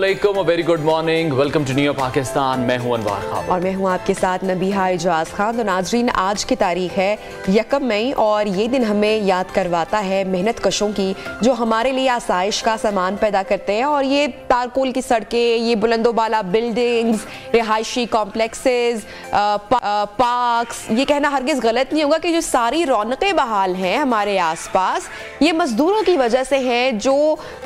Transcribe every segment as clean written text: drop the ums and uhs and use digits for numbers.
अस्सलामुअलैकुम, very good morning, welcome to new Pakistan. मैं हूं अनवार खान और मैं हूं आपके साथ नबीहा इजाज खान। तो नाजरीन, आज की तारीख है 1 मई और ये दिन हमें याद करवाता है मेहनत कशों की जो हमारे लिए आसाइश का सामान पैदा करते हैं। और ये तारकोल की सड़कें, ये बुलंदोबाला बिल्डिंग्स, रिहायशी कॉम्प्लेक्सेस, पार्क्स, ये कहना हरगिज गलत नहीं होगा कि जो सारी रौनकें बहाल हैं हमारे आसपास, ये मजदूरों की वजह से हैं जो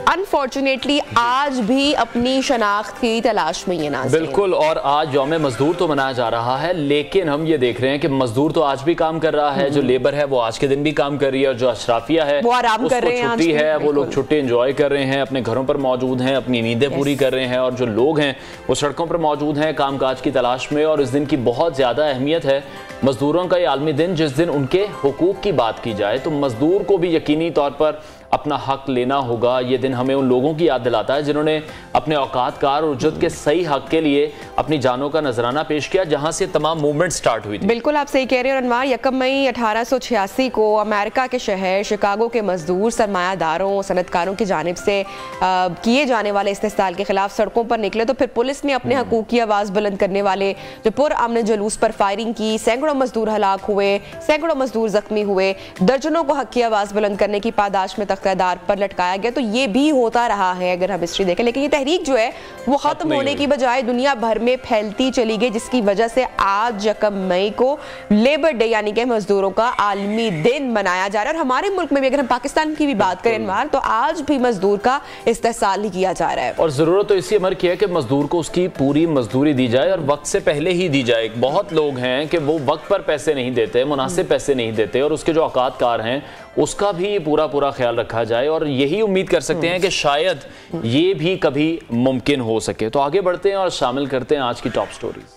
अनफॉर्चुनेटली आज भी अपनी शनाख्त की तलाश में ये नाज़रीन। बिल्कुल। और आज यौम मजदूर तो मनाया जा रहा है, लेकिन हम ये देख रहे हैं कि मजदूर तो आज भी काम कर रहा है, जो लेबर है वो आज के दिन भी काम कर रही है, और जो अशराफिया है वो आराम कर रहे हैं, छुट्टी है, वो लोग छुट्टी एंजॉय कर रहे हैं, अपने घरों पर मौजूद हैं, अपनी नींदें पूरी कर रहे हैं। और जो लोग हैं वो सड़कों पर मौजूद हैं कामकाज की तलाश में। और इस दिन की बहुत ज्यादा अहमियत है। मजदूरों का ये आलमी दिन, जिस दिन उनके हुकूक की बात की जाए तो मजदूर को भी यकीनी तौर पर अपना हक लेना होगा। ये दिन हमें उन लोगों की याद दिलाता है जिन्होंने अपने औकात कार और उज्जत के सही हक के लिए अपनी जानों का नजराना पेश किया, जहां से तमाम मूवमेंट स्टार्ट हुई थी। बिल्कुल, आप सही कह रहे हैं अनवार। 1 मई 1886 को अमेरिका के शहर शिकागो के मजदूर सरमायादारों, सनतकारों की जानिब से किए जाने वाले इस्तेहसाल के खिलाफ सड़कों पर निकले। तो फिर पुलिस ने अपने हकूक की आवाज़ बुलंद करने वाले जो पुरअमन जुलूस पर फायरिंग की। सैकड़ों मजदूर हलाक हुए, सैकड़ों मजदूर जख्मी हुए, दर्जनों को हक की आवाज़ बुलंद करने की पादाश में तख्तादार पर लटकाया गया। तो ये भी होता रहा है अगर हम हिस्ट्री देखें, लेकिन ये तहरीक जो है वो खत्म होने की बजाय दुनिया भर में फैलती चली गई, जिसकी वजह से आज 1 मई को लेबर डे यानी कि मजदूरों का आलमी दिन मनाया जा रहा है। और हमारे मुल्क में भी अगर हम पाकिस्तान की भी बात करें अनवार, तो आज भी मजदूर का इस्तेहसाल ही किया जा रहा है। और जरूरत तो इसी अमर की है कि मजदूर को उसकी पूरी मजदूरी दी जाए और वक्त से पहले ही दी जाए। बहुत लोग हैं कि वो वक्त पर पैसे नहीं देते, मुनासिब पैसे नहीं देते, और उसके जो औकात कार हैं उसका भी पूरा ख्याल रखा जाए। और यही उम्मीद कर सकते हैं कि शायद ये भी कभी मुमकिन हो सके। तो आगे बढ़ते हैं और शामिल करते हैं आज की टॉप स्टोरीज।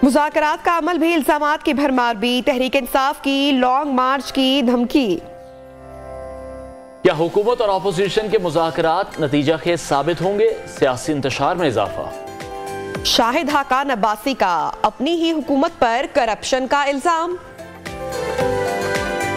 मुज़ाकरात का अमल भी इल्जामात की भरमार भी, तहरीक इंसाफ की लॉन्ग मार्च की धमकी। क्या हुकूमत और अपोजिशन के मुज़ाकरात नतीजा खेज साबित होंगे? सियासी इंतशार में इजाफा। शाहिद हाकान अब्बासी का अपनी ही हुकूमत पर करप्शन का इल्जाम।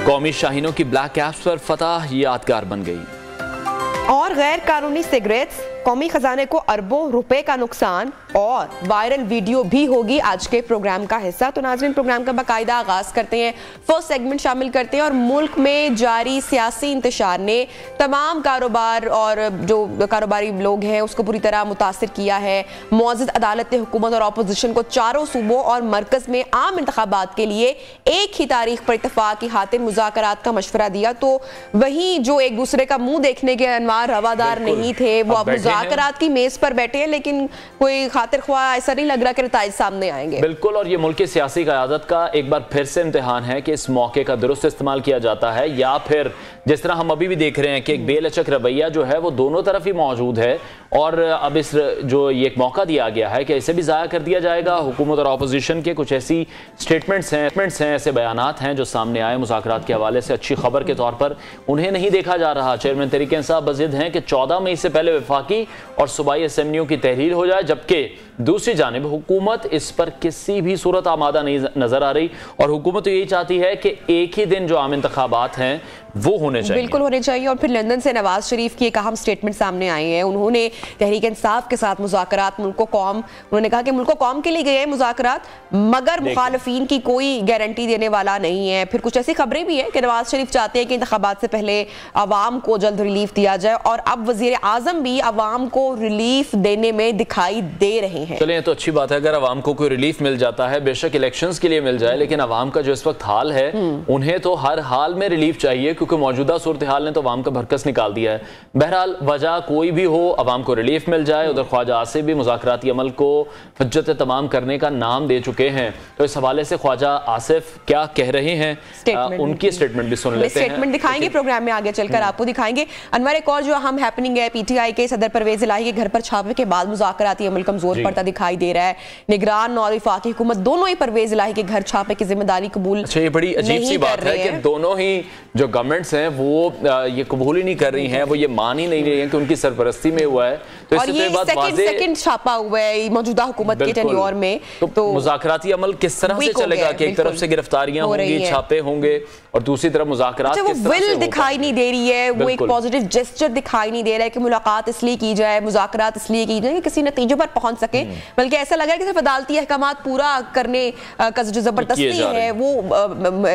कौमी शाहीनों की ब्लैक कैप्स पर फतह यादगार बन गई। और गैर कानूनी सिगरेट्स, कौमी खजाने को अरबों रुपए का नुकसान, और वायरल वीडियो भी होगी आज के प्रोग्राम का हिस्सा। तो नाज़रीन, प्रोग्राम का बाकायदा आगाज करते हैं, फर्स्ट सेगमेंट शामिल करते हैं। और मुल्क में जारी सियासी इंतशार ने तमाम कारोबार और जो कारोबारी लोग हैं उसको पूरी तरह मुतासिर किया है। मुअज़्ज़ज़ अदालत ने हुकूमत और अपोजिशन को चारों सूबों और मरकज में आम इंतखाबात के लिए एक ही तारीख पर इत्तफाक की खातिर मुज़ाकरात का मशवरा दिया। तो वहीं जो एक दूसरे का मुंह देखने के अनवार रवादार नहीं थे, वो अब मुज़ाकरात की मेज पर बैठे हैं, लेकिन कोई खातिर ख्वाह ऐसा नहीं लग रहा कि नताइज सामने आएंगे। बिल्कुल। और ये मुल्क की सियासी क़यादत का एक बार फिर से इम्तिहान है कि इस मौके का दुरुस्त इस्तेमाल किया जाता है, या फिर जिस तरह हम अभी भी देख रहे हैं कि एक बेलचक रवैया जो है वो दोनों तरफ ही मौजूद है। और अब इस जो ये एक मौका दिया गया है कि इसे भी ज़ाया कर दिया जाएगा। हुकूमत और अपोजिशन के कुछ ऐसी स्टेटमेंट्स हैं, ऐसे बयानात हैं जो सामने आए मुज़ाकरात के हवाले से अच्छी खबर के तौर पर। उन्हें नहीं देखा जा रहा। चेयरमैन तहरीक इंसाफ बज़िद हैं कि 14 मई से पहले वफाकी और सूबाई असेंबलियों की तहरीर हो जाए, जबकि दूसरी जानिब हुकूमत इस पर किसी भी सूरत आमादा नहीं नजर आ रही। और हुकूमत तो यही चाहती है कि एक ही दिन जो आम इंतखाबात हैं वो होने चाहिए। बिल्कुल होने चाहिए। और फिर लंदन से नवाज शरीफ की एक अहम स्टेटमेंट सामने आई है। उन्होंने तहरीक इंसाफ के साथ मुज़ाकरात उन्होंने कहा कि मुल्क को कौम के लिए गए हैं मुज़ाकरात, मगर मुखालफीन की कोई गारंटी देने वाला नहीं है। फिर कुछ ऐसी खबरें भी है कि नवाज शरीफ चाहते हैं कि इंतखाबात से पहले अवाम को जल्द रिलीफ दिया जाए, और अब वजीर आजम भी अवाम को रिलीफ देने में दिखाई दे रहे हैं। चलिए, तो अच्छी बात है अगर अवाम को कोई रिलीफ मिल जाता है, बेशक इलेक्शंस के लिए मिल जाए, लेकिन अवाम का जो इस वक्त हाल है उन्हें तो हर हाल में रिलीफ चाहिए, क्योंकि मौजूदा सूरत हाल ने तो अवाम का भरकस निकाल दिया है। बहरहाल, वजह कोई भी हो, अवाम को रिलीफ मिल जाए। उधर ख्वाजा आसिफ भी मुज़ाकराती अमल को हुज्जत तमाम करने का नाम दे चुके हैं। तो इस हवाले से ख्वाजा आसिफ क्या कह रहे हैं, उनकी स्टेटमेंट भी सुन लेते हैं। स्टेटमेंट दिखाएंगे प्रोग्राम में, आगे चलकर आपको दिखाएंगे। अनवर, एक और जो अहम हैपनिंग है, PTI के सदर परवेज इलाही के घर पर छापे के बाद मुज़ाकराती अमल कमजोर पड़ता दिखाई दे रहा है। निगरान और वफाकी हुकूमत दोनों ही परवेज इलाही के घर छापे की जिम्मेदारी कबूल। अच्छा, ये बड़ी अजीब सी बात है कि दोनों ही जो गवर्नमेंट्स हैं वो ये कबूल ही नहीं कर रही हैं, वो ये मान ही नहीं रही हैं कि उनकी सरपरस्ती में हुआ है। तो और ये सेकंड छापा हुआ है मौजूदा हुकूमत के टेन्योर में। तो मुज़ाकराती अमल किस तरह से चलेगा कि एक तरफ से गिरफ्तारियां होंगी, छापे होंगे और दूसरी तरफ मुज़ाकरात किस तरह से विल दिखाई नहीं दे रही है, वो एक पॉजिटिव जेस्चर दिखाई नहीं दे रहा है कि मुलाकात इसलिए की जाए, मुज़ाकरात इसलिए की जाए कि किसी नतीजे पर पहुंच सके, बल्कि ऐसा लग रहा है कि सिर्फ अदालती अहकामात पूरा करने का जो जबरदस्ती है वो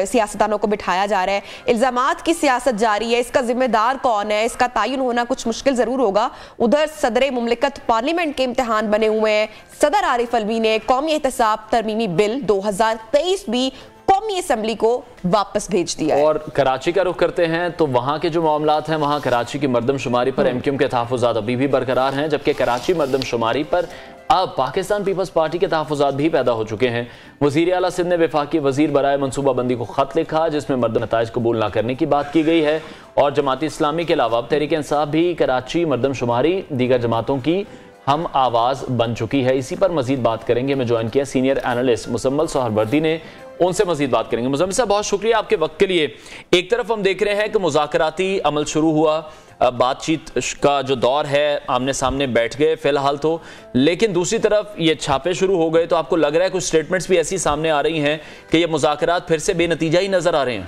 सियासतदानों को बिठाया जा रहा है। इल्जामात की सियासत जारी है, इसका जिम्मेदार कौन है, इसका तायुन होना कुछ मुश्किल जरूर होगा। उधर सदर मुमलिकत पार्लियामेंट के इम्तिहान बने हुए हैं। सदर आरिफ अलवी ने कौमी एहतसाब तरमीमी बिल 2023 भी कौमी असेंबली को वापस भेज दिया है। और कराची का रुख करते हैं तो वहां के जो मामलात हैं, वहां कराची की मरदमशुमारी पर एमक्यूएम के तहफ़्फ़ुज़ात अभी भी बरकरार हैं, जबकि कराची मरदमशुमारी पर अब पाकिस्तान पीपल्स पार्टी के तहफ़्फ़ुज़ात भी पैदा हो चुके हैं। वज़ीर आला सिंध ने वफाकी वज़ीर बराए मनसूबाबंदी को ख़त लिखा, जिसमें मर्द नताइज कबूल न करने की बात की गई है। और जमात इस्लामी के अलावा तहरीक इंसाफ भी कराची मरदमशुमारी दीगर जमातों की हम आवाज़ बन चुकी है। इसी पर मजीद बात करेंगे। हमें ज्वाइन किया सीनियर एनालिस्ट मुसम्मल सोहरवर्दी ने, उनसे मजीद बात करेंगे। मुजम्मिल साहब, बहुत शुक्रिया आपके वक्त के लिए। एक तरफ हम देख रहे हैं कि मुज़ाकराती अमल शुरू हुआ, बातचीत का जो दौर है आमने सामने बैठ गए फिलहाल तो, लेकिन दूसरी तरफ ये छापे शुरू हो गए। तो आपको लग रहा है कुछ स्टेटमेंट्स भी ऐसी सामने आ रही हैं कि ये मुज़ाकरात फिर से बेनतीजा ही नजर आ रहे हैं?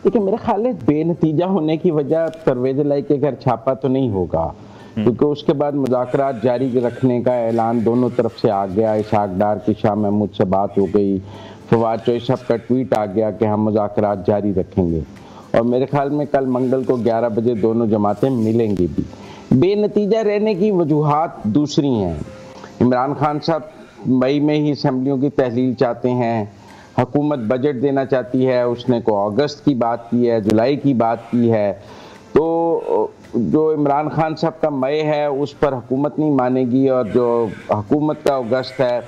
देखिए, मेरे ख्याल है बेनतीजा होने की वजह परवेज़ इलाही के घर छापा तो नहीं होगा, क्योंकि उसके बाद मुज़ाकरात जारी रखने का ऐलान दोनों तरफ से आ गया। इशाक डार की शाह महमूद से बात हो गई, फवाद चौधरी साहब का ट्वीट आ गया कि हम मुज़ाकरात जारी रखेंगे, और मेरे ख्याल में कल मंगल को 11 बजे दोनों जमातें मिलेंगी भी। बेनतीजा रहने की वजूहात दूसरी हैं। इमरान खान साहब मई में ही असम्बलियों की तहलील चाहते हैं, हुकूमत बजट देना चाहती है, उसने को अगस्त की बात की है, जुलाई की बात की है। तो जो इमरान खान साहब का मई है उस पर हुकूमत नहीं मानेगी, और जो हुकूमत का अगस्त है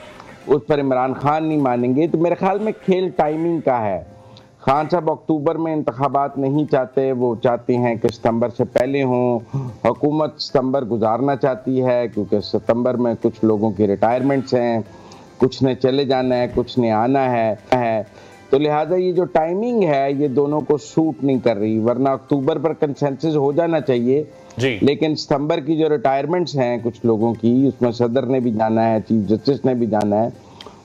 उस पर इमरान खान नहीं मानेंगे। तो मेरे ख्याल में खेल टाइमिंग का है। खान साहब अक्टूबर में इंतखाबात नहीं चाहते, वो चाहते हैं कि सितंबर से पहले हों। हुकूमत सितंबर गुजारना चाहती है क्योंकि सितंबर में कुछ लोगों की रिटायरमेंट्स हैं, कुछ ने चले जाना है, कुछ ने आना है। तो लिहाजा ये जो टाइमिंग है ये दोनों को सूट नहीं कर रही, वरना अक्टूबर पर कंसेंसस हो जाना चाहिए जी। लेकिन सितंबर की जो रिटायरमेंट्स हैं कुछ लोगों की, उसमें सदर ने भी जाना है, चीफ जस्टिस ने भी जाना है,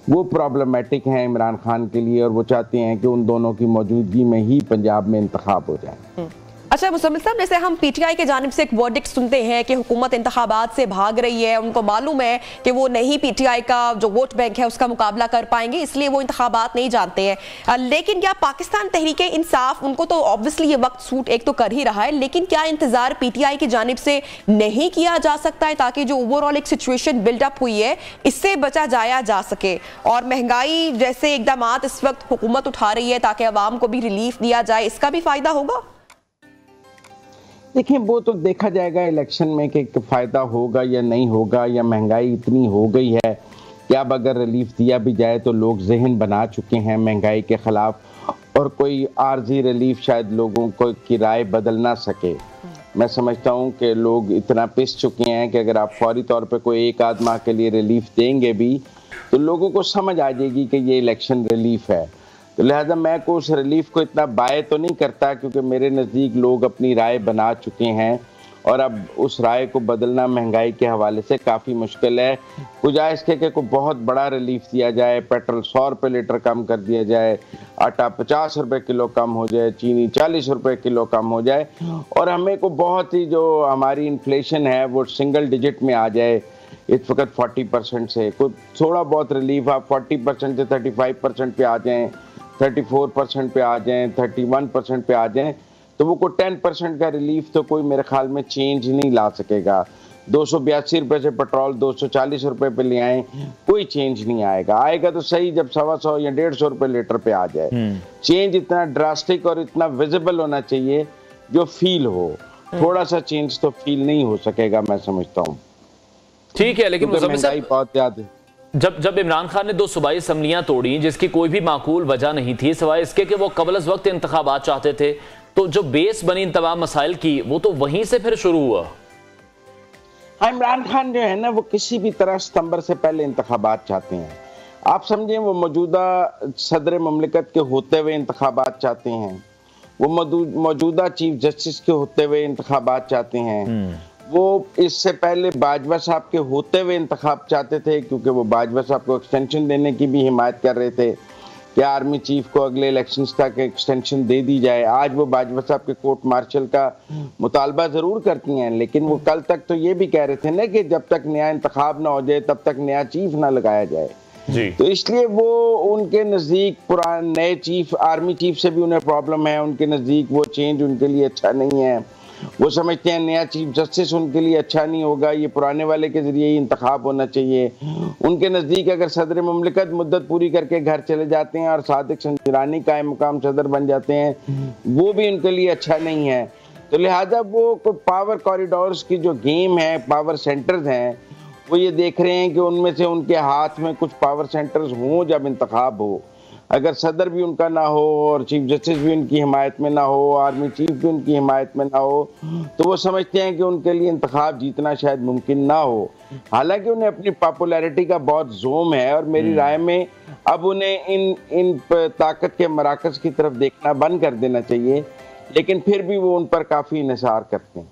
वो प्रॉब्लमेटिक है इमरान खान के लिए, और वो चाहते हैं कि उन दोनों की मौजूदगी में ही पंजाब में इंतखाब हो जाए। अच्छा मुसम्मिल साहब, जैसे हम पीटीआई के जानिब से एक वर्डिक्ट सुनते हैं कि हुकूमत इंतखाबात से भाग रही है, उनको मालूम है कि वो नहीं पीटीआई का जो वोट बैंक है उसका मुकाबला कर पाएंगे, इसलिए वो इंतखाबात नहीं जानते हैं। लेकिन क्या पाकिस्तान तहरीक इंसाफ, उनको तो ऑब्वियसली ये वक्त सूट एक तो कर ही रहा है, लेकिन क्या इंतजार पीटीआई की जानिब से नहीं किया जा सकता है ताकि जो ओवरऑल एक सिचुएशन बिल्डअप हुई है इससे बचा जाया जा सके? और महंगाई जैसे इकदाम इस वक्त हुकूमत उठा रही है ताकि आवाम को भी रिलीफ दिया जाए, इसका भी फायदा होगा? देखिए, वो तो देखा जाएगा इलेक्शन में कि फ़ायदा होगा या नहीं होगा, या महंगाई इतनी हो गई है कि अब अगर रिलीफ दिया भी जाए तो लोग जहन बना चुके हैं महंगाई के ख़िलाफ़, और कोई आर्जी रिलीफ शायद लोगों को की राय बदल ना सके। मैं समझता हूँ कि लोग इतना पिस चुके हैं कि अगर आप फौरी तौर पे कोई एक आध माह के लिए रिलीफ देंगे भी तो लोगों को समझ आ जाएगी कि ये इलेक्शन रिलीफ है। तो लिहाजा मैं को उस रिलीफ को इतना बाय तो नहीं करता, क्योंकि मेरे नज़दीक लोग अपनी राय बना चुके हैं, और अब उस राय को बदलना महंगाई के हवाले से काफ़ी मुश्किल है। गुजारिश के कोई बहुत बड़ा रिलीफ दिया जाए, पेट्रोल 100 रुपये लीटर कम कर दिया जाए, आटा 50 रुपये किलो कम हो जाए, चीनी 40 रुपये किलो कम हो जाए, और हमें को बहुत ही जो हमारी इन्फ्लेशन है वो सिंगल डिजिट में आ जाए। इस वक्त 40% से कोई थोड़ा बहुत रिलीफ, आप 40% से 35% पे आ जाएँ, 34% पे आ जाएं, 31% पे आ जाएं, तो वो कोई 10% का रिलीफ तो कोई मेरे ख्याल में चेंज नहीं ला सकेगा। 282 रुपये से पेट्रोल 240 रुपये पे ले आए, कोई चेंज नहीं आएगा। आएगा तो सही जब 125 या 150 रुपये लीटर पे आ जाए। चेंज इतना ड्रास्टिक और इतना विजिबल होना चाहिए जो फील हो। थोड़ा सा चेंज तो फील नहीं हो सकेगा, मैं समझता हूँ। ठीक है, लेकिन महंगाई बहुत ज्यादा। जब इमरान खान ने 2 सूबाई असम्बलियां तोड़ी जिसकी कोई भी माकूल वजह नहीं थी सिवाय इसके कि वो कबल अज़ वक्त इंतखाबात चाहते थे, तो जो बेस बनी इन तमाम मसाइल की वो तो वहीं से फिर शुरू हुआ। हाँ, इमरान खान जो है ना वो किसी भी तरह सितंबर से पहले इंतखाबात चाहते हैं। आप समझें, वो मौजूदा सदर मुमलिकत के होते हुए इंतखाबात चाहते हैं, वो मौजूदा चीफ जस्टिस के होते हुए इंतखाबात चाहते हैं, वो इससे पहले बाजवा साहब के होते हुए इंतखाब चाहते थे, क्योंकि वो बाजवा साहब को एक्सटेंशन देने की भी हिमायत कर रहे थे कि आर्मी चीफ को अगले इलेक्शंस तक एक्सटेंशन दे दी जाए। आज वो बाजवा साहब के कोर्ट मार्शल का मुतालबा ज़रूर करती हैं, लेकिन वो कल तक तो ये भी कह रहे थे ना कि जब तक नया इंतखाब ना हो जाए तब तक नया चीफ ना लगाया जाए जी। तो इसलिए वो उनके नज़दीक पुराने नए चीफ, आर्मी चीफ से भी उन्हें प्रॉब्लम है, उनके नज़दीक वो चेंज उनके लिए अच्छा नहीं है। वो समझते हैं नया चीफ जस्टिस उनके लिए अच्छा नहीं होगा, ये पुराने वाले के जरिए ही इंतखाब होना चाहिए। उनके नज़दीक अगर सदर मुमलिकत मुद्दत पूरी करके घर चले जाते हैं और सादिक संजरानी कायम मुकाम सदर बन जाते हैं, वो भी उनके लिए अच्छा नहीं है। तो लिहाजा वो पावर कॉरिडोर्स की जो गेम है, पावर सेंटर्स हैं, वो ये देख रहे हैं कि उनमें से उनके हाथ में कुछ पावर सेंटर्स हों जब इंतखाब हो। अगर सदर भी उनका ना हो और चीफ जस्टिस भी उनकी हिमायत में ना हो, आर्मी चीफ भी उनकी हिमायत में ना हो, तो वो समझते हैं कि उनके लिए इंतखाब जीतना शायद मुमकिन ना हो। हालांकि उन्हें अपनी पॉपुलैरिटी का बहुत जोम है और मेरी राय में अब उन्हें इन ताकत के मराकज की तरफ देखना बंद कर देना चाहिए, लेकिन फिर भी वो उन पर काफ़ी इंहिसार करते हैं।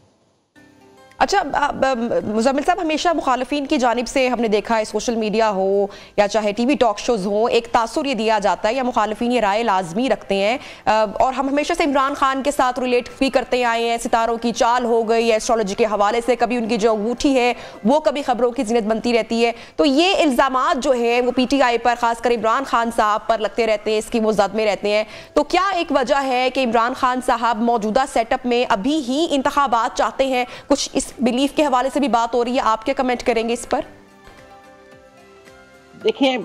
अच्छा मुज़म्मिल साहब, हमेशा मुखालफिन की जानिब से हमने देखा है, सोशल मीडिया हो या चाहे टीवी टॉक शोज़ हो, एक तासुर ये दिया जाता है या मुखालफिन ये राय लाजमी रखते हैं और हम हमेशा से इमरान खान के साथ रिलेट भी करते आए हैं। सितारों की चाल हो गई, एस्ट्रोलॉजी के हवाले से कभी उनकी जो अंगूठी है वो कभी खबरों की ज़ीनत बनती रहती है। तो ये इल्ज़ामात जो है वो PTI पर, खासकर इमरान खान साहब पर लगते रहते हैं, इसकी वो ज़द में रहते हैं। तो क्या एक वजह है कि इमरान खान साहब मौजूदा सेटअप में अभी ही इंतखाबात चाहते हैं? कुछ इस बिलीफ के हवाले से भी बात हो रही है, आप क्या कमेंट करेंगे इस पर? देखिए,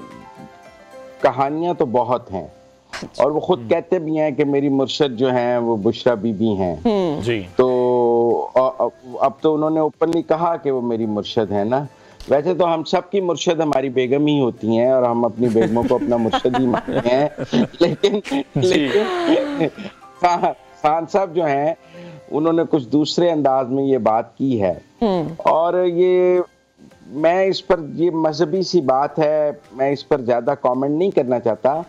कहानियां तो बहुत हैं और वो खुद कहते भी हैं कि मेरी मुर्शद जो हैं वो बुशरा बीबी हैं जी। तो अब तो उन्होंने ओपनली कहा कि वो मेरी मुर्शद है ना। वैसे तो हम सब की मुर्शद हमारी बेगम ही होती हैं और हम अपनी बेगमों को अपना मुर्शद ही मानते हैं, लेकिन खान साहब जो हैं उन्होंने कुछ दूसरे अंदाज में ये बात की है और ये मैं इस पर, ये मजहबी सी बात है, मैं इस पर ज्यादा कमेंट नहीं करना चाहता,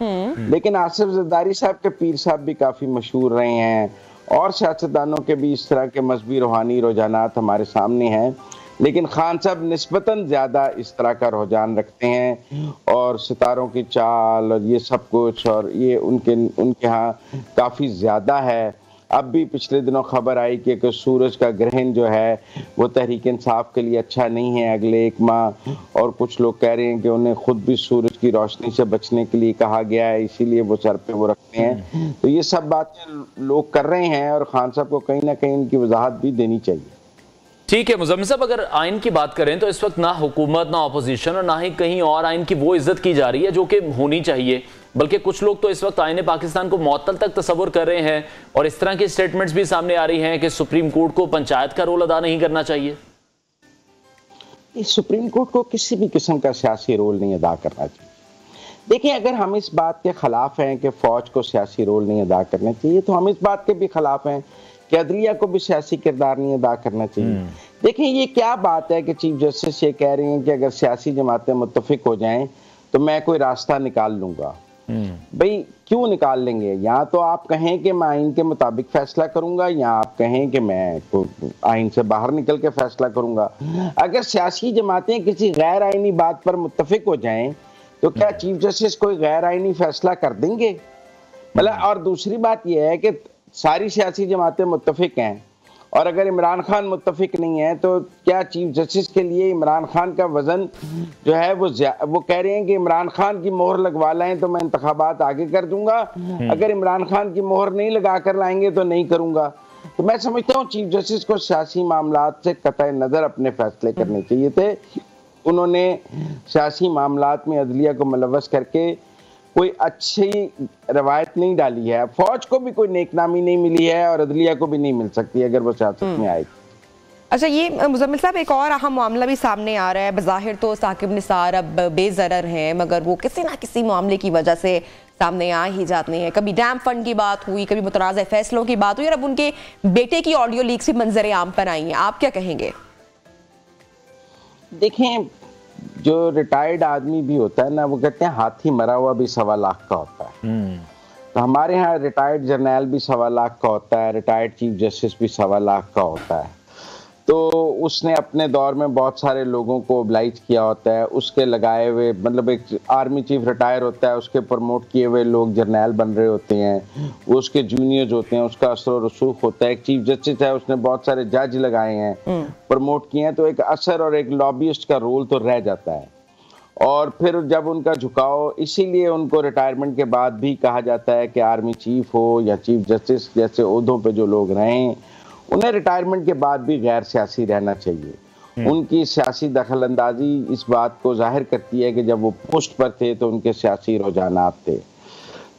लेकिन आसिफ जरदारी साहब के पीर साहब भी काफी मशहूर रहे हैं और सियासतदानों के भी इस तरह के मजहबी रूहानी रुझानात हमारे सामने हैं, लेकिन खान साहब निस्बतन ज्यादा इस तरह का रुझान रखते हैं और सितारों की चाल और ये सब कुछ, और ये उनके यहाँ काफी ज्यादा है। अब भी पिछले दिनों खबर आई कि सूरज का ग्रहण जो है वो तहरीक इंसाफ के लिए अच्छा नहीं है अगले 1 माह, और कुछ लोग कह रहे हैं कि उन्हें खुद भी सूरज की रोशनी से बचने के लिए कहा गया है, इसीलिए वो सर पे वो रखते हैं। तो ये सब बातें लोग कर रहे हैं और खान साहब को कहीं ना कहीं इनकी वजाहत भी देनी चाहिए। ठीक है मुज़म्मिल साहब, अगर आइन की बात करें तो इस वक्त ना हुकूमत, ना अपोजिशन और ना ही कहीं और आइन की वो इज्जत की जा रही है जो कि होनी चाहिए, बल्कि कुछ लोग तो इस वक्त आईने पाकिस्तान को मुअत्तल तक तस्वुर कर रहे हैं और इस तरह की स्टेटमेंट्स भी सामने आ रही हैं कि सुप्रीम कोर्ट को पंचायत का रोल अदा नहीं करना चाहिए। इस सुप्रीम कोर्ट को किसी भी किस्म का सियासी रोल नहीं अदा करना चाहिए। देखिए, अगर हम इस बात के खिलाफ हैं कि फौज को सियासी रोल नहीं अदा करना चाहिए, तो हम इस बात के भी खिलाफ हैं कि अदलिया को भी सियासी किरदार नहीं अदा करना चाहिए। देखिए, ये क्या बात है कि चीफ जस्टिस ये कह रहे हैं कि अगर सियासी जमातें मुत्तफिक हो जाएं तो मैं कोई रास्ता निकाल लूंगा। भाई, क्यों निकाल लेंगे? या तो आप कहें कि मैं आइन के मुताबिक फैसला करूंगा, या आप कहें कि मैं आइन से बाहर निकल के फैसला करूंगा। अगर सियासी जमातें किसी गैर आइनी बात पर मुत्तफिक हो जाएं तो क्या चीफ जस्टिस कोई गैर आइनी फैसला कर देंगे? मतलब, और दूसरी बात यह है कि सारी सियासी जमातें मुत्तफिक हैं और अगर इमरान खान मुत्तफिक नहीं है तो क्या चीफ जस्टिस के लिए इमरान खान का वजन जो है वो कह रहे हैं कि इमरान खान की मोहर लगवा लाएं तो मैं इंतखाबात आगे कर दूंगा, अगर इमरान खान की मोहर नहीं लगा कर लाएंगे तो नहीं करूंगा। तो मैं समझता हूँ चीफ जस्टिस को सियासी मामलात से कतई नजर अपने फैसले करने चाहिए थे। उन्होंने सियासी मामलात में अदलिया को मुलव्वस करके कोई अच्छी रवायत नहीं डाली है। फौज को भी कोई नेकनामी नहीं मिली है और अदलिया को भी नहीं मिल सकती अगर वो सियासत में आएगी। अच्छा, ये मुज़म्मिल साहब, एक और अहम मामला भी सामने आ रहा है। बज़ाहिर तो साकिब निसार अब बेज़रर हैं, मगर वो किसी ना किसी मामले की वजह से सामने आ ही जाते हैं। कभी डैम फंड की बात हुई, कभी मुतनाज़ फैसलों की बात हुई और अब उनके बेटे की ऑडियो लीक्स भी मंजर आम पर आई हैं। आप क्या कहेंगे? देखें, जो रिटायर्ड आदमी भी होता है ना, वो कहते हैं हाथी मरा हुआ भी 1.25 लाख का होता है। तो हमारे यहाँ रिटायर्ड जर्नैल भी 1.25 लाख का होता है, रिटायर्ड चीफ जस्टिस भी 1.25 लाख का होता है। तो उसने अपने दौर में बहुत सारे लोगों को ओब्लाइज किया होता है, उसके लगाए हुए, मतलब एक आर्मी चीफ रिटायर होता है, उसके प्रमोट किए हुए लोग जर्नैल बन रहे होते हैं, वो उसके जूनियर्स होते हैं, उसका असर और रसूख होता है। एक चीफ जस्टिस है, उसने बहुत सारे जज लगाए हैं, प्रमोट किए हैं, तो एक असर और एक लॉबिस्ट का रोल तो रह जाता है। और फिर जब उनका झुकाव, इसीलिए उनको रिटायरमेंट के बाद भी कहा जाता है कि आर्मी चीफ हो या चीफ जस्टिस जैसे ओहदों पे जो लोग रहें, उन्हें रिटायरमेंट के बाद भी गैर सियासी रहना चाहिए। उनकी सियासी दखलंदाजी इस बात को जाहिर करती है कि जब वो पोस्ट पर थे तो उनके सियासी रुझानात थे।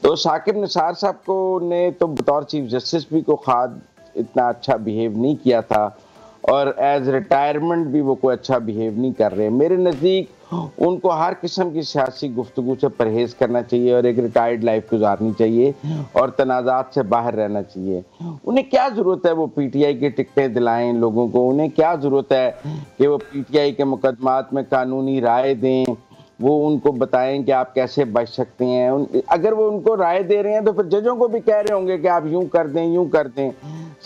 तो साकिब निसार साहब को ने तो बतौर चीफ जस्टिस भी को खाद इतना अच्छा बिहेव नहीं किया था, और एज रिटायरमेंट भी वो कोई अच्छा बिहेव नहीं कर रहे। मेरे नज़दीक उनको हर किस्म की सियासी गुफ्तगू से परहेज करना चाहिए और एक रिटायर्ड लाइफ गुजारनी चाहिए और तनाज़ात से बाहर रहना चाहिए। उन्हें क्या ज़रूरत है वो पीटीआई की टिकटें दिलाएं लोगों को? उन्हें क्या ज़रूरत है कि वो पीटीआई के मुकदमात में कानूनी राय दें, वो उनको बताएं कि आप कैसे बच सकते हैं? अगर वो उनको राय दे रहे हैं तो फिर जजों को भी कह रहे होंगे कि आप यूं कर दें, यूं कर दें।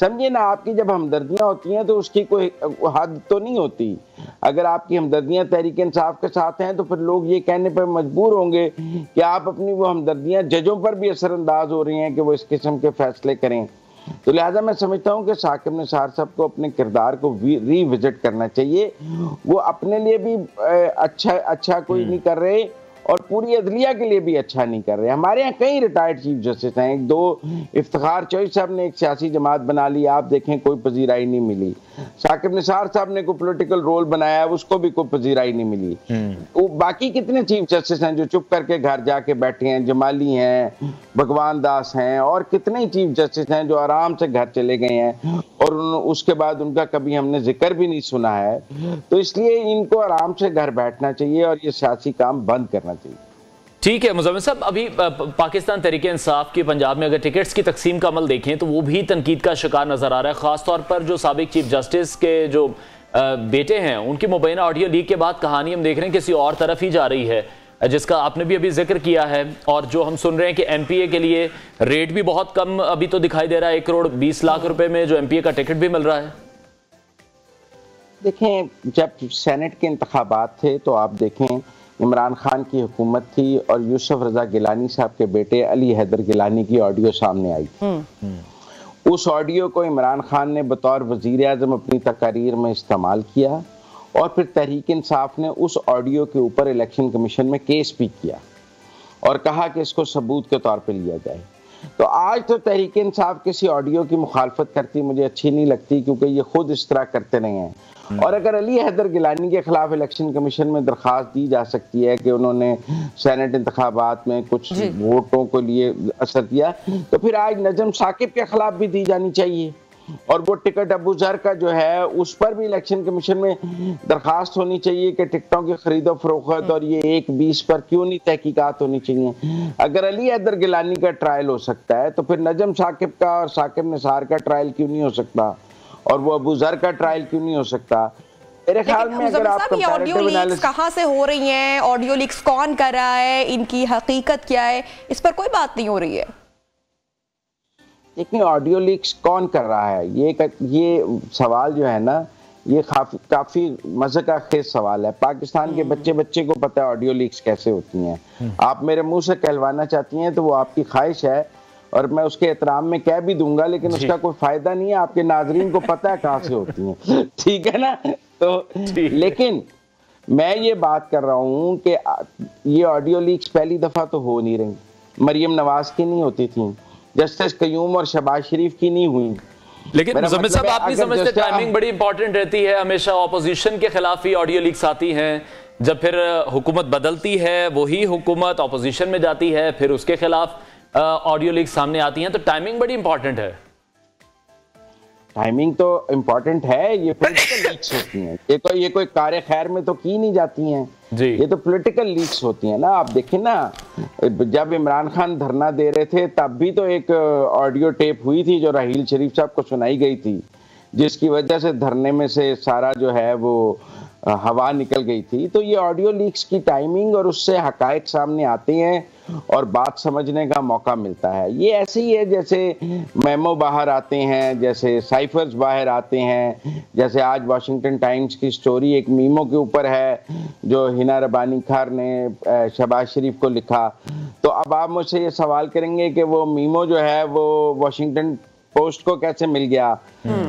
समझिए ना, आपकी जब हमदर्दियां होती हैं तो उसकी कोई हद तो नहीं होती। अगर आपकी हमदर्दियां तहरीक इंसाफ के साथ हैं तो फिर लोग ये कहने पर मजबूर होंगे कि आप अपनी वो हमदर्दियां जजों पर भी असरअंदाज हो रही हैं कि वो इस किस्म के फैसले करें। तो लिहाजा मैं समझता हूं कि साकिब निसार साहब को अपने किरदार को रीविजिट करना चाहिए। वो अपने लिए भी अच्छा कोई नहीं कर रहे और पूरी अदलिया के लिए भी अच्छा नहीं कर रहे। हमारे यहाँ कई रिटायर्ड चीफ जस्टिस हैं, एक दो इफ्तिखार चौधरी साहब ने एक सियासी जमात बना ली, आप देखें कोई पजीराई नहीं मिली। साकिब निसार साहब ने कोई पॉलिटिकल रोल बनाया, उसको भी कोई पजीराई नहीं मिली। वो बाकी कितने चीफ जस्टिस हैं जो चुप करके घर जाके बैठे हैं? जमाली हैं, भगवान दास हैं, और कितने चीफ जस्टिस हैं जो आराम से घर चले गए हैं और उसके बाद उनका कभी हमने जिक्र भी नहीं सुना है। तो इसलिए इनको आराम से घर बैठना चाहिए और ये सियासी काम बंद करना चाहिए। ठीक है मुज़म्मिल साहब, अभी पाकिस्तान तहरीक इंसाफ की पंजाब में अगर टिकट्स की तकसीम का अमल देखें तो वो भी तनकीद का शिकार नजर आ रहा है, खासतौर पर जो साबिक चीफ जस्टिस के जो बेटे हैं उनकी मुबैना ऑडियो लीक के बाद कहानी हम देख रहे हैं किसी और तरफ ही जा रही है, जिसका आपने भी अभी जिक्र किया है। और जो हम सुन रहे हैं कि एमपीए के लिए रेट भी बहुत कम अभी तो दिखाई दे रहा है, 1 करोड़ 20 लाख रुपए में जो एमपीए का टिकट भी मिल रहा है। देखें, जब सेनेट के इंतखाबात थे तो आप देखें इमरान खान की हुकूमत थी और यूसुफ रजा गिलानी साहब के बेटे अली हैदर गिलानी की ऑडियो सामने आई। उस ऑडियो को इमरान खान ने बतौर वजीर आज़म अपनी तकारीर में इस्तेमाल किया और फिर तहरीक इंसाफ ने उस ऑडियो के ऊपर इलेक्शन कमीशन में केस भी किया और कहा कि इसको सबूत के तौर पर लिया जाए। तो आज तो तहरीक इंसाफ किसी ऑडियो की मुखालफत करती मुझे अच्छी नहीं लगती, क्योंकि ये खुद इस तरह करते नहीं हैं। और अगर अली हैदर गिलानी के खिलाफ इलेक्शन कमीशन में दरखास्त दी जा सकती है कि उन्होंने सेनेट इंतखाबात में कुछ वोटों को लिए असर किया, तो फिर आज नजम साकिब के खिलाफ भी दी जानी चाहिए। और वो टिकट अबू जर का जो है उस पर भी इलेक्शन कमीशन में दरखास्त होनी चाहिए कि टिकटों की खरीदो फरोख्त और ये 1-20 पर क्यों नहीं तहकीकात होनी चाहिए। अगर अली हैदर गिलानी का ट्रायल हो सकता है तो फिर नजम साकिब का और साकिब निसार का ट्रायल क्यों नहीं हो सकता, और वो अबू जर का ट्रायल क्यों नहीं हो सकता? मेरे ख्याल में अगर आप ऑडियो लीक्स कहां से हो रही हैं, ऑडियो लीक्स कौन कर रहा है, इनकी हकीकत क्या है, इस पर कोई बात नहीं हो रही है। देखिए, ऑडियो लीक्स कौन कर रहा है, ये सवाल जो है ना, ये काफी मजे का खेज सवाल है। पाकिस्तान के बच्चे को पता है ऑडियो लीक्स कैसे होती हैं। आप मेरे मुंह से कहलवाना चाहती हैं तो वो आपकी ख्वाहिश है और मैं उसके एहतराम में कह भी दूंगा, लेकिन उसका कोई फायदा नहीं है। आपके नाजरीन को पता है कहाँ से होती हैं, ठीक है ना? तो लेकिन मैं ये बात कर रहा हूँ कि ये ऑडियो लीक्स पहली दफा तो हो नहीं रही। मरियम नवाज की नहीं होती थी, जस्टिस कयूम और शहबाज शरीफ की नहीं हुई। लेकिन मुज़म्मिल साहब, आप नहीं समझते टाइमिंग बड़ी इंपॉर्टेंट रहती है? हमेशा ऑपोजिशन के खिलाफ ही ऑडियो लीक्स आती हैं, जब फिर हुकूमत बदलती है वही हुकूमत ऑपोजिशन में जाती है, फिर उसके खिलाफ ऑडियो लीक्स सामने आती हैं, तो टाइमिंग बड़ी इंपॉर्टेंट है। टाइमिंग तो इम्पोर्टेंट है, ये पॉलिटिकल लीक्स होती हैं। ये कोई कार्य खैर में तो की नहीं जाती हैं जी, ये तो पॉलिटिकल लीक्स होती हैं ना। आप देखें ना, जब इमरान खान धरना दे रहे थे तब भी तो एक ऑडियो टेप हुई थी जो राहील शरीफ साहब को सुनाई गई थी, जिसकी वजह से धरने में से सारा जो है वो हवा निकल गई थी। तो ये ऑडियो लीक्स की टाइमिंग और उससे हकायक सामने आते हैं और बात समझने का मौका मिलता है। ये ऐसे ही है जैसे मेमो बाहर आते हैं, जैसे साइफर्स बाहर आते हैं, जैसे आज वॉशिंगटन टाइम्स की स्टोरी एक मीमो के ऊपर है जो हिना रबानी खार ने शहबाज शरीफ को लिखा। तो अब आप मुझसे ये सवाल करेंगे कि वो मीमो जो है वो वॉशिंगटन पोस्ट को कैसे मिल गया।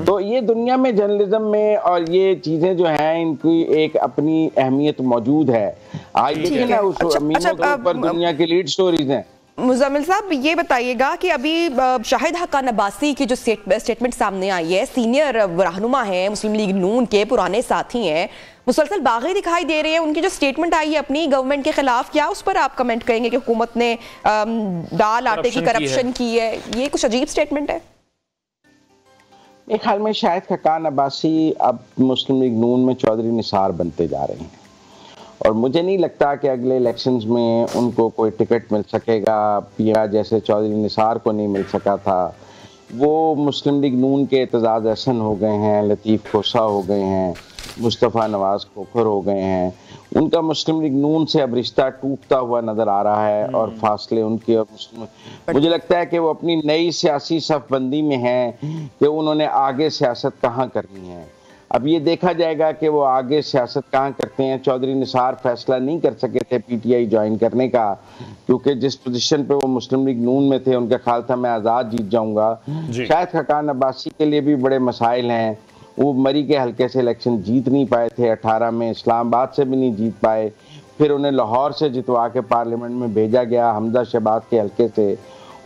तो ये दुनिया में जर्नलिज्म में और ये चीजें जो हैं इनकी एक अपनी अहमियत मौजूद है। आज देखिए ना उस मीमो के ऊपर दुनिया की लीड स्टोरीज हैं। मुज़म्मिल साहब ये बताइएगा कि अभी शाहिद हक्कान अब्बासी की जो स्टेटमेंट सामने आई है, सीनियर रहनुमा है मुस्लिम लीग नून के, पुराने साथी हैं, मुसलसल बागी दिखाई दे रहे हैं। उनकी जो स्टेटमेंट आई है अपनी गवर्नमेंट के खिलाफ, क्या उस पर आप कमेंट करेंगे कि हुकूमत ने दाल आटे की करप्शन की है? ये कुछ अजीब स्टेटमेंट है। मेरे ख्याल में शाहिद हक्कान अब्बासी अब मुस्लिम लीग नून में चौधरी निसार बनते जा रहे हैं और मुझे नहीं लगता कि अगले इलेक्शंस में उनको कोई टिकट मिल सकेगा, या जैसे चौधरी निसार को नहीं मिल सका था। वो मुस्लिम लीग नून के एतजाज़ अहसन हो गए हैं, लतीफ़ खोसा हो गए हैं, मुस्तफ़ा नवाज़ खोखर हो गए हैं। उनका मुस्लिम लीग नून से अब रिश्ता टूटता हुआ नज़र आ रहा है और फासले उनके और मुझे लगता है कि वो अपनी नई सियासी सफ़बंदी में हैं कि उन्होंने आगे सियासत कहाँ करनी है। अब ये देखा जाएगा कि वो आगे सियासत कहाँ करते हैं। चौधरी निसार फैसला नहीं कर सके थे पीटीआई ज्वाइन करने का, क्योंकि जिस पोजीशन पे वो मुस्लिम लीग नून में थे उनका ख्याल था मैं आज़ाद जीत जाऊंगा। शाहिद हक्कान अब्बासी के लिए भी बड़े मसाइल हैं। वो मरी के हल्के से इलेक्शन जीत नहीं पाए थे 18 में, इस्लामाबाद से भी नहीं जीत पाए, फिर उन्हें लाहौर से जितवा के पार्लियामेंट में भेजा गया हमजा शहबाज के हल्के से।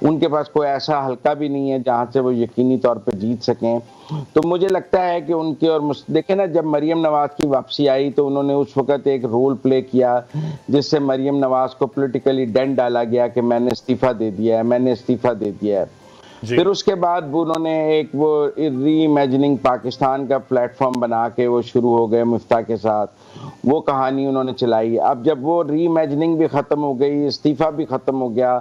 उनके पास कोई ऐसा हल्का भी नहीं है जहां से वो यकीनी तौर पर जीत सकें। तो मुझे लगता है कि उनके और देखें ना, जब मरियम नवाज की वापसी आई तो उन्होंने उस वक्त एक रोल प्ले किया जिससे मरियम नवाज को पॉलिटिकली डेंट डाला गया कि मैंने इस्तीफा दे दिया है, मैंने इस्तीफा दे दिया है। फिर उसके बाद उन्होंने एक वो री इमेजिनिंग पाकिस्तान का प्लेटफॉर्म बना के वो शुरू हो गए मुफ्ता के साथ, वो कहानी उन्होंने चलाई। अब जब वो री इमेजिनिंग भी ख़त्म हो गई, इस्तीफा भी ख़त्म हो गया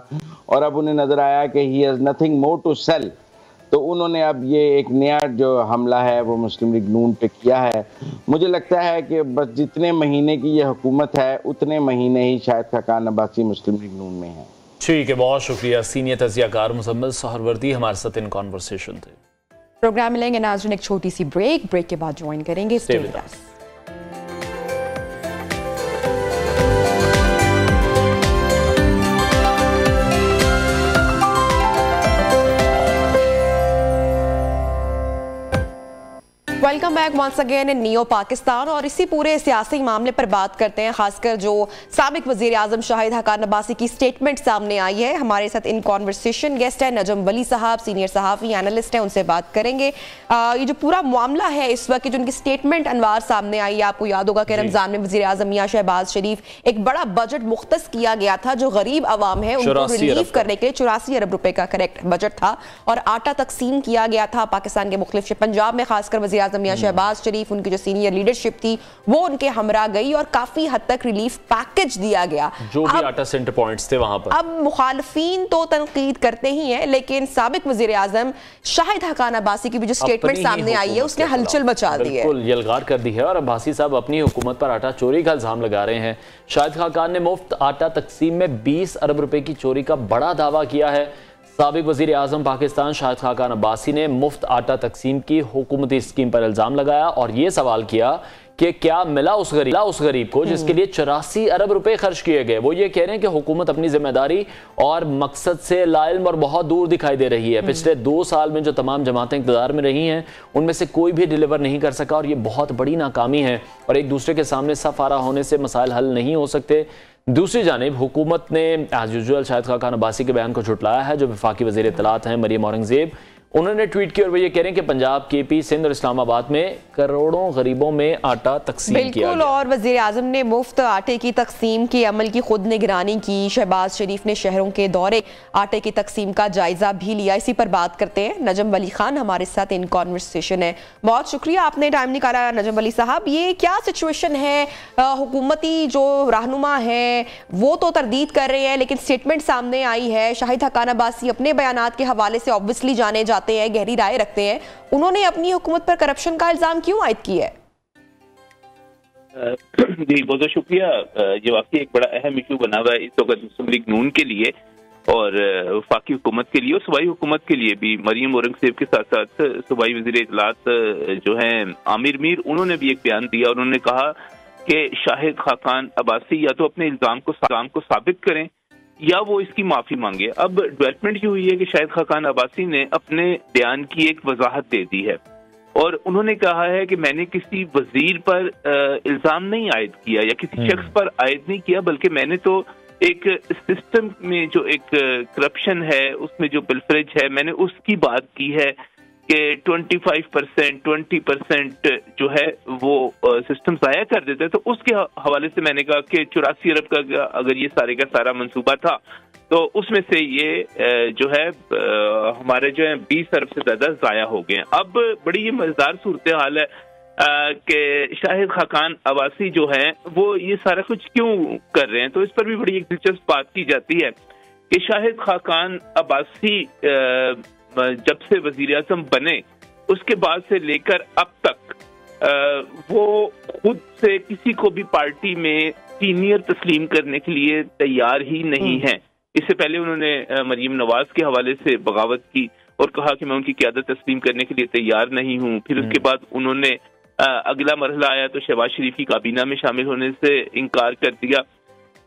और अब उन्हें नज़र आया कि he has nothing more to sell, तो उन्होंने अब ये एक नया जो हमला है वो मुस्लिम लीग नून पे किया है। मुझे लगता है कि बस जितने महीने की ये हुकूमत है उतने महीने ही शाहिद हक्कान अब्बासी मुस्लिम लीग नून में है। ठीक है, बहुत शुक्रिया। सीनियर तज़कियाकार मुज़म्मिल सहरवर्दी हमारे साथ इन कॉन्वर्सेशन थे। प्रोग्राम में लेंगे नाज़रीन एक छोटी सी ब्रेक के बाद ज्वाइन करेंगे। Stay with us. Welcome back once again in neo Pakistan. और इसी पूरे सियासी मामले पर बात करते हैं, खासकर जो साबिक वजीर आजम शाहिद हक्कान अब्बासी की स्टेटमेंट सामने आई है। हमारे साथ इन कॉन्वर्सेशन गेस्ट है नजम वली साहब, सीनियर सहाफ़ी एनालिस्ट हैं, उनसे बात करेंगे। ये जो पूरा मामला है इस वक्त, जो उनकी स्टेटमेंट अनवार सामने आई है, आपको याद होगा कि रमजान में वजीर आजम मियां शहबाज शरीफ एक बड़ा बजट मुख्तस किया गया था जो गरीब आवाम है उनको रिलीफ करने के लिए 84 अरब रुपए का करेक्ट बजट था और आटा तकसीम किया गया था पाकिस्तान के मुख्तलिफ। पंजाब में खासकर वजीर आजम मियां शहबाज शरीफ, उनकी जो सीनियर लीडरशिप थी वो उनके हमरा गई और काफी हद तक रिलीफ पैकेज दिया गया, जो भी आटा सेंटर पॉइंट्स थे वहां पर। अब मुखालफीन तो तनकीद करते ही हैं, लेकिन साबिक वजीर आजम शाहिद हक्कान अब्बासी की भी जो स्टेटमेंट सामने आई है उसने हलचल मचा दी है, बिल्कुल यलगार कर दी है। और अब्बासी साहब अपनी हुकूमत पर आटा चोरी का इल्जाम लगा रहे हैं। शाहिद हक्कान ने मुफ्त आटा तकसीम में 20 अरब रुपए की चोरी का बड़ा दावा किया है। साबिक वजीर आजम पाकिस्तान शाहिद हक्कान अब्बासी ने मुफ्त आटा तकसीम की हुकूमती स्कीम पर इल्जाम लगाया और ये सवाल किया कि क्या मिला उस गरीब को जिसके लिए 84 अरब रुपए खर्च किए गए। वो ये कह रहे हैं कि हुकूमत अपनी जिम्मेदारी और मकसद से लाइल्म और बहुत दूर दिखाई दे रही है। पिछले 2 साल में जो तमाम जमातें इक़्तिदार में रही हैं उनमें से कोई भी डिलीवर नहीं कर सका और ये बहुत बड़ी नाकामी है और एक दूसरे के सामने सफ आरा होने से मसाइल हल नहीं हो सकते। दूसरी जानिब हुकूमत ने एज यूजुअल शाहिद हक्कान अब्बासी के बयान को झुटलाया है। जो वफाकी वज़ीर इत्तलात हैं मरियम औरंगज़ेब, उन्होंने ट्वीट किया और वो ये कह रहे हैं कि पंजाब, केपी, सिंध और इस्लामाबाद में करोड़ों गरीबों में आटा तकसीम किया गया। और वज़ीर आज़म ने मुफ्त आटे की तकसीम के अमल की खुद निगरानी की। शहबाज शरीफ ने शहरों के दौरे आटे की तकसीम का जायजा भी लिया। इसी पर बात करते हैं, नजम वली खान हमारे साथ इन कॉन्वर्सेशन है। बहुत शुक्रिया आपने टाइम निकाला नजम वली साहब। ये क्या सिचुएशन है, हुकूमती जो रहनुमा है वो तो तरदीद कर रहे हैं लेकिन स्टेटमेंट सामने आई है। शाहिद हक्कान अब्बासी अपने बयानात के हवाले से ऑब्वियसली जाने जाते हैं, गहरी राय रखते हैं, उन्होंने अपनी हुकूमत पर करप्शन का इल्जाम क्यों आयद किया है? जी बहुत बहुत शुक्रिया। ये वाकई एक बड़ा अहम इशू बना हुआ है इस वक्त मुस्लिम लीग नून के लिए और वफाकी हुकूमत के लिए और सूबाई हुकूमत के लिए भी। मरियम औरंगजेब के साथ साथ सूबाई वज़ीर इत्तलात जो हैं आमिर मीर, उन्होंने भी एक बयान दिया। उन्होंने कहा कि शाहिद खाकान अब्बासी या तो अपने इल्जाम को साबित करें या वो इसकी माफी मांगे। अब डेवलपमेंट ये हुई है कि शाहिद खाकान अब्बासी ने अपने बयान की एक वजाहत दे दी है और उन्होंने कहा है कि मैंने किसी वजीर पर इल्जाम नहीं आयद किया या किसी शख्स पर आयद नहीं किया, बल्कि मैंने तो एक सिस्टम में जो एक करप्शन है, उसमें जो पिलफरेज है, मैंने उसकी बात की है कि 25% 20% जो है वो सिस्टम ज़ाया कर देते हैं। तो उसके हवाले से मैंने कहा कि 84 अरब का अगर ये सारे का सारा मंसूबा था तो उसमें से ये जो है हमारे जो है 20 अरब से ज्यादा ज़ाया हो गए। अब बड़ी ये मजेदार सूरत हाल है कि शाहिद खाकान अब्बासी जो है वो ये सारा कुछ क्यों कर रहे हैं। तो इस पर भी बड़ी एक दिलचस्प बात की जाती है कि शाहिद खाकान अब्बासी जब से वजीर आज़म बने उसके बाद से लेकर अब तक वो खुद से किसी को भी पार्टी में सीनियर तस्लीम करने के लिए तैयार ही नहीं है। इससे पहले उन्होंने मरीम नवाज के हवाले से बगावत की और कहा कि मैं उनकी क़यादत तस्लीम करने के लिए तैयार नहीं हूँ। फिर उसके बाद उन्होंने अगला मरहला आया तो शहबाज शरीफ की काबीना में शामिल होने से इनकार कर दिया।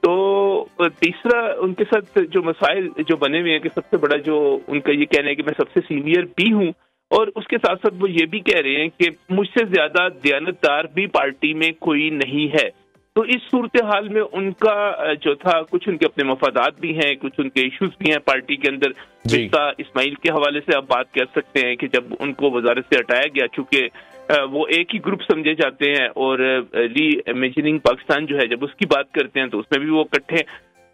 तो तीसरा उनके साथ जो मसाइल जो बने हुए हैं कि सबसे बड़ा जो उनका ये कहना है कि मैं सबसे सीनियर भी हूँ और उसके साथ साथ वो ये भी कह रहे हैं कि मुझसे ज्यादा दयानतदार भी पार्टी में कोई नहीं है। तो इस सूरत हाल में उनका जो था कुछ उनके अपने मफादात भी हैं, कुछ उनके इश्यूज भी हैं पार्टी के अंदर। मिर्जा इस्माइल के हवाले से आप बात कर सकते हैं कि जब उनको वजारत से हटाया गया, चूंकि वो एक ही ग्रुप समझे जाते हैं और री इमेजिनिंग पाकिस्तान जो है जब उसकी बात करते हैं तो उसमें भी वो इकट्ठे।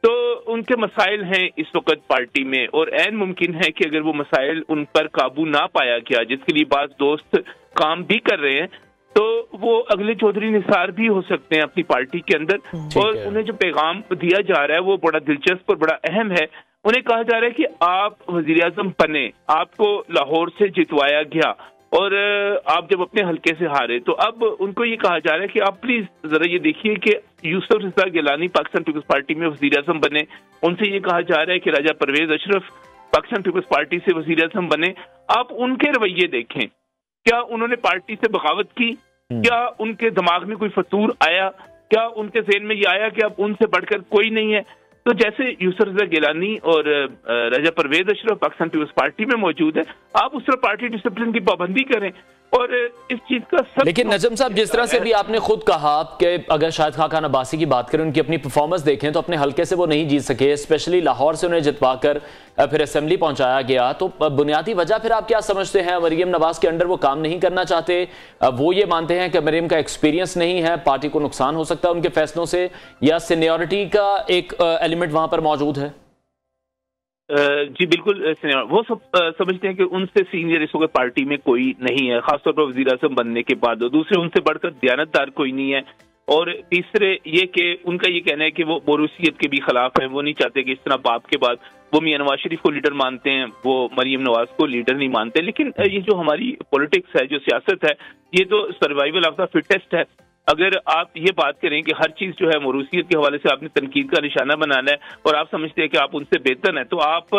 तो उनके मसाइल हैं इस वक्त पार्टी में और ऐन मुमकिन है कि अगर वो मसाइल उन पर काबू ना पाया गया, जिसके लिए बाज़ दोस्त काम भी कर रहे हैं, तो वो अगले चौधरी निसार भी हो सकते हैं अपनी पार्टी के अंदर। और उन्हें जो पैगाम दिया जा रहा है वो बड़ा दिलचस्प और बड़ा अहम है। उन्हें कहा जा रहा है कि आप वजीर आज़म बने, आपको लाहौर से जितवाया गया और आप जब अपने हल्के से हारे तो अब उनको ये कहा जा रहा है कि आप प्लीज जरा ये देखिए कि यूसुफ रिज़ा गिलानी पाकिस्तान पीपल्स पार्टी में वजीर आज़म बने। उनसे ये कहा जा रहा है कि राजा परवेज अशरफ पाकिस्तान पीपल्स पार्टी से वजीर आज़म बने। आप उनके रवैये देखें, क्या उन्होंने पार्टी से बगावत की? क्या उनके दिमाग में कोई फतूर आया? क्या उनके ज़हन में ये आया कि अब उनसे बढ़कर कोई नहीं है? तो जैसे यूसुफ रिज़ा गिलानी और राजा परवेज अशरफ पाकिस्तान पीपल्स पार्टी में मौजूद है, आप उस तरह पार्टी डिसिप्लिन की पाबंदी करें और इस चीज का सब। लेकिन नजम साहब, जिस तरह से भी आपने खुद कहा कि अगर शाहिद खाकान अब्बासी की बात करें, उनकी अपनी परफॉर्मेंस देखें तो अपने हल्के से वो नहीं जीत सके, स्पेशली लाहौर से उन्हें जितवाकर फिर असेंबली पहुंचाया गया। तो बुनियादी वजह फिर आप क्या समझते हैं? मरियम नवाज के अंडर वो काम नहीं करना चाहते? वो ये मानते हैं कि मरियम का एक्सपीरियंस नहीं है, पार्टी को नुकसान हो सकता है उनके फैसलों से, या सीनियरिटी का एक एलिमेंट वहां पर मौजूद है? जी बिल्कुल, वो सब समझते हैं कि उनसे सीनियर इस वक्त पार्टी में कोई नहीं है, खासतौर पर वजीर आज़म बनने के बाद। दूसरे, उनसे बढ़कर दयानतदार कोई नहीं है। और तीसरे ये कि उनका ये कहना है कि वो बोरूसियत के भी खिलाफ हैं। वो नहीं चाहते कि इस तरह बाप के बाद वो मियां नवाज शरीफ को लीडर मानते हैं, वो मरियम नवाज को लीडर नहीं मानते। लेकिन ये जो हमारी पॉलिटिक्स है, जो सियासत है, ये तो सर्वाइवल ऑफ द फिटेस्ट है। अगर आप ये बात करें कि हर चीज जो है मोरूसियत के हवाले से आपने तनकीद का निशाना बनाना है और आप समझते हैं कि आप उनसे बेहतर हैं, तो आप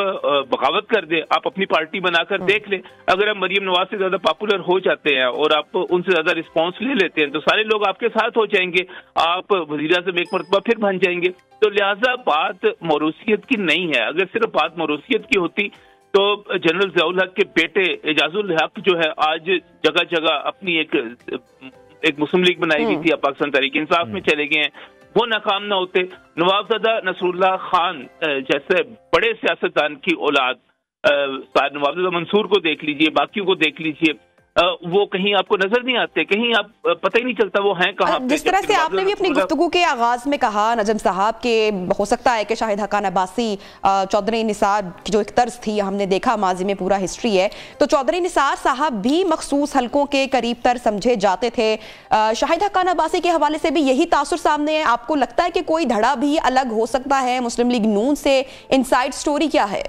बगावत कर दे, आप अपनी पार्टी बनाकर देख लें। अगर आप मरियम नवाज से ज्यादा पॉपुलर हो जाते हैं और आप उनसे ज्यादा रिस्पॉन्स ले लेते हैं तो सारे लोग आपके साथ हो जाएंगे, आप वज़ीर आज़म एक मरतबा फिर बन जाएंगे। तो लिहाजा बात मोरूसियत की नहीं है। अगर सिर्फ बात मोरूसियत की होती तो जनरल ज़ियाउल हक के बेटे एजाजुल हक जो है आज जगह जगह अपनी एक मुस्लिम लीग बनाई हुई थी, पाकिस्तान तहरीक इंसाफ में चले गए हैं, वो नाकाम ना होते। नवाबजादा नसरुल्लाह खान जैसे बड़े सियासतदान की औलाद, नवाबजादा मंसूर को देख लीजिए, बाकियों को देख लीजिए, वो कहीं आपको नजर नहीं आते, कहीं आप पता ही नहीं चलता वो हैं कहाँ पे। जिस तरह से आपने भी अपनी गुफ्तगू के आगाज में कहा नजम साहब के हो सकता है कि शाहिद खाकान अब्बासी चौधरी निसार की जो एक तर्ज थी हमने देखा माजी में पूरा हिस्ट्री है, तो चौधरी निसार साहब भी मखसूस हलकों के करीब तर समझे जाते थे। शाहिद खाकान अब्बासी के हवाले से भी यही तासुर सामने है? आपको लगता है कि कोई धड़ा भी अलग हो सकता है मुस्लिम लीग नून से? इनसाइड स्टोरी क्या है?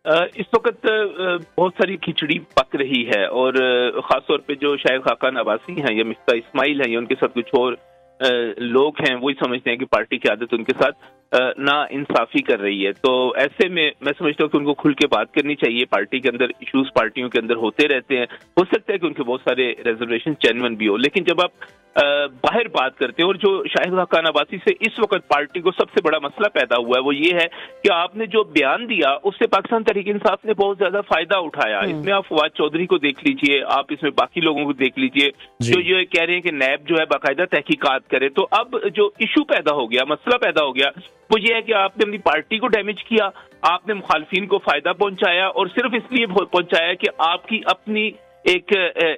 इस वक्त बहुत सारी खिचड़ी पक रही है और ख़ासतौर पे जो शायद खाकान अब्बासी हैं या मिफ्ता इस्माइल हैं या उनके साथ कुछ और लोग हैं, वही समझते हैं कि पार्टी की आदत उनके साथ ना इंसाफी कर रही है। तो ऐसे में मैं समझता हूँ कि उनको खुल के बात करनी चाहिए। पार्टी के अंदर इश्यूज पार्टियों के अंदर होते रहते हैं, हो सकता है कि उनके बहुत सारे रिजर्वेशन जेन्युइन भी हो, लेकिन जब आप बाहर बात करते हैं और जो शाहिद खाकान अब्बासी से इस वक्त पार्टी को सबसे बड़ा मसला पैदा हुआ है वो ये है कि आपने जो बयान दिया उससे पाकिस्तान तहरीक इंसाफ ने बहुत ज्यादा फायदा उठाया। इसमें आप फवाद चौधरी को देख लीजिए, आप इसमें बाकी लोगों को देख लीजिए जो ये कह रहे हैं कि नैब जो है बाकायदा तहकीकात करे। तो अब जो इशू पैदा हो गया, मसला पैदा हो गया, वो ये है कि आपने अपनी पार्टी को डैमेज किया, आपने मुखालफिन को फायदा पहुंचाया और सिर्फ इसलिए पहुंचाया कि आपकी अपनी एक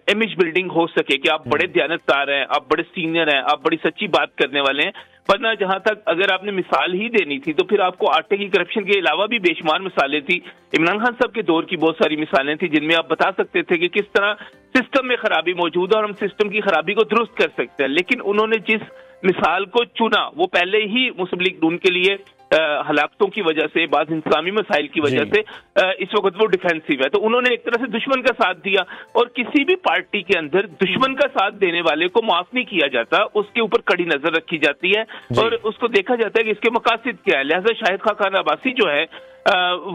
इमेज बिल्डिंग हो सके कि आप बड़े दयानतदार हैं, आप बड़े सीनियर हैं, आप बड़ी सच्ची बात करने वाले हैं। वरना जहां तक अगर आपने मिसाल ही देनी थी तो फिर आपको आटे की करप्शन के अलावा भी बेशुमार मिसालें थी। इमरान खान साहब के दौर की बहुत सारी मिसालें थी जिनमें आप बता सकते थे कि किस तरह सिस्टम में खराबी मौजूद है और हम सिस्टम की खराबी को दुरुस्त कर सकते हैं। लेकिन उन्होंने जिस मिसाल को चुना वो पहले ही मुस्लिम लीग नून के लिए हलाकतों की वजह से, बाद इंतजामी मसाइल की वजह से इस वक्त वो डिफेंसिव है। तो उन्होंने एक तरह से दुश्मन का साथ दिया और किसी भी पार्टी के अंदर दुश्मन का साथ देने वाले को माफ नहीं किया जाता, उसके ऊपर कड़ी नजर रखी जाती है और उसको देखा जाता है कि इसके मकासद क्या है। लिहाजा शाहिद खाकान अब्बासी जो है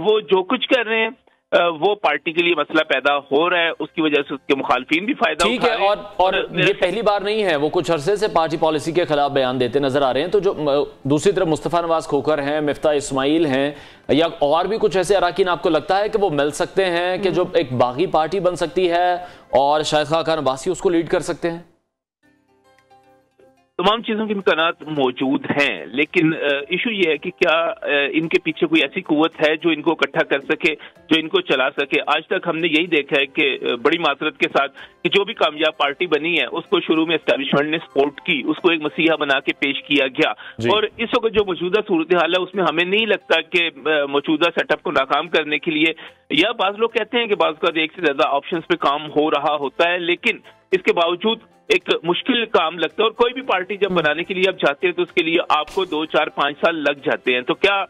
वो जो कुछ कर रहे हैं वो पार्टी के लिए मसला पैदा हो रहा है, उसकी वजह से उसके मुखालफिन भी फायदा उठा रहे हैं। और ये पहली बार नहीं है, वो कुछ अरसे से पार्टी पॉलिसी के खिलाफ बयान देते नजर आ रहे हैं। तो जो दूसरी तरफ मुस्तफा नवाज खोखर हैं, मिफ्ता इस्माइल हैं या और भी कुछ ऐसे अराकीन, आपको लगता है कि वो मिल सकते हैं कि जो एक बागी पार्टी बन सकती है और शाहिद खाकान अब्बासी उसको लीड कर सकते हैं? तमाम चीजों के इम्कानात मौजूद हैं, लेकिन इशू ये है कि क्या इनके पीछे कोई ऐसी कुव्वत है जो इनको इकट्ठा कर सके, जो इनको चला सके। आज तक हमने यही देखा है कि बड़ी मासरत के साथ कि जो भी कामयाब पार्टी बनी है उसको शुरू में एस्टैब्लिशमेंट ने सपोर्ट की, उसको एक मसीहा बना के पेश किया गया और इस वक्त जो मौजूदा सूरत हाल है उसमें हमें नहीं लगता कि मौजूदा सेटअप को नाकाम करने के लिए, या बाज लोग कहते हैं कि बाज का एक से ज्यादा ऑप्शंस पे काम हो रहा होता है, लेकिन इसके बावजूद एक मुश्किल काम लगता है। और कोई भी पार्टी जब बनाने के लिए आप जाते हैं तो उसके लिए आपको 2, 4, 5 साल लग जाते हैं। तो क्या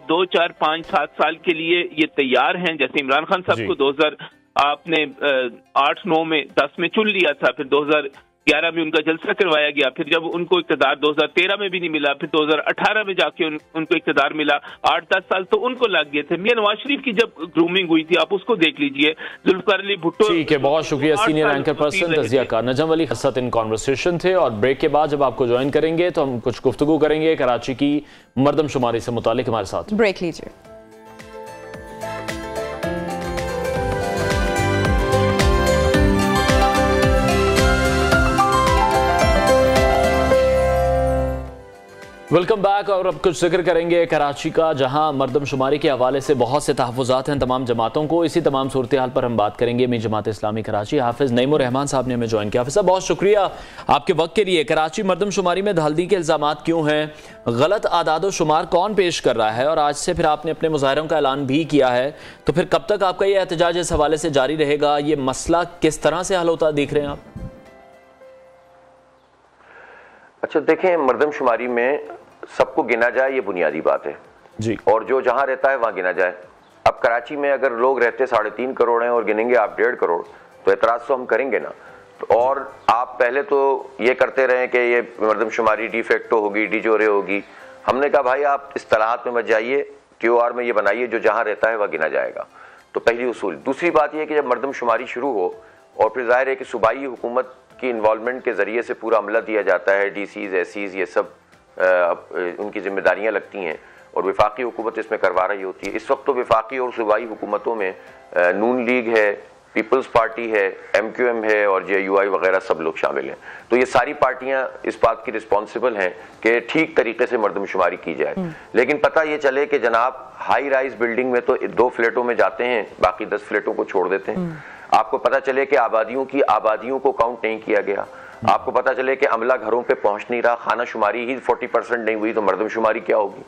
2, 4, 5, 7 साल के लिए ये तैयार हैं? जैसे इमरान खान साहब को 2008, 9 में 10 में चुन लिया था, फिर 2011 में उनका जलसा करवाया गया, फिर जब उनको इक़्तिदार 2013 में भी नहीं मिला, फिर 2018 में जाके उनको इक़्तिदार मिला, 8-10 साल तो उनको लग गए थे। मियां नवाज शरीफ की जब ग्रूमिंग हुई थी आप उसको देख लीजिए, जुल्फ़िकार अली भुट्टो। ठीक है, बहुत शुक्रिया सीनियर एंकर पर्सन तज़िया कार नजम अली खसत इन कॉन्वर्सेशन थे। और ब्रेक के बाद जब आपको ज्वाइन करेंगे तो हम कुछ गुफ्तगू करेंगे कराची की मरदमशुमारी से मुतालिक। हमारे साथ ब्रेक लीजिए। Welcome back. और अब कुछ जिक्र करेंगे कराची का, जहां मरदमशुमारी के हवाले से बहुत से तहफ़्फ़ुज़ात हैं तमाम जमातों को। इसी तमाम सूरत हाल पर हम बात करेंगे। मैं जमात इस्लामी कराची हाफिज़ नईमुर रहमान साहब ने हमें ज्वाइन किया। हाफिज़ साहब बहुत शुक्रिया आपके वक्त के लिए। कराची मरदमशुमारी में धांधली के इल्ज़ामात क्यों हैं, गलत आदाद शुमार कौन पेश कर रहा है, और आज से फिर आपने अपने मुज़ाहरों का ऐलान भी किया है, तो फिर कब तक आपका ये एहतजाज इस हवाले से जारी रहेगा? ये मसला किस तरह से हल होता देख रहे हैं आप? अच्छा देखें, मरदमशुमारी में सबको गिना जाए ये बुनियादी बात है जी, और जो जहां रहता है वहां गिना जाए। अब कराची में अगर लोग रहते 3.5 करोड़ हैं और गिनेंगे आप 1.5 करोड़, तो एतराज़ तो हम करेंगे ना। तो और आप पहले तो ये करते रहे कि ये मरदमशुमारी डिफेक्टो होगी, डिजोरे होगी। हमने कहा भाई आप इस्तिलाहात में मत जाइए, TOR में ये बनाइए जो जहां रहता है वह गिना जाएगा। तो पहली उसूल। दूसरी बात यह कि जब मरदमशुमारी शुरू हो और फिर जाहिर है कि सूबाई हुकूमत की इन्वॉल्वमेंट के ज़रिए से पूरा अमला दिया जाता है, DCs, SCs ये सब उनकी जिम्मेदारियां लगती हैं और वफाकी हुकूमत इसमें करवा रही होती है। इस वक्त तो वफाकी और सूबाई हुकूमतों में नून लीग है, पीपल्स पार्टी है, MQM है और JUI वगैरह सब लोग शामिल हैं। तो ये सारी पार्टियां इस बात की रिस्पॉन्सिबल हैं कि ठीक तरीके से मरदमशुमारी की जाए। लेकिन पता ये चले कि जनाब हाई राइज बिल्डिंग में तो 2 फ्लैटों में जाते हैं, बाकी 10 फ्लैटों को छोड़ देते हैं। आपको पता चले कि आबादियों को काउंट नहीं किया गया। आपको पता चले कि अमला घरों पे पहुंच नहीं रहा, खाना शुमारी ही 40% नहीं हुई, तो मरदमशुमारी क्या होगी।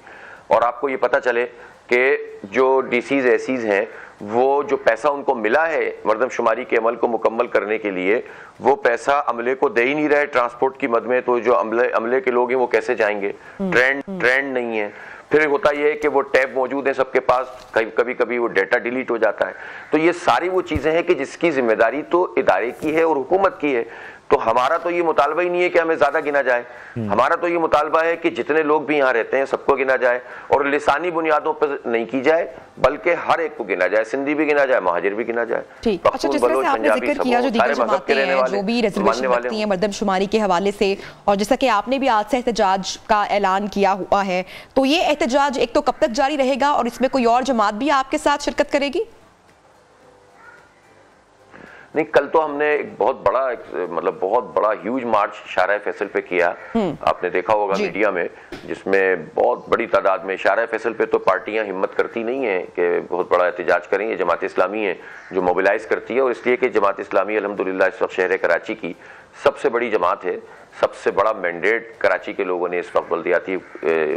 और आपको ये पता चले कि जो DCs, SCs हैं वो जो पैसा उनको मिला है मरदमशुमारी के अमल को मुकम्मल करने के लिए, वो पैसा अमले को दे ही नहीं रहे ट्रांसपोर्ट की मद में। तो जो अमले के लोग हैं वो कैसे जाएंगे? ट्रेंड नहीं है। फिर होता यह है कि वो टैब मौजूद है सबके पास, कभी कभी वो डेटा डिलीट हो जाता है। तो ये सारी वो चीजें हैं कि जिसकी जिम्मेदारी तो इदारे की है और हुकूमत की है। तो हमारा तो ये मुतालबा ही नहीं है कि हमें ज्यादा गिना जाए, हमारा तो ये मुतालबा है कि जितने लोग भी यहाँ रहते हैं सबको गिना जाए, और लिसानी बुनियादों पर नहीं की जाए बल्कि हर एक को गिना जाए, सिंधी भी गिना जाए, महाजिर भी गिना जाए। ठीक, अच्छा, जिस तरह से आपने जिक्र किया जो दीगर जमातें हैं जो भी रिजर्वेशन रखती हैं मर्दमशुमारी के हवाले से, और जैसा कि आपने भी आज से एहतजाज का ऐलान किया हुआ है, तो ये एहतजाज एक तो कब तक जारी रहेगा और इसमें कोई और जमात भी आपके साथ शिरकत करेगी? नहीं, कल तो हमने एक बहुत बड़ा मतलब बहुत बड़ा ह्यूज मार्च शाहराह फैसल पे किया, आपने देखा होगा मीडिया में, जिसमें बहुत बड़ी तादाद में शाहराह फैसल पे तो पार्टियां हिम्मत करती नहीं है कि बहुत बड़ा एहतजाज करें। ये जमात इस्लामी है जो मोबिलाइज करती है, और इसलिए कि जमात इस्लामी अल्हम्दुलिल्लाह इस वक्त शहर कराची की सबसे बड़ी जमात है, सबसे बड़ा मैंडेट कराची के लोगों ने इस वक्त बल्दियाती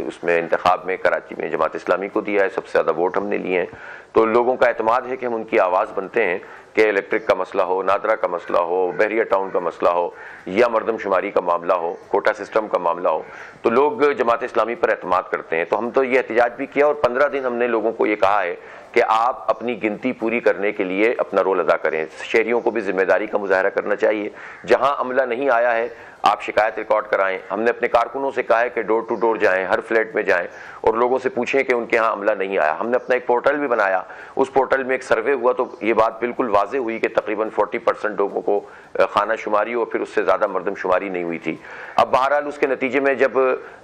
उसमें इंतखाब में कराची में जमात इस्लामी को दिया है, सबसे ज़्यादा वोट हमने लिए हैं। तो लोगों का एतमाद है कि हम उनकी आवाज़ बनते हैं कि इलेक्ट्रिक का मसला हो, नादरा का मसला हो, बहरिया टाउन का मसला हो, या मर्दमशुमारी का मामला हो, कोटा सिस्टम का मामला हो, तो लोग जमात इस्लामी पर एतमाद करते हैं। तो हम तो ये एहतजाज भी किया, और 15 दिन हमने लोगों को ये कहा है कि आप अपनी गिनती पूरी करने के लिए अपना रोल अदा करें। शहरियों को भी जिम्मेदारी का मुजाहरा करना चाहिए, जहां अमला नहीं आया है आप शिकायत रिकॉर्ड कराएं। हमने अपने कारकुनों से कहा है कि डोर टू डोर जाएं, हर फ्लैट में जाएं और लोगों से पूछें कि उनके यहाँ अमला नहीं आया। हमने अपना एक पोर्टल भी बनाया, उस पोर्टल में एक सर्वे हुआ तो ये बात बिल्कुल वाजे हुई कि तकरीबन 40% लोगों को खाना शुमारी और फिर उससे ज़्यादा मर्दमशुमारी नहीं हुई थी। अब बहरहाल उसके नतीजे में जब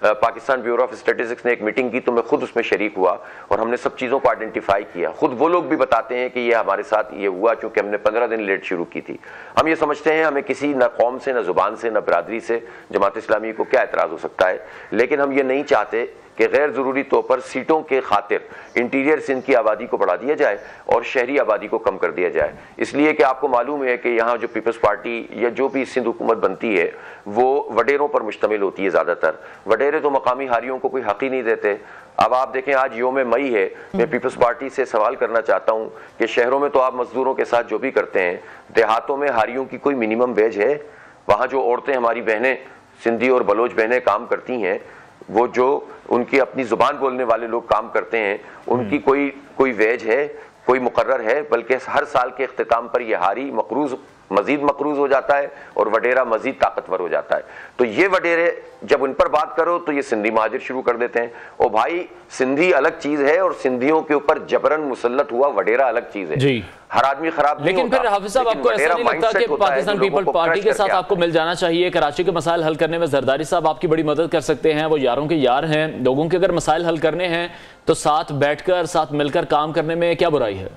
पाकिस्तान ब्यूरो ऑफ स्टैटिस्टिक्स ने एक मीटिंग की तो मैं खुद उसमें शरीक हुआ और हमने सब चीज़ों को आइडेंटिफाई किया। खुद वो लोग भी बताते हैं कि ये हमारे साथ ये हुआ क्योंकि हमने 15 दिन लेट शुरू की थी। हम ये समझते हैं हमें किसी न कौम से, न जुबान से, न बरादरी से जमात इस्लामी को क्या एतराज़ हो सकता है, लेकिन हम ये नहीं चाहते कि गैर ज़रूरी तौर पर सीटों के खातिर इंटीरियर सिंध की आबादी को बढ़ा दिया जाए और शहरी आबादी को कम कर दिया जाए। इसलिए कि आपको मालूम है कि यहाँ जो पीपल्स पार्टी या जो भी सिंध हुकूमत बनती है वो वडेरों पर मुश्तमिल होती है ज़्यादातर। वडेरे तो मकामी हारियों को कोई हक़ ही नहीं देते। अब आप देखें आज योम मई है, मैं पीपल्स पार्टी से सवाल करना चाहता हूँ कि शहरों में तो आप मजदूरों के साथ जो भी करते हैं, देहातों में हारियों की कोई मिनिमम वेज है? वहाँ जो औरतें हमारी बहनें सिंधी और बलोच बहनें काम करती हैं, वो जो उनकी अपनी जुबान बोलने वाले लोग काम करते हैं, उनकी कोई वेज है, कोई मुकर्रर है? बल्कि हर साल के इख्तिताम पर यह हारी मजीद मकरूज हो जाता है और वडेरा मजीद ताकतवर हो जाता है। तो ये वडेरे जब उन पर बात करो तो ये सिंधी महाजिर शुरू कर देते हैं। ओ भाई, सिंधी अलग चीज है और सिंधियों के ऊपर जबरन मुसल्लत हुआ वडेरा अलग चीज है जी। हर आदमी खराब नहीं होता। लेकिन फिर हाफिज साहब, आपको ऐसा नहीं लगता कि पाकिस्तान पीपल पार्टी के साथ आपको मिल जाना चाहिए? कराची के मसाइल हल करने में जरदारी साहब आपकी बड़ी मदद कर सकते हैं, वो यारों के यार हैं। लोगों के अगर मसाइल हल करने हैं तो साथ बैठकर, साथ मिलकर काम करने में क्या बुराई है?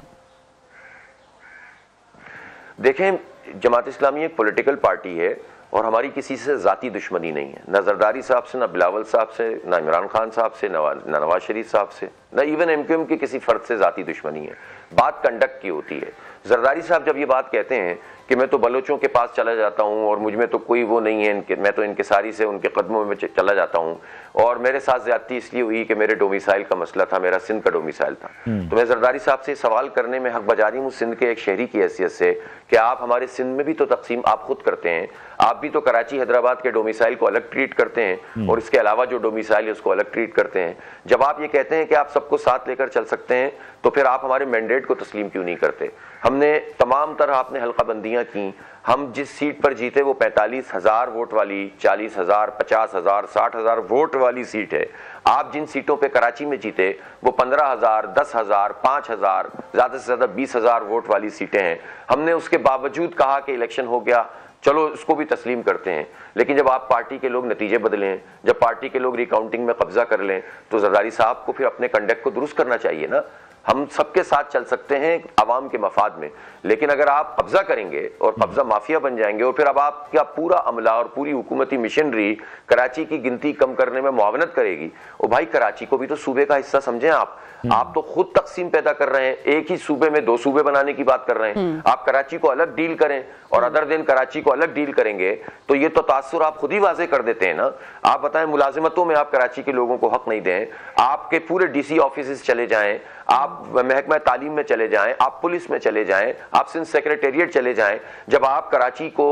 देखें, जमात इस्लामी एक पॉलिटिकल पार्टी है और हमारी किसी से जाती दुश्मनी नहीं है, न जरदारी साहब से, न बिलावल साहब से, न इमरान खान साहब से, न नवाज शरीफ साहब से, न इवन एमक्यूएम के किसी फर्द से जाती दुश्मनी है। बात कंडक्ट की होती है। जरदारी साहब जब ये बात कहते हैं कि मैं तो बलोचों के पास चला जाता हूँ और मुझ में तो कोई वो नहीं है, मैं तो इनकिसारी से उनके कदमों में चला जाता हूँ, और मेरे साथ ज्यादती इसलिए हुई कि मेरे डोमिसाइल का मसला था, मेरा सिंध का डोमिसाइल था। तो मैं जरदारी साहब से सवाल करने में हक बजारी हूँ सिंध के एक शहरी की हैसियत से कि आप हमारे सिंध में भी तो तकसीम आप खुद करते हैं, आप भी तो कराची हैदराबाद के डोमिसाइल को अलग ट्रीट करते हैं और इसके अलावा जो डोमिसाइल है उसको अलग ट्रीट करते हैं। जब आप ये कहते हैं कि आप सबको साथ लेकर चल सकते हैं तो फिर आप हमारे मैंडेट को तस्लीम क्यों नहीं करते? हमने तमाम तरह आपने हल्काबंदियां की, हम जिस सीट पर जीते वो 45,000 वोट वाली, 40,000, 50,000, 60,000 वोट वाली सीट है। आप जिन सीटों पे कराची में जीते वो 15,000, 10,000, 5,000, ज़्यादा से ज़्यादा 20,000 वोट वाली सीटें हैं। हमने उसके बावजूद कहा कि इलेक्शन हो गया, चलो उसको भी तस्लीम करते हैं। लेकिन जब आप पार्टी के लोग नतीजे बदलें, जब पार्टी के लोग रिकाउंटिंग में कब्जा कर लें, तो जरदारी साहब को फिर अपने कंडक्ट को दुरुस्त करना चाहिए ना। हम सबके साथ चल सकते हैं आवाम के मफाद में, लेकिन अगर आप कब्जा करेंगे और कब्जा माफिया बन जाएंगे और फिर अब आपका पूरा अमला और पूरी हुकूमती मिशनरी कराची की गिनती कम करने में मुआवनत करेगी, और भाई कराची को भी तो सूबे का हिस्सा समझें आप तो खुद तकसीम पैदा कर रहे हैं, एक ही सूबे में 2 सूबे बनाने की बात कर रहे हैं। आप कराची को अलग डील करें और अदर दिन कराची को अलग डील करेंगे तो ये तो तासुर आप खुद ही वाजे कर देते हैं ना। आप बताएं, मुलाजिमतों में आप कराची के लोगों को हक नहीं दें, आपके पूरे डीसी ऑफिस चले जाएं, आप महकमा तालीम में चले जाएं, आप पुलिस में चले जाएं, आप सिंध सेक्रेटेरिएट चले जाएं, जब आप कराची को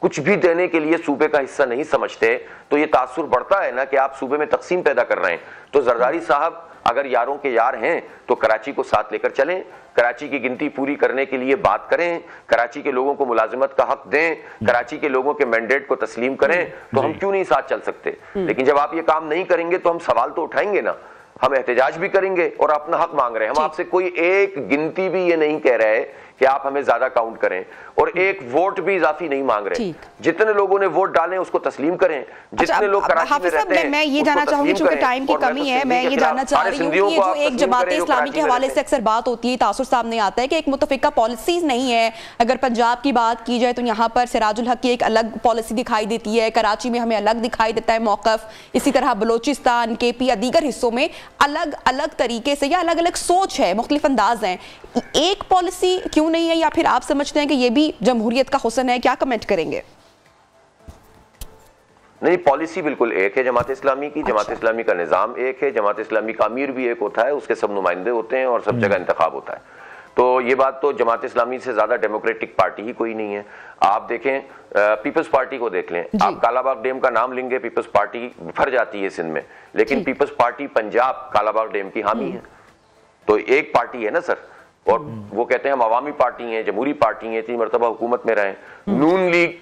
कुछ भी देने के लिए सूबे का हिस्सा नहीं समझते, तो ये तासुर बढ़ता है ना कि आप सूबे में तकसीम पैदा कर रहे हैं। तो जरदारी साहब अगर यारों के यार हैं तो कराची को साथ लेकर चलें, कराची की गिनती पूरी करने के लिए बात करें, कराची के लोगों को मुलाजिमत का हक दें, कराची के लोगों के मैंडेट को तस्लीम करें, तो हम क्यों नहीं साथ चल सकते। लेकिन जब आप ये काम नहीं करेंगे तो हम सवाल तो उठाएंगे ना, हम एहतजाज भी करेंगे और अपना हक मांग रहे हैं। हम आपसे कोई एक गिनती भी ये नहीं कह रहे कि आप हमें ज्यादा काउंट करें, और एक वोट भी इजाफी नहीं मांग रहे। जितने लोगों ने वोट डाले उसको तस्लीम करें, जितने लोग कराची में रहते हैं। मैं ये जानना चाहूंगी, चूंकि टाइम की कमी है, मैं ये जानना चाह रही हूँ कि ये जो एक जमात इस्लामी के हवाले से अक्सर बात होती है, तासुर सामने आता है कि एक मुतफिका पॉलिसीज नहीं है। अगर पंजाब की बात की जाए तो यहाँ पर सिराजुल हक की एक अलग पॉलिसी दिखाई देती है, कराची में हमें अलग दिखाई देता है मौकफ, इसी तरह बलोचिस्तान, KP या दीगर हिस्सों में अलग अलग तरीके से या अलग अलग सोच है, मुख्तलिफ अंदाज हैं। एक पॉलिसी क्यों नहीं है, या फिर आप समझते हैं कि ये भी जमहूरियत का हुस्न है? क्या कमेंट करेंगे? नहीं, पॉलिसी बिल्कुल एक है जमात इस्लामी की। जमात इस्लामी का निज़ाम एक है, जमात इस्लामी का अमीर भी एक होता है, उसके सब नुमाइंदे होते हैं और सब जगह इंतखाब होता है। तो ये बात तो जमात इस्लामी से ज्यादा डेमोक्रेटिक पार्टी ही कोई नहीं है। आप देखें पीपल्स पार्टी को देख लें, आप कालाबाग डैम का नाम लेंगे, पीपल्स पार्टी भर जाती है सिंध में, लेकिन Peoples Party Punjab Kalabagh dam की हामी है। तो एक पार्टी है ना सर, और वो कहते हैं हम अवामी पार्टी हैं, जमहूरी पार्टी हैं, 3 मरतबा हुकूमत में रहे। नून लीग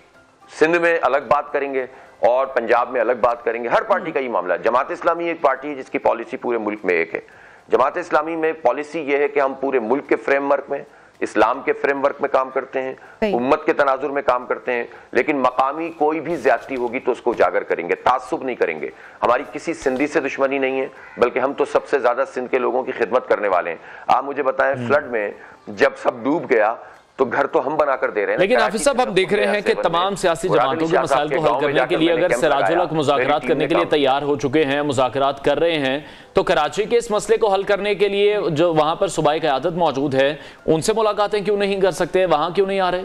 सिंध में अलग बात करेंगे और पंजाब में अलग बात करेंगे। हर पार्टी का ये मामला है। जमात इस्लामी एक पार्टी है जिसकी पॉलिसी पूरे मुल्क में एक है। जमात इस्लामी में पॉलिसी ये है कि हम पूरे मुल्क के फ्रेमवर्क में, इस्लाम के फ्रेमवर्क में काम करते हैं, उम्मत के तनाजुर में काम करते हैं, लेकिन मकामी कोई भी ज्यादती होगी तो उसको उजागर करेंगे, तासुब नहीं करेंगे। हमारी किसी सिंधी से दुश्मनी नहीं है, बल्कि हम तो सबसे ज्यादा सिंध के लोगों की खिदमत करने वाले हैं। आप मुझे बताएं, फ्लड में जब सब डूब गया तो घर तो हम बनाकर दे रहे हैं। लेकिन हाफिज साहब, हम देख रहे हैं कि तमाम सियासी जमातों के मसाइल को हल करने के लिए अगर सिराजुल हक मुज़ाकरात करने के लिए तैयार हो चुके हैं, मुज़ाकरात कर रहे हैं, तो कराची के इस मसले को हल करने के लिए जो वहां पर सूबाई क़यादत मौजूद है, उनसे मुलाकातें क्यों नहीं कर सकते? वहां क्यों नहीं आ रहे?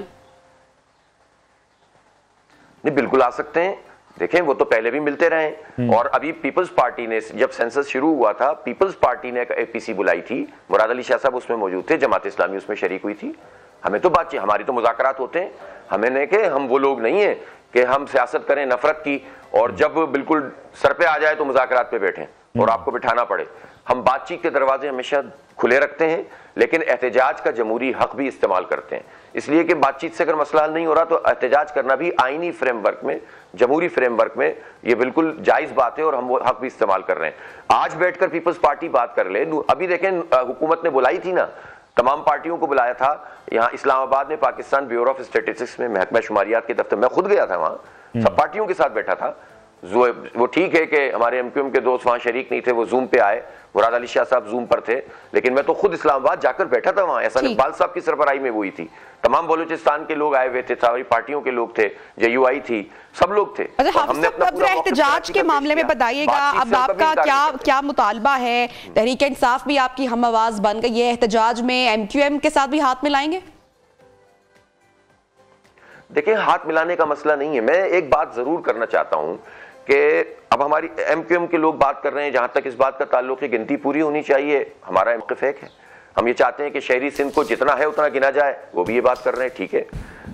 नहीं, बिल्कुल आ सकते हैं। देखें, वो तो पहले भी मिलते रहे, और अभी पीपल्स पार्टी ने जब सेंसस शुरू हुआ था, पीपल्स पार्टी ने एक APC बुलाई थी, मुराद अली शाह साहब उसमें मौजूद थे, जमात इस्लामी उसमें शरीक हुई थी। हमें तो बातचीत, हमारी तो मुज़ाकरात होते हैं। हमें नहीं कि हम वो लोग नहीं है कि हम सियासत करें नफरत की, और जब बिल्कुल सर पे आ जाए तो मुज़ाकरात पे बैठें और आपको बिठाना पड़े। हम बातचीत के दरवाजे हमेशा खुले रखते हैं, लेकिन एहतजाज का जमहूरी हक भी इस्तेमाल करते हैं। इसलिए कि बातचीत से अगर मसला हल नहीं हो रहा तो एहतजाज करना भी आईनी फ्रेमवर्क में, जमहूरी फ्रेमवर्क में ये बिल्कुल जायज बात है, और हम वो हक भी इस्तेमाल कर रहे हैं। आज बैठकर पीपल्स पार्टी बात कर ले। अभी देखें, हुकूमत ने बुलाई थी ना, तमाम पार्टियों को बुलाया था। यहाँ इस्लामाबाद में पाकिस्तान ब्यूरो ऑफ स्टैटिस्टिक्स में महकमा शुमारियात के दफ्तर, मैं खुद गया था वहाँ, सब पार्टियों के साथ बैठा था। वो ठीक है कि हमारे MQM के दोस्त वहाँ शरीक नहीं थे, वो जूम पे आए, मुराद अली शाह साहब जूम पर थे, लेकिन मैं तो खुद इस्लामाबाद जाकर बैठा था वहाँ। एहसान इकबाल साहब की सरबराही में हुई थी, तमाम बलूचिस्तान के लोग आए हुए थे, सारी पार्टियों के लोग थे, JUI थी, सब लोग थे। हमने अपना एहतजाज के मामले में बताइएगा, अब आपका क्या मुतालबा है? तहरीक इंसाफ भी आपकी हम आवाज बन गई है, एहतजाज में MQM के साथ भी हाथ मिलाएंगे? देखिए, हाथ मिलाने का मसला नहीं है। मैं एक बात जरूर करना चाहता हूं कि अब हमारी MQM के लोग बात कर रहे हैं, जहां तक इस बात का ताल्लुक है, गिनती पूरी होनी चाहिए, हमारा इत्तेफाक है। हम ये चाहते हैं कि शहरी सिंध को जितना है उतना गिना जाए, वो भी ये बात कर रहे हैं, ठीक है।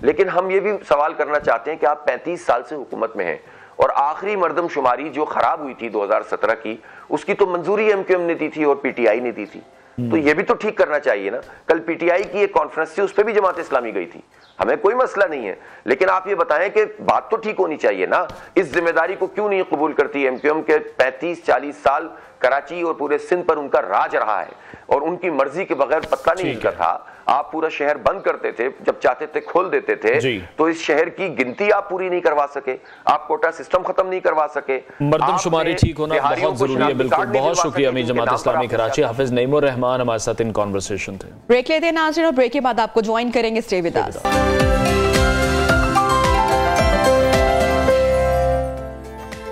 लेकिन हम ये भी सवाल करना चाहते हैं कि आप 35 साल से हुकूमत में हैं, और आखिरी मरदमशुमारी जो खराब हुई थी 2017 की, उसकी तो मंजूरी MQM ने दी थी और PTI ने दी थी। तो ये भी तो ठीक करना चाहिए ना। कल PTI की एक कॉन्फ्रेंस थी, उस पर भी जमात इस्लामी गई थी, हमें कोई मसला नहीं है, लेकिन आप ये बताएं कि बात तो ठीक होनी चाहिए ना। इस जिम्मेदारी को क्यों नहीं कबूल करती MQM के 35-40 साल कराची और पूरे सिंध पर उनका राज रहा है, और उनकी मर्जी के बगैर पता नहीं हिलता था। आप पूरा शहर बंद करते थे, जब चाहते थे खोल देते थे। तो इस शहर की गिनती आप पूरी नहीं करवा सके, आप कोटा सिस्टम खत्म नहीं करवा सके, मर्दमशुमारी ठीक होना बहुत जरूरी है। बिल्कुल, बहुत शुक्रिया अमीर जमात इस्लामी कराची हाफिज नईमुर रहमान हमारे साथ इन कॉन्वर्सेशन थे। ब्रेक लेते हैं नाज़रीन, और ब्रेक के बाद आपको ज्वाइन करेंगे। Stay with us.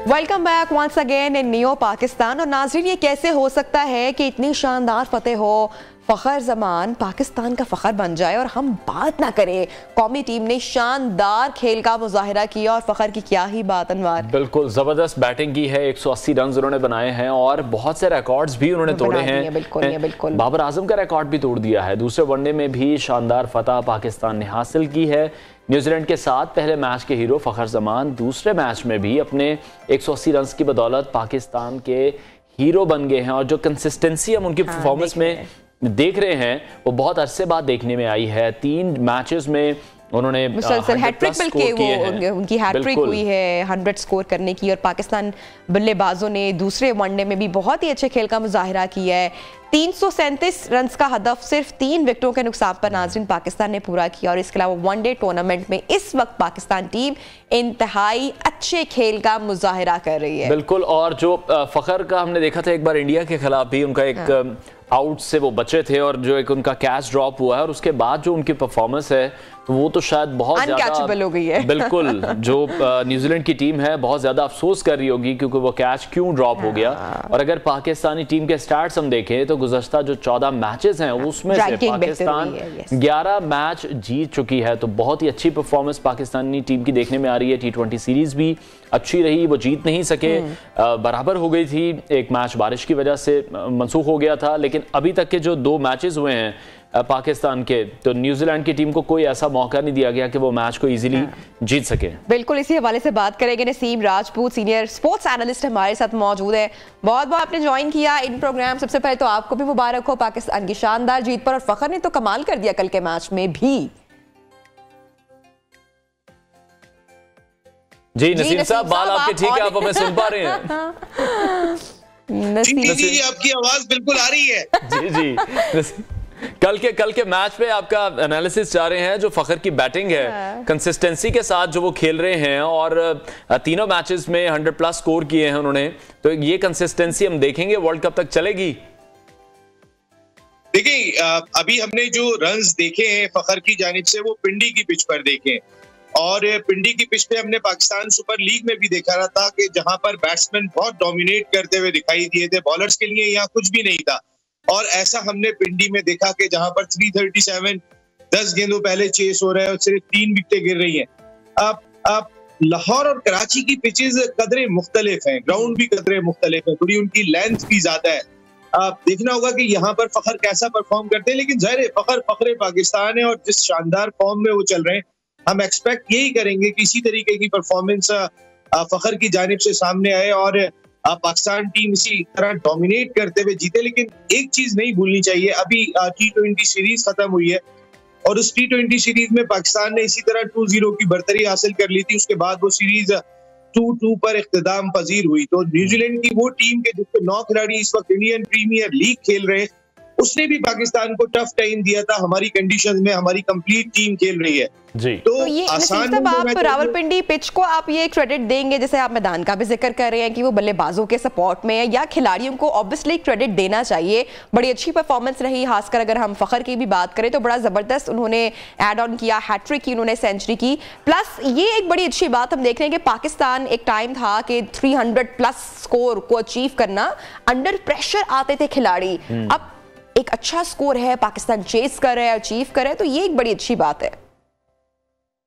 Welcome back once again in neo Pakistan. और नाज़रीन, ये कैसे हो सकता है कि इतनी शानदार फतेह हो, फ़खर ज़मान पाकिस्तान का फ़खर बन जाए, और हम बात ना करें? कौमी टीम ने शानदार खेल का मुजाहिरा किया, और फ़खर की क्या ही बात अनवार। बिल्कुल ज़बरदस्त बैटिंग की है, 180 रन उन्होंने बनाए हैं, और बहुत से रिकॉर्ड्स भी उन्होंने तोड़े हैं। बिल्कुल बाबर आजम का रिकॉर्ड भी तोड़ दिया है। दूसरे वनडे में भी शानदार फतह पाकिस्तान ने हासिल की है। न्यूजीलैंड के साथ पहले मैच के हीरो फखर जमान दूसरे मैच में भी अपने 180 रन की बदौलत पाकिस्तान के हीरो बन गए हैं और जो कंसिस्टेंसी हम उनकी परफॉर्मेंस में देख रहे हैं वो बहुत अरसे बाद देखने में आई है। 3 मैचेस में उन्होंने मुसलसल हैट्रिक बल्कि वो उनकी हैट्रिक हुई है 100 स्कोर करने की, और पाकिस्तान बल्लेबाजों ने दूसरे वनडे में भी बहुत ही अच्छे खेल का मुजाहिरा किया है। 337 रन का हदफ सिर्फ 3 विकेटों के नुकसान पर नाज़रीन पाकिस्तान ने पूरा किया, और इसके अलावा वनडे टूर्नामेंट में इस वक्त पाकिस्तान टीम इंतहाई अच्छे खेल का मुजाहिरा कर रही है। बिल्कुल, और जो फखर का हमने देखा था एक बार इंडिया के खिलाफ भी उनका एक आउट से वो बचे थे और जो एक उनका कैच ड्रॉप हुआ है, और उसके बाद जो उनकी परफॉर्मेंस है तो वो तो शायद बहुत अनकैचेबल हो गई है। बिल्कुल, जो न्यूजीलैंड की टीम है बहुत ज्यादा अफसोस कर रही होगी क्योंकि वो कैच क्यों ड्रॉप हो गया। और अगर पाकिस्तानी टीम के स्टैट्स हम देखें तो गुज़श्ता जो 14 मैचेस हैं उसमें से पाकिस्तान 11 मैच जीत चुकी है, तो बहुत ही अच्छी परफॉर्मेंस पाकिस्तानी टीम की देखने में आ रही है। T20 सीरीज भी अच्छी रही, वो जीत नहीं सके, बराबर हो गई थी, एक मैच बारिश की वजह से मनसूख हो गया था, लेकिन अभी तक के जो 2 मैचेस हुए हैं पाकिस्तान के, तो न्यूजीलैंड की टीम को कोई ऐसा मौका नहीं दिया गया कि वो मैच को इजीली जीत सके। बिल्कुल, इसी हवाले से बात करेंगे। Naseem Rajput senior sports analyst हमारे साथ मौजूद है। बहुत बहुत आपने ज्वाइन किया इन प्रोग्राम। सबसे पहले तो आपको भी मुबारक हो पाकिस्तान की शानदार जीत पर, और फखर ने तो कमाल कर दिया कल के मैच में भी। जी नसीम साहब, बाल आपके ठीक है, आप हमें सुन पा रहे हैं? जी, आपकी आवाज बिल्कुल आ रही है। जी जी, कल के मैच पे आपका एनालिसिस चाह रहे हैं। जो फखर की बैटिंग है, कंसिस्टेंसी के साथ जो वो खेल रहे हैं, और तीनों मैचेस में 100+ स्कोर किए हैं उन्होंने, तो ये कंसिस्टेंसी हम देखेंगे वर्ल्ड कप तक चलेगी? देखिए, अभी हमने जो रन्स देखे हैं फखर की जानिब से वो पिंडी की पिच पर देखे, और पिंडी की पिच पे हमने पाकिस्तान सुपर लीग में भी देखा रहा था कि जहां पर बैट्समैन बहुत डोमिनेट करते हुए दिखाई दिए थे, बॉलर्स के लिए यहाँ कुछ भी नहीं था। और ऐसा हमने पिंडी में देखा कि जहां पर 337 10 गेंदों पहले चेस हो रहे हैं और सिर्फ 3 विकेटें गिर रही हैं। अब लाहौर और कराची की पिचेस कदरे मुख्तलिफ हैं, ग्राउंड भी कदरे मुख्तलिफ है, थोड़ी उनकी लेंथ भी ज्यादा है। आप देखना होगा कि यहाँ पर फखर कैसा परफॉर्म करते हैं, लेकिन जाहिर है फखर पाकिस्तान है और जिस शानदार फॉर्म में वो चल रहे हैं, हम एक्सपेक्ट यही करेंगे कि इसी तरीके की परफॉर्मेंस फखर की जानिब से सामने आए और पाकिस्तान टीम इसी तरह डोमिनेट करते हुए जीते। लेकिन एक चीज नहीं भूलनी चाहिए, अभी T20 सीरीज खत्म हुई है और उस T20 सीरीज में पाकिस्तान ने इसी तरह 2-0 की बर्तरी हासिल कर ली थी। उसके बाद वो सीरीज 2-2 पर इख्तिताम पजीर हुई। तो न्यूजीलैंड की वो टीम के जिसके 9 खिलाड़ी इस वक्त इंडियन प्रीमियर लीग खेल रहे हैं, उसने भी पाकिस्तान को टफ टाइम दिया था। हमारी कंडीशंस में हमारी कंप्लीट टीम खेल रही है जी। तो ये आसान आप रावलपिंडी पिच को आप ये क्रेडिट देंगे, जैसे आप मैदान का भी जिक्र कर रहे हैं कि वो बल्लेबाजों के सपोर्ट में है, या खिलाड़ियों को ऑब्वियसली क्रेडिट देना चाहिए? बड़ी अच्छी परफॉर्मेंस रही, खासकर अगर हम फखर की भी बात करें तो बड़ा जबरदस्त उन्होंने एड ऑन किया, हैट्रिक की, उन्होंने सेंचुरी की। प्लस ये एक बड़ी अच्छी बात हम देख रहे हैं कि पाकिस्तान, एक टाइम था कि 300+ स्कोर को अचीव करना, अंडर प्रेशर आते थे खिलाड़ी, अब एक अच्छा स्कोर है, पाकिस्तान चेस कर रहा है, अचीव कर रहा है, तो ये एक बड़ी अच्छी बात है।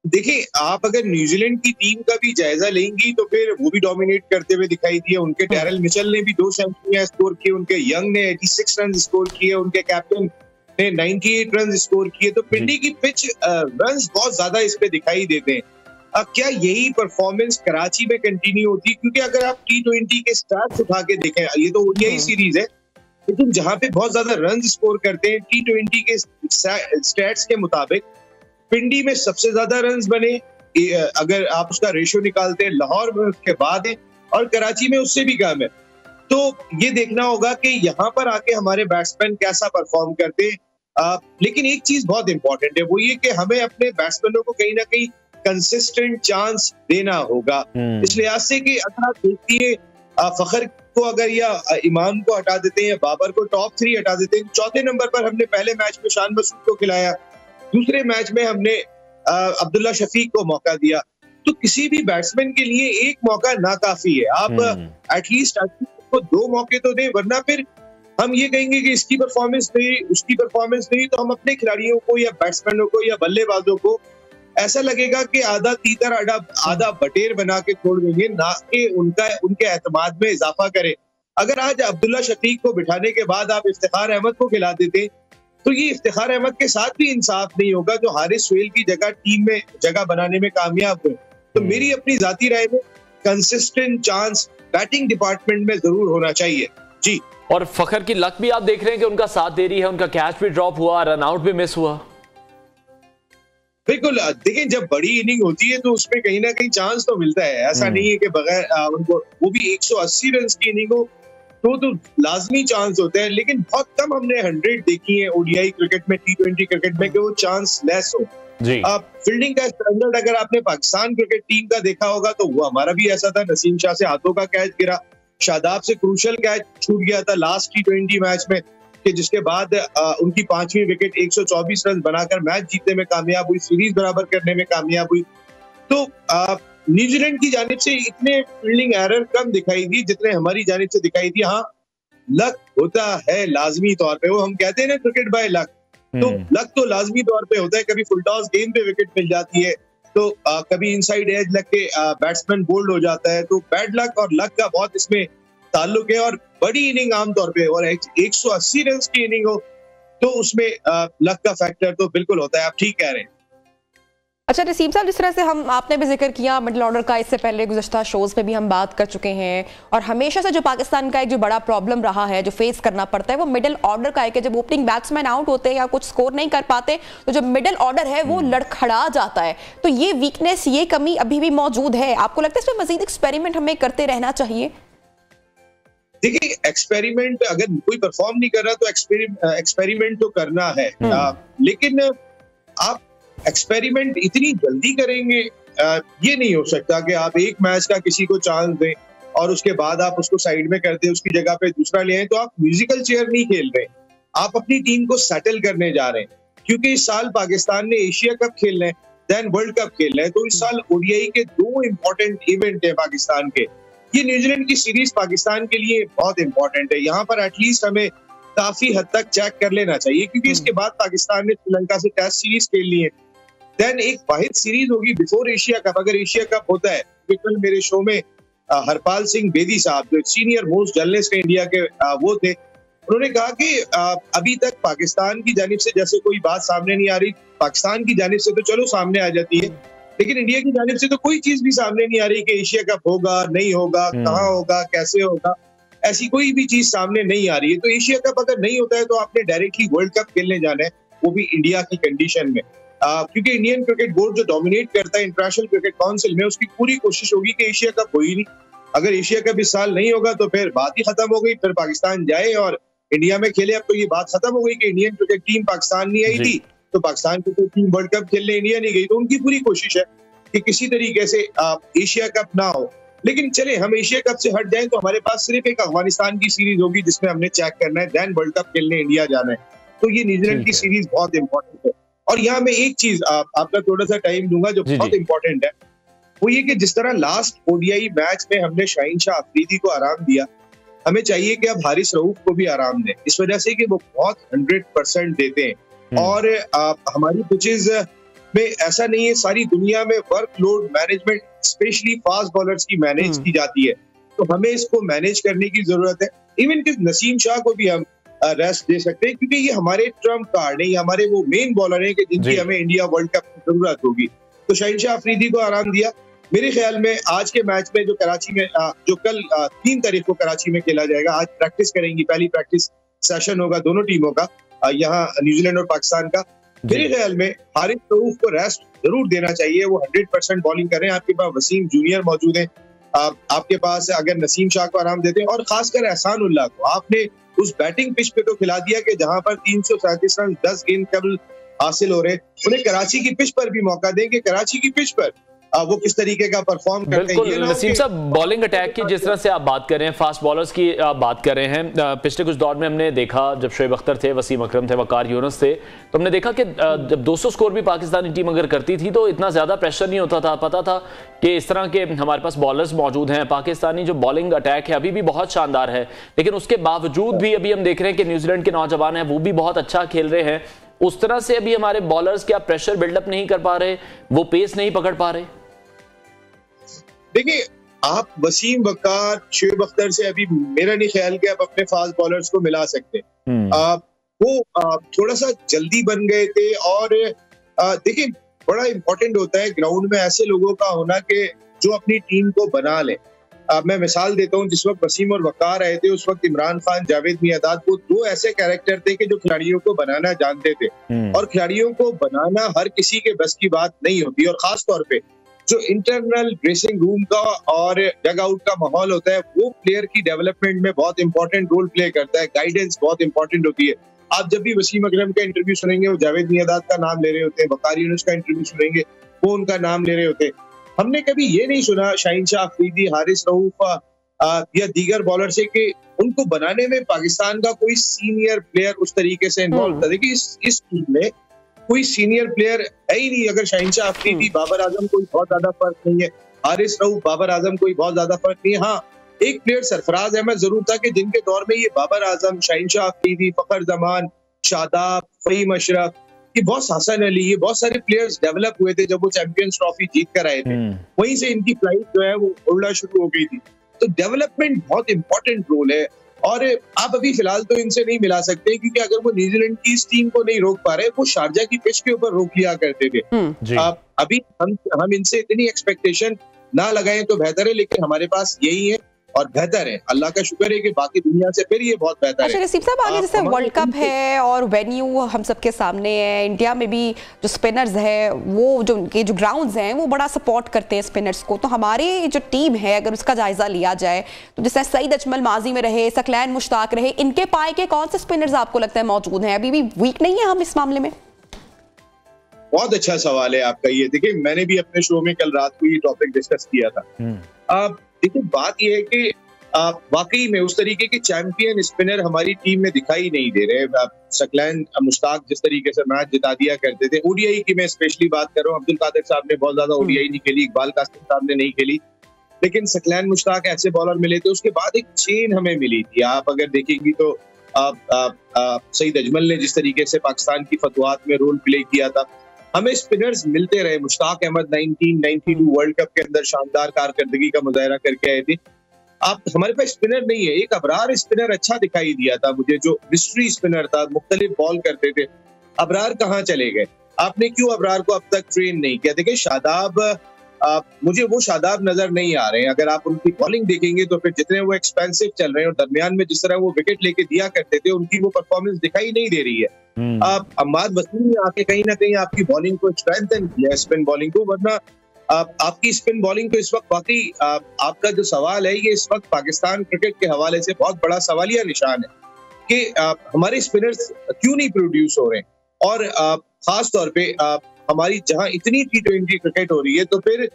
देखिए, आप अगर न्यूजीलैंड की टीम का भी जायजा लेंगी तो फिर वो भी डोमिनेट करते हुए दिखाई दिए। उनके डैरल मिचेल ने भी 2 सेंचुरियां स्कोर की, उनके यंग ने 86 रन स्कोर किए, उनके कैप्टन ने 98 रन स्कोर किए। तो पिंडी की पिच रन बहुत ज्यादा इस पे दिखाई देते हैं। अब क्या यही परफॉर्मेंस कराची में कंटिन्यू होती? क्योंकि अगर आप T20 के स्टैट्स उठा के देखें, ये तो ओडीआई सीरीज है, लेकिन जहां पे बहुत ज्यादा रन स्कोर करते हैं T20 के स्टैट्स के मुताबिक पिंडी में सबसे ज्यादा रन्स बने, अगर आप उसका रेशियो निकालते हैं, लाहौर में उसके बाद है और कराची में उससे भी कम है। तो ये देखना होगा कि यहाँ पर आके हमारे बैट्समैन कैसा परफॉर्म करते हैं। लेकिन एक चीज बहुत इंपॉर्टेंट है, वो ये कि हमें अपने बैट्समैनों को कहीं ना कहीं कंसिस्टेंट चांस देना होगा। इस लिहाज से कि अगर आप देखिए फखर को अगर या इमाम को हटा देते हैं या बाबर को टॉप 3 हटा देते हैं, 4थे नंबर पर हमने पहले मैच में शान मसूद को खिलाया, दूसरे मैच में हमने अब्दुल्ला शफीक को मौका दिया। तो किसी भी बैट्समैन के लिए एक मौका ना काफी है, आप एटलीस्ट को 2 मौके तो दें, वरना फिर हम ये कहेंगे कि इसकी परफॉर्मेंस नहीं, उसकी परफॉर्मेंस नहीं, तो हम अपने खिलाड़ियों को या बैट्समैनों को या बल्लेबाजों को ऐसा लगेगा कि आधा तीतर आधा बटेर बना के छोड़ देंगे, ना कि उनके एतमाद में इजाफा करें। अगर आज अब्दुल्ला शफीक को बिठाने के बाद आप इफ्तिखार अहमद को खिला देते तो ये इफ्तिखार अहमद के साथ भी इंसाफ नहीं होगा जो हारिस सोहेल की जगह टीम में जगह बनाने में कामयाब हुए। तो मेरी अपनी जाती राय में कंसिस्टेंट चांस बैटिंग डिपार्टमेंट में जरूर होना चाहिए जी। और फखर की लक भी आप देख रहे हैं कि उनका साथ दे रही है, उनका कैच भी ड्रॉप हुआ, रन आउट भी मिस हुआ। बिल्कुल, देखिए जब बड़ी इनिंग होती है तो उसमें कहीं ना कहीं चांस तो मिलता है, ऐसा नहीं है कि बगैर उनको, वो भी 180 रन की इनिंग हो तो लाजमी चांस होता है, लेकिन बहुत कम हमने 100 देखी है ओडीआई क्रिकेट में, T20 क्रिकेट में कि वो चांस लेस हो जी। फील्डिंग का स्टैंडर्ड अगर आपने पाकिस्तान क्रिकेट टीम का देखा होगा तो वो हमारा भी ऐसा था। नसीम शाह से हाथों का कैच गिरा, शादाब से क्रूशल कैच छूट गया था लास्ट T20 मैच में, कि जिसके बाद उनकी 5वीं विकेट 124 रन बनाकर मैच जीतने में कामयाब हुई, सीरीज बराबर करने में कामयाब हुई। तो न्यूजीलैंड की जानिब से इतने फील्डिंग एरर कम दिखाई दी जितने हमारी जानिब से दिखाई दी। हाँ, लक होता है लाजमी तौर पे, वो हम कहते हैं ना क्रिकेट बाय लक, तो लक तो लाजमी तौर पे होता है। कभी फुल टॉस गेंद पे विकेट मिल जाती है, तो कभी इनसाइड एज लग के बैट्समैन बोल्ड हो जाता है, तो बैड लक और लक का बहुत इसमें ताल्लुक है। और बड़ी इनिंग आमतौर पे और 180 रन की इनिंग हो तो उसमें लक का फैक्टर तो बिल्कुल होता है, आप ठीक कह रहे हैं। अच्छा नसीम साहब, जिस तरह से आपने भी जिक्र किया मिडिल ऑर्डर का, इससे पहले गुज़श्ता शोज में भी हम बात कर चुके हैं, और हमेशा से जो पाकिस्तान का एक जो बड़ा प्रॉब्लम रहा है जो फेस करना पड़ता है वो मिडिल ऑर्डर का है कि जब ओपनिंग बैट्समैन आउट होते हैं या कुछ स्कोर नहीं कर पाते तो जो मिडिल ऑर्डर है वो लड़खड़ा जाता है। तो ये वीकनेस, ये कमी अभी भी मौजूद है। आपको लगता है इसमें मजीद एक्सपेरिमेंट हमें करते रहना चाहिए? देखिए, एक्सपेरिमेंट अगर कोई परफॉर्म नहीं कर रहा तो एक्सपेरिमेंट तो करना है, लेकिन आप एक्सपेरिमेंट इतनी जल्दी करेंगे ये नहीं हो सकता कि आप एक मैच का किसी को चांस दें और उसके बाद आप उसको साइड में कर दें, उसकी जगह पे दूसरा ले आए। तो आप म्यूजिकल चेयर नहीं खेल रहे, आप अपनी टीम को सेटल करने जा रहे हैं, क्योंकि इस साल पाकिस्तान ने एशिया कप खेलना है, देन वर्ल्ड कप खेलना है। तो इस साल ओडीआई के 2 इंपॉर्टेंट इवेंट है पाकिस्तान के। ये न्यूजीलैंड की सीरीज पाकिस्तान के लिए बहुत इंपॉर्टेंट है, यहाँ पर एटलीस्ट हमें काफी हद तक चेक कर लेना चाहिए, क्योंकि इसके बाद पाकिस्तान ने श्रीलंका से टेस्ट सीरीज खेलनी है, देन एक वाहिद सीरीज होगी बिफोर एशिया कप। अगर एशिया कप होता है, कल मेरे शो में हरपाल सिंह बेदी साहब जो सीनियर मोस्ट जर्नलिस्ट इंडिया के वो थे, उन्होंने कहा कि अभी तक पाकिस्तान की जानिब से जैसे कोई बात सामने नहीं आ रही। पाकिस्तान की जानिब से तो चलो सामने आ जाती है, लेकिन इंडिया की जानिब से तो कोई चीज भी सामने नहीं आ रही कि एशिया कप होगा नहीं होगा, कहाँ होगा, कैसे होगा, ऐसी कोई भी चीज सामने नहीं आ रही है। तो एशिया कप अगर नहीं होता है तो आपने डायरेक्टली वर्ल्ड कप खेलने जाना है, वो भी इंडिया की कंडीशन में, क्योंकि इंडियन क्रिकेट बोर्ड जो डोमिनेट करता है इंटरनेशनल क्रिकेट काउंसिल में, उसकी पूरी कोशिश होगी कि एशिया कप हो ही नहीं। अगर एशिया कप इस साल नहीं होगा तो फिर बात ही खत्म हो गई, फिर पाकिस्तान जाए और इंडिया में खेले। अब तो ये बात खत्म हो गई कि इंडियन क्रिकेट टीम पाकिस्तान नहीं आई थी तो पाकिस्तान की टीम वर्ल्ड कप खेलने इंडिया नहीं गई, तो उनकी पूरी कोशिश है कि किसी तरीके से एशिया कप ना हो। लेकिन चले हम एशिया कप से हट जाएं तो हमारे पास सिर्फ एक अफगानिस्तान की सीरीज होगी जिसमें हमने चेक करना है, देन वर्ल्ड कप खेलने इंडिया जाना है। तो ये न्यूजीलैंड की सीरीज बहुत इंपॉर्टेंट है। और यहाँ मैं एक चीज आपका थोड़ा सा टाइम दूंगा जो बहुत इंपॉर्टेंट है, वो ये कि जिस तरह लास्ट ओडीआई मैच में हमने शाहीन शाह अफरीदी को आराम दिया, हमें चाहिए कि अब हारिस रऊफ को भी आराम दें, इस वजह से कि वो बहुत 100% देते हैं। और हमारी पिचेस में ऐसा नहीं है, सारी दुनिया में workload management specially fast bowlers की मैनेज की जाती है, तो हमें इसको मैनेज करने की जरूरत है। इवन कि नसीम शाह को भी हम रेस्ट दे सकते हैं, क्योंकि ये हमारे ट्रम्प कार्ड है, ये हमारे वो मेन बॉलर हैं कि जिनकी हमें इंडिया वर्ल्ड कप की जरूरत होगी। तो शाहीन शाह अफरीदी को आराम दिया। मेरे ख्याल में आज के मैच में जो कराची में जो कल 3 तारीख को कराची में खेला जाएगा, आज प्रैक्टिस करेंगी, पहली प्रैक्टिस सेशन होगा दोनों टीमों का, यहाँ न्यूजीलैंड और पाकिस्तान का। मेरे ख्याल में हारिस रऊफ को रेस्ट जरूर देना चाहिए, वो 100% बॉलिंग कर रहे हैं। आपके पास वसीम जूनियर मौजूद है, आपके पास अगर नसीम शाह को आराम देते हैं, और खासकर एहसान उल्लाह को आपने उस बैटिंग पिच पे तो खिला दिया कि जहां पर 337 रन 10 गेंद केवल हासिल हो रहे, उन्हें कराची की पिच पर भी मौका देंगे। कराची की पिच पर वो किस तरीके का परफॉर्म करते हैं। बिल्कुल नसीम साहब, बॉलिंग अटैक की जिस तरह से आप बात कर रहे हैं, फास्ट बॉलर्स की आप बात कर रहे हैं, पिछले कुछ दौर में हमने देखा जब शोएब अख्तर थे, वसीम अकरम थे, वकार यूनुस थे, तो हमने देखा कि जब 200 स्कोर भी पाकिस्तानी टीम अगर करती थी तो इतना ज्यादा प्रेशर नहीं होता था। पता था कि इस तरह के हमारे पास बॉलर्स मौजूद हैं। पाकिस्तानी जो बॉलिंग अटैक है अभी भी बहुत शानदार है, लेकिन उसके बावजूद भी अभी हम देख रहे हैं कि न्यूजीलैंड के नौजवान हैं वो भी बहुत अच्छा खेल रहे हैं। उस तरह से अभी हमारे बॉलर्स क्या प्रेशर बिल्डअप नहीं कर पा रहे, वो पेस नहीं पकड़ पा रहे? देखिए, आप वसीम, वकार, शोएब अख्तर से अभी मेरा नहीं ख्याल कि आप अपने फास्ट बॉलर्स को मिला सकते। वो थोड़ा सा जल्दी बन गए थे। और देखिए बड़ा इंपॉर्टेंट होता है ग्राउंड में ऐसे लोगों का होना कि जो अपनी टीम को बना ले। मैं मिसाल देता हूँ, जिस वक्त वसीम और वकार आए थे उस वक्त इमरान खान, जावेद मियादाद, वो दो ऐसे कैरेक्टर थे कि जो खिलाड़ियों को बनाना जानते थे। और खिलाड़ियों को बनाना हर किसी के बस की बात नहीं होती, और खास तौर पे जो इंटरनल ड्रेसिंग रूम का और डग आउट का माहौल होता है वो प्लेयर की डेवलपमेंट में बहुत इंपॉर्टेंट रोल प्ले करता है। गाइडेंस बहुत इंपॉर्टेंट होती है। आप जब भी वसीम अकरम का इंटरव्यू सुनेंगे वो जावेद मियादाद का नाम ले रहे होते हैं, वकार यूनुस का इंटरव्यू सुनेंगे वो उनका नाम ले रहे होते हैं। हमने कभी ये नहीं सुना शाहीन शाह अफरीदी, हारिस रऊफ या दीगर बॉलर से कि उनको बनाने में पाकिस्तान का कोई सीनियर प्लेयर उस तरीके से इन्वॉल्व था। देखिए इस टीम में कोई सीनियर प्लेयर है ही नहीं। अगर शाहीन शाह अफरीदी, बाबर आजम कोई बहुत ज्यादा फर्क नहीं है, हारिस रऊफ, बाबर आजम कोई बहुत ज्यादा फर्क नहीं है। हाँ, एक प्लेयर सरफराज अहमद जरूर था कि जिनके दौर में ये बाबर आजम, शाहीन शाह अफरीदी, फखर जमान, शादाब, फहीम अशरफ, ये बहुत हसन अली, ये बहुत सारे प्लेयर्स डेवलप हुए थे जब वो चैंपियंस ट्रॉफी जीत कर आए थे। वहीं से इनकी फ्लाइट जो है वो उड़ना शुरू हो गई थी। तो डेवलपमेंट बहुत इंपॉर्टेंट रोल है। और आप अभी फिलहाल तो इनसे नहीं मिला सकते, क्योंकि अगर वो न्यूजीलैंड की इस टीम को नहीं रोक पा रहे, वो शारजा की पिच के ऊपर रोक लिया करते थे। अभी हम इनसे इतनी एक्सपेक्टेशन ना लगाएं तो बेहतर है, लेकिन हमारे पास यही है और बेहतर है। अल्लाह का शुक्र है कि बाकी दुनिया से फिर ये बहुत बेहतर है। अच्छा नसीब साहब, आगे जैसे वर्ल्ड कप है और वेन्यू हम सबके सामने है, इंडिया में भी जो स्पिनर्स है वो जो उनके जो ग्राउंड्स हैं वो बड़ा सपोर्ट करते हैं स्पिनर्स को। तो हमारी जो टीम है अगर उसका जायजा लिया जाए तो जैसे सईद अजमल माजी में रहे, सकलैन मुश्ताक रहे, इनके पाए के कौन से स्पिनर्स आपको लगता है मौजूद हैं? अभी भी वीक नहीं है हम इस मामले में? बहुत अच्छा सवाल है आपका ये। देखिए मैंने भी अपने शो में कल रात को ये टॉपिक डिस्कस किया था। देखिए बात यह है कि वाकई में उस तरीके के चैंपियन स्पिनर हमारी टीम में दिखाई नहीं दे रहे। सकलैन मुश्ताक जिस तरीके से मैच जिता दिया करते थे, ओडीआई की मैं स्पेशली बात कर रहा हूँ, अब्दुल कादिर साहब ने बहुत ज्यादा ओडीआई नहीं खेली, इकबाल कासिम साहब ने नहीं खेली, लेकिन सकलैन मुश्ताक ऐसे बॉलर मिले थे। उसके बाद एक चेन हमें मिली थी। आप अगर देखेंगी तो सईद अजमल ने जिस तरीके से पाकिस्तान की फतवात में रोल प्ले किया था, हमें स्पिनर्स मिलते रहे। मुश्ताक अहमद 1992 वर्ल्ड कप के अंदर शानदार कारकर्दगी का मुजाहरा करके आए थे। आप हमारे पास स्पिनर नहीं है। एक अबरार स्पिनर अच्छा दिखाई दिया था मुझे, जो मिस्ट्री स्पिनर था, मुख्तलिफ बॉल करते थे। अबरार कहाँ चले गए? आपने क्यों अबरार को अब तक ट्रेन नहीं किया? देखिए शादाब, मुझे वो शादाब नजर नहीं आ रहे हैं। अगर आप उनकी बॉलिंग देखेंगे तो फिर जितने वो एक्सपेंसिव चल रहे हैं और दरमियान में जिस तरह वो विकेट लेके दिया करते थे, उनकी वो परफॉर्मेंस दिखाई नहीं दे रही है। आप अम्माद वसीम ने आके कहीं ना कहीं आपकी बॉलिंग को स्ट्रेंथन किया, स्पिन बॉलिंग को, वरना आपकी स्पिन बॉलिंग तो इस वक्त वाकई आपका जो सवाल है ये इस वक्त पाकिस्तान क्रिकेट के हवाले से बहुत बड़ा सवालिया निशान है कि हमारे स्पिनर्स क्यों नहीं प्रोड्यूस हो रहे हैं। और खास तौर पे हमारी जहां इतनी T20 क्रिकेट हो रही है, तो फिर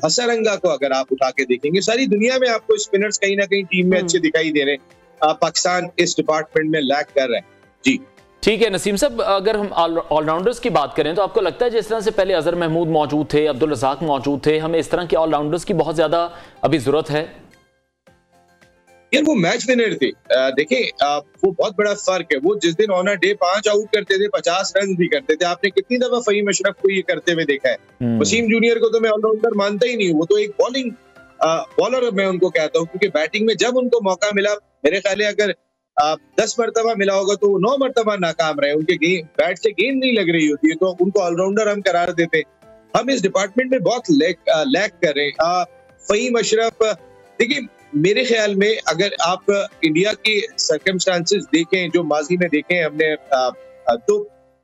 हसरंगा को अगर आप उठा के देखेंगे, सारी दुनिया में आपको स्पिनर्स कहीं ना कहीं टीम में अच्छे दिखाई दे रहे हैं। पाकिस्तान इस डिपार्टमेंट में लैग कर रहा है। जी ठीक है नसीम साहब, अगर हम ऑलराउंडर्स की बात करें तो आपको लगता है जिस तरह से पहले अजहर महमूद मौजूद थे, अब्दुल रज़ाक मौजूद थे, हमें इस तरह के ऑलराउंडर्स की बहुत ज्यादा अभी जरूरत है? यार वो मैच विनर थे। देखिए वो बहुत बड़ा फर्क है। वो जिस दिन ऑन अ डे 5 आउट करते थे, 50 रन भी करते थे। आपने कितनी दफा फहीम अशरफ को ये करते हुए देखा है? वसीम जूनियर को तो मैं ऑलराउंडर मानता ही नहीं हूँ। वो तो एक बॉलिंग बॉलर मैं उनको कहता हूँ, क्योंकि बैटिंग में जब उनको मौका मिला, मेरे ख्याल है अगर 10 मरतबा मिला होगा तो 9 मरतबा नाकाम रहे। उनके बैट से गेंद नहीं लग रही होती है, तो उनको ऑलराउंडर हम करार देते। हम इस डिपार्टमेंट में बहुत लैग कर रहे हैं। फहीम अशरफ, देखिए मेरे ख्याल में अगर आप इंडिया के सर्कमस्टांसेस देखें, जो माजी में देखें हमने, तो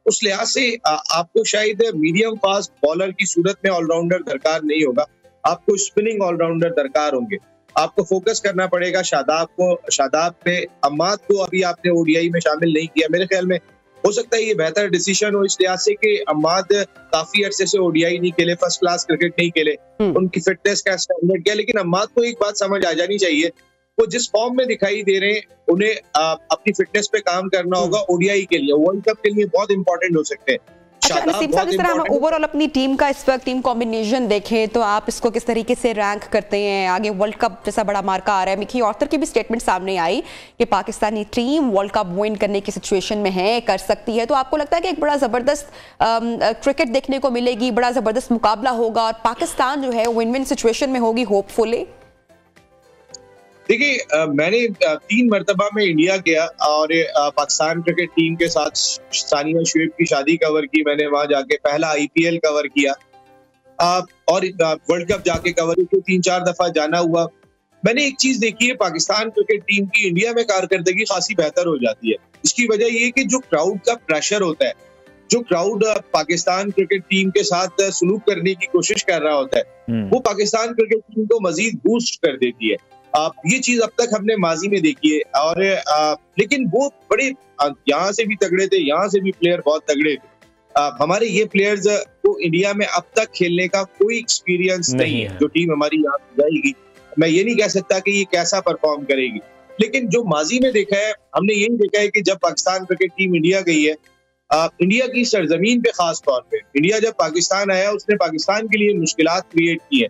उस लिहाज से आपको शायद मीडियम फास्ट बॉलर की सूरत में ऑलराउंडर दरकार नहीं होगा। आपको स्पिनिंग ऑलराउंडर दरकार होंगे। आपको फोकस करना पड़ेगा शादाब पे। अम्माद को अभी आपने ओडीआई में शामिल नहीं किया। मेरे ख्याल में हो सकता है ये बेहतर डिसीजन हो इस लिहाज से कि अम्माद काफी अरसे से ओडीआई नहीं खेले, फर्स्ट क्लास क्रिकेट नहीं खेले, उनकी फिटनेस का स्टैंडर्ड क्या। लेकिन अम्माद को एक बात समझ आ जानी चाहिए, वो जिस फॉर्म में दिखाई दे रहे हैं उन्हें अपनी फिटनेस पे काम करना होगा। ओडीआई के लिए, वर्ल्ड कप के लिए बहुत इंपॉर्टेंट हो सकते हैं। अच्छा नसीम साहब, जिस तरह हम ओवरऑल अपनी टीम का इस वक्त टीम कॉम्बिनेशन देखें तो आप इसको किस तरीके से रैंक करते हैं? आगे वर्ल्ड कप जैसा बड़ा मार्का आ रहा है, मिकी ऑर्थर की भी स्टेटमेंट सामने आई कि Pakistani team world cup win करने की सिचुएशन में है, कर सकती है। तो आपको लगता है कि एक बड़ा जबरदस्त क्रिकेट देखने को मिलेगी, बड़ा जबरदस्त मुकाबला होगा और पाकिस्तान जो है विन विन सिचुएशन में होगी होपफुली? देखिए मैंने 3 मरतबा में इंडिया गया और पाकिस्तान क्रिकेट टीम के साथ सानिया शुएब की शादी कवर की मैंने, वहां जाके पहला IPL कवर किया और वर्ल्ड कप जाके कवर किया, 3-4 दफा जाना हुआ। मैंने एक चीज देखी है, पाकिस्तान क्रिकेट टीम की इंडिया में कारकर्दगी खासी बेहतर हो जाती है। इसकी वजह ये कि जो क्राउड का प्रेशर होता है, जो क्राउड पाकिस्तान क्रिकेट टीम के साथ सलूक करने की कोशिश कर रहा होता है, वो पाकिस्तान क्रिकेट टीम को मजीद बूस्ट कर देती है। ये चीज अब तक हमने माजी में देखी है और लेकिन वो बड़े यहाँ से भी तगड़े थे, यहाँ से भी प्लेयर बहुत तगड़े थे। हमारे ये प्लेयर्स को इंडिया में अब तक खेलने का कोई एक्सपीरियंस नहीं है। जो टीम हमारी यहाँ जाएगी, मैं ये नहीं कह सकता कि ये कैसा परफॉर्म करेगी, लेकिन जो माजी में देखा है, हमने यही देखा है कि जब पाकिस्तान क्रिकेट टीम इंडिया गई है, इंडिया की सरजमीन पे खास तौर पे इंडिया जब पाकिस्तान आया, उसने पाकिस्तान के लिए मुश्किलात क्रिएट की है,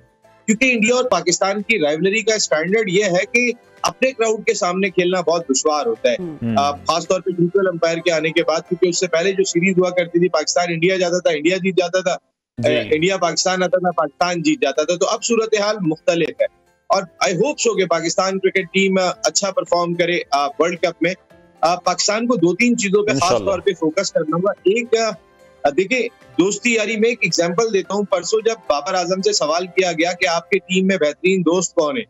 क्योंकि इंडिया और पाकिस्तान की राइवलरी का स्टैंडर्ड ये है कि अपने क्राउड के सामने खेलना बहुत दुश्वार होता है, खासतौर पे न्यूट्रल अंपायर के आने के बाद, क्योंकि उससे पहले जो सीरीज हुआ करती थी, पाकिस्तान इंडिया जाता था, इंडिया जीत जाता था, इंडिया पाकिस्तान आता था, पाकिस्तान जीत जाता था। तो अब सूरत हाल मुख्तलिफ है और आई होप सो कि पाकिस्तान क्रिकेट टीम अच्छा परफॉर्म करे वर्ल्ड कप में। पाकिस्तान को 2-3 चीजों पे खास तौर पे फोकस करना होगा। एक देखिए, दोस्ती यारी में एक एग्जांपल देता हूँ। परसों जब बाबर आजम से सवाल किया गया कि आपके टीम में बेहतरीन दोस्त कौन है,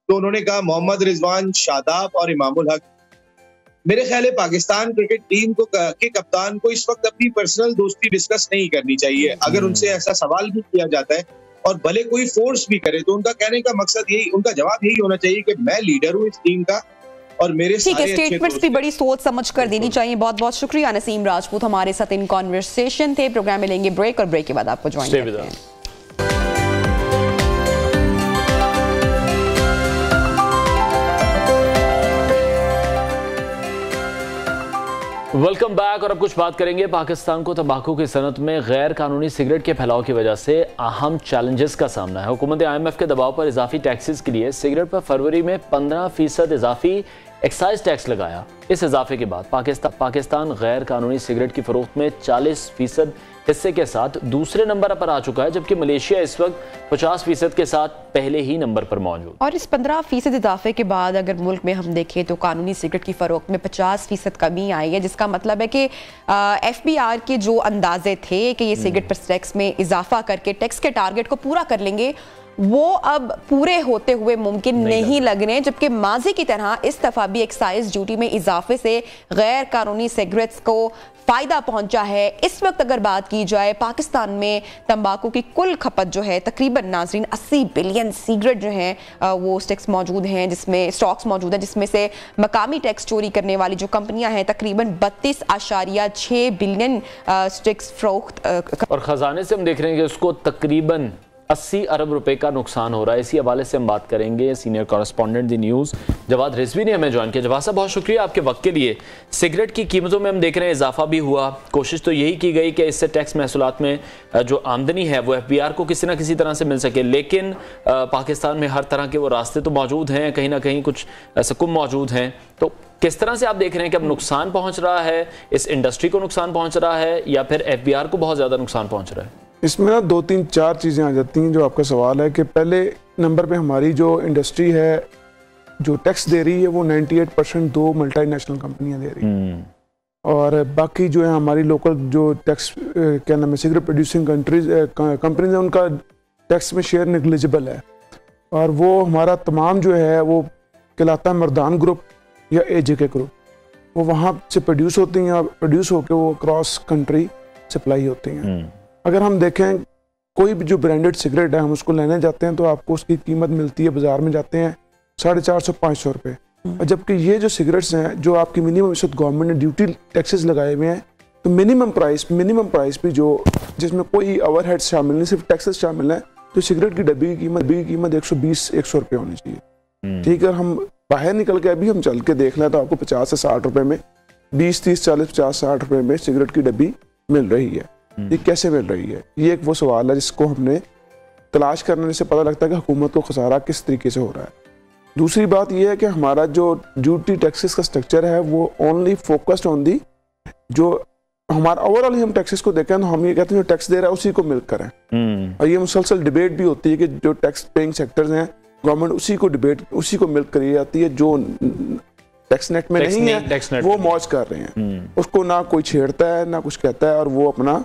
तो उन्होंने कहा मोहम्मद रिजवान, शादाब और इमामुल हक। मेरे ख्याल है पाकिस्तान क्रिकेट टीम को के कप्तान को इस वक्त अपनी पर्सनल दोस्ती डिस्कस नहीं करनी चाहिए। अगर उनसे ऐसा सवाल भी किया जाता है और भले कोई फोर्स भी करे, तो उनका कहने का मकसद यही, उनका जवाब यही होना चाहिए कि मैं लीडर हूँ इस टीम का और मेरे ठीक है। स्टेटमेंट्स भी बड़ी सोच समझ कर देनी चाहिए। बहुत बहुत शुक्रिया नसीम राजपूत हमारे साथ इन कॉन्वर्सेशन थे। प्रोग्राम में लेंगे ब्रेक और ब्रेक के बाद आपको ज्वाइन करते हैं। Welcome back. और अब कुछ बात करेंगे। पाकिस्तान को तंबाकू की सनत में गैर कानूनी सिगरेट के फैलाव की वजह से अहम चैलेंजेस का सामना है। हुकूमत IMF के दबाव पर इजाफी टैक्सेस के लिए सिगरेट पर फरवरी में 15% इजाफी एक्साइज टैक्स लगाया। इस इजाफे के बाद पाकिस्तान गैर कानूनी सिगरेट की फरोख्त में 40% हिस्से के साथ दूसरे नंबर पर आ चुका है, जबकि मलेशिया इस वक्त 50% के साथ पहले ही नंबर पर मौजूद। और इस 15% इजाफे के बाद अगर मुल्क में हम देखें तो कानूनी सिगरेट की फरोख्त में 50% कमी आई है, जिसका मतलब है कि FBR के जो अंदाजे थे कि ये सिगरेट पर टैक्स में इजाफा करके टैक्स के टारगेट को पूरा कर लेंगे, वो अब पूरे होते हुए मुमकिन नहीं लग रहे, जबकि माजी की तरह इस दफा भी एक्साइज ड्यूटी में इजाफे से गैर कानूनी सिगरेट्स को फायदा पहुंचा है। इस वक्त अगर बात की जाए, पाकिस्तान में तंबाकू की कुल खपत जो है तकरीबन नाजरीन 80 बिलियन सिगरेट जो हैं वो स्टिक्स मौजूद हैं, जिसमें स्टॉक्स मौजूद है, जिसमें से मकामी टैक्स चोरी करने वाली जो कंपनियां हैं तकरीबन 32.6 बिलियन स्टिक्स फरोख्त। और खजाने से हम देख रहे हैं कि उसको तकरीबन 80 अरब रुपए का नुकसान हो रहा है। इसी हवाले से हम बात करेंगे। Senior correspondent The News Jawad Rizvi ने हमें ज्वाइन किया। जवाद साहब, बहुत शुक्रिया आपके वक्त के लिए। सिगरेट की कीमतों में हम देख रहे हैं इजाफा भी हुआ। कोशिश तो यही की गई कि इससे टैक्स महसूलात में जो आमदनी है वो FBR को किसी ना किसी तरह से मिल सके, लेकिन पाकिस्तान में हर तरह के वो रास्ते तो मौजूद हैं, कहीं ना कहीं कुछ सकूम मौजूद हैं। तो किस तरह से आप देख रहे हैं कि अब नुकसान पहुँच रहा है, इस इंडस्ट्री को नुकसान पहुँच रहा है या फिर FBR को बहुत ज़्यादा नुकसान पहुँच रहा है? इसमें ना 2-3-4 चीज़ें आ जाती हैं। जो आपका सवाल है कि पहले नंबर पे हमारी जो इंडस्ट्ट्री है जो टैक्स दे रही है वो 98% 2 मल्टीनेशनल कंपनियां दे रही हैं, और बाकी जो है हमारी लोकल जो टैक्स क्या नाम है सिगरेट प्रोड्यूसिंग कंपनीज है, उनका टैक्स में शेयर नेग्लिजिबल है। और वो हमारा तमाम जो है वो कहलाता है मर्दान ग्रुप या AJK ग्रुप, वो वहाँ से प्रोड्यूस होती हैं, प्रोड्यूस होकर वो क्रॉस कंट्री सप्लाई होती हैं। अगर हम देखें कोई भी जो ब्रांडेड सिगरेट है, हम उसको लेने जाते हैं तो आपको उसकी कीमत मिलती है, बाजार में जाते हैं 450-500 रुपये। और जबकि ये जो सिगरेट्स हैं जो आपकी मिनिमम इस वक्त गवर्नमेंट ने ड्यूटी टैक्सेस लगाए हुए हैं, तो मिनिमम प्राइस भी जो जिसमें कोई ओवरहेड शामिल नहीं, सिर्फ टैक्सेस शामिल है, तो सिगरेट की डब्बी की कीमत 120-100 रुपये होनी चाहिए। ठीक है, हम बाहर निकल के अभी हम चल के देख लें तो आपको 50 से 60 रुपये में 20-30-40-50-60 रुपये में सिगरेट की डब्बी मिल रही है। ये कैसे मिल रही है? ये एक वो सवाल है जिसको हमने तलाश करने से पता लगता है कि हुकूमत को खसारा किस तरीके से हो रहा है। दूसरी बात यह है कि हमारा जो ड्यूटी टैक्सेस का स्ट्रक्चर है वो ओनली फोकस्ड ऑन दी जो हमारा ओवरऑल हम टैक्सेस को देखें तो हम ये कहते हैं जो टैक्स दे रहा है उसी को मिल्क करें। और ये मुसलसल डिबेट भी होती है कि जो टैक्स पेइंग सेक्टर्स हैं गवर्नमेंट उसी को डिबेट, उसी को मिल्क करी जाती है। जो टैक्स नेट में नहीं है वो मौज कर रहे हैं, उसको ना कोई छेड़ता है ना कुछ कहता है, और वो अपना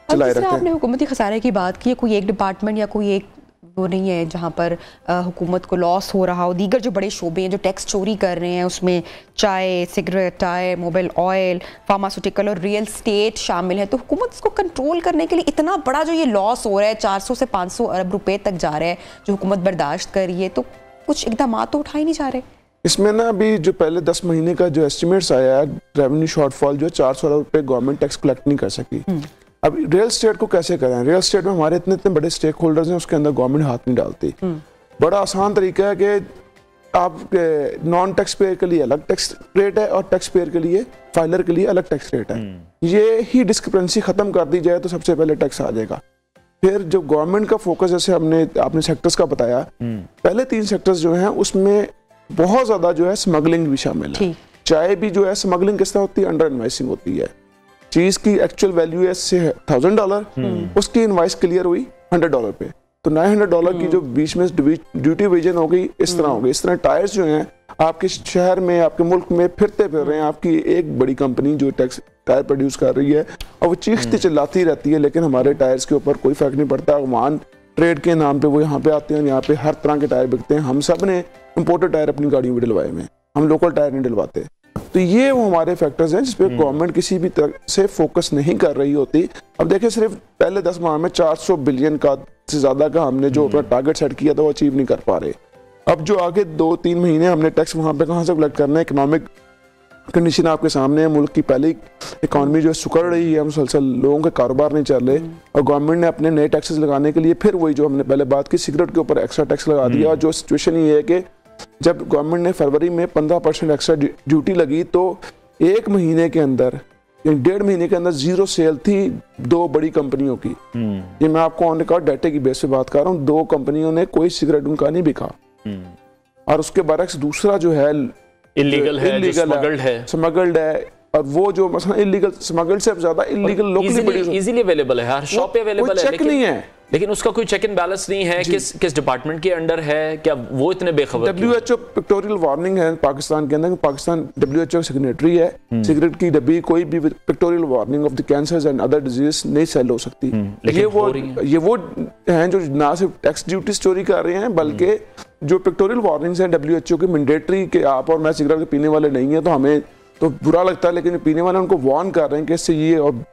चलाए रखते हैं। आपने हुकूमती खसारे की बात की है, कोई एक डिपार्टमेंट या कोई एक वो नहीं है जहाँ पर हुकूमत को लॉस हो रहा हो? दीगर जो बड़े शोबे हैं जो टैक्स चोरी कर रहे हैं, उसमें चाय, cigarette, tyre, mobile oil, pharmaceutical और रियल स्टेट शामिल है। तो हुकूमत इसको कंट्रोल करने के लिए इतना बड़ा जो ये लॉस हो रहा है, 400 से 500 अरब रुपए तक जा रहा है, जो हुकूमत बर्दाश्त कर रही है, तो कुछ इकदाम तो उठाए नहीं जा रहे? इसमें ना अभी जो पहले 10 महीने का जो एस्टिमेट्स आया है, रेवेन्यू शॉर्टफॉल जो 400 अरब रुपए गवर्नमेंट टैक्स कलेक्ट नहीं कर सकी। अब रियल स्टेट को कैसे करें? रियल स्टेट में हमारे इतने बड़े स्टेक होल्डर्स हैं, उसके अंदर गवर्नमेंट हाथ नहीं डालती। बड़ा आसान तरीका है कि आप नॉन टैक्स पेयर के लिए अलग टैक्स रेट है और टैक्स पेयर के लिए, फाइलर के लिए अलग टैक्स रेट है। ये ही डिस्क्रिपेंसी खत्म कर दी जाए तो सबसे पहले टैक्स आ जाएगा। फिर जो गवर्नमेंट का फोकस, जैसे आपने सेक्टर्स का बताया, पहले 3 सेक्टर्स जो हैं उसमें बहुत ज्यादा जो है स्मगलिंग भी शामिल है। चाहे भी जो है स्मगलिंग किस तरह होती है? अंडर इनवाइसिंग होती है। चीज की एक्चुअल वैल्यू है $1,000, उसकी इनवाइस क्लियर हुई $100 पे, तो $900 की जो बीच में ड्यूटी विजन हो गई, इस तरह हो गई। इस तरह टायर्स जो हैं आपके शहर में, आपके मुल्क में फिरते फिर रहे हैं। आपकी एक बड़ी कंपनी जो टैक्स टायर प्रोड्यूस कर रही है और वो चीखती चिल्लाती रहती है, लेकिन हमारे टायर्स के ऊपर कोई फर्क नहीं पड़ता। वहाँ ट्रेड के नाम पे वो यहाँ पे आते हैं, यहाँ पे हर तरह के टायर बिकते हैं। हम सब ने इम्पोर्टेड टायर अपनी गाड़ियों में डलवाए हुए, हम लोकल टायर नहीं डलवाते। तो ये वो हमारे फैक्टर्स हैं जिसपे गवर्नमेंट किसी भी तरह से फोकस नहीं कर रही होती। अब देखिए, सिर्फ पहले 10 माह में 400 बिलियन का से ज्यादा का हमने जो अपना टारगेट सेट किया था वो अचीव नहीं कर पा रहे। अब जो आगे 2-3 महीने हमने टैक्स वहां पे कहां से कलेक्ट करना है? इकोनॉमिक कंडीशन आपके सामने है, मुल्क की पहली इकोनॉमी जो सिकुड़ रही है, मुसलसल लोगों के कारोबार नहीं चल रहे, और गवर्नमेंट ने अपने नए टैक्सेस लगाने के लिए फिर वही जो हमने पहले बात की, सिगरेट के ऊपर एक्स्ट्रा टैक्स लगा दिया। और जो सिचुएशन ये है कि जब गवर्नमेंट ने फरवरी में 15% एक्स्ट्रा ड्यूटी लगी, तो 1 महीने के अंदर, 1.5 महीने के अंदर 0 सेल थी 2 बड़ी कंपनियों की। ये मैं आपको ऑन रिकॉर्ड डाटे की बेस पे बात कर रहा हूँ। 2 कंपनियों ने कोई सिगरेट उनका नहीं बिका, और उसके बरक्स दूसरा जो है इलीगल है, स्मगल्ड है। और वो जो मसला इलीगल स्मगल्ड से ज्यादा इलीगल लोकली इजीली अवेलेबल है, हर शॉप पे अवेलेबल है, चेक नहीं है, लेकिन उसका कोई चेक एंड बैलेंस नहीं है। किस डिपार्टमेंट के अंडर है, क्या वो इतने बेखबर? WHO पिक्टोरियल वार्निंग है पाकिस्तान के अंदर। पाकिस्तान WHO सिग्नेटरी है। सिगरेट की डब्बी कोई भी pictorial warning of the cancers and other disease नहीं सेल हो सकती। ये वो हैं जो ना सिर्फ टैक्स ड्यूटी चोरी कर रहे हैं, बल्कि जो पिक्टोरियल वार्निंग्स हैं WHO के मैंडेटरी के, आप और मैं सिगरेट के पीने वाले नहीं है तो हमें तो बुरा लगता है, लेकिन पीने वाले उनको वार्न कर रहे हैं कि इससे ये, और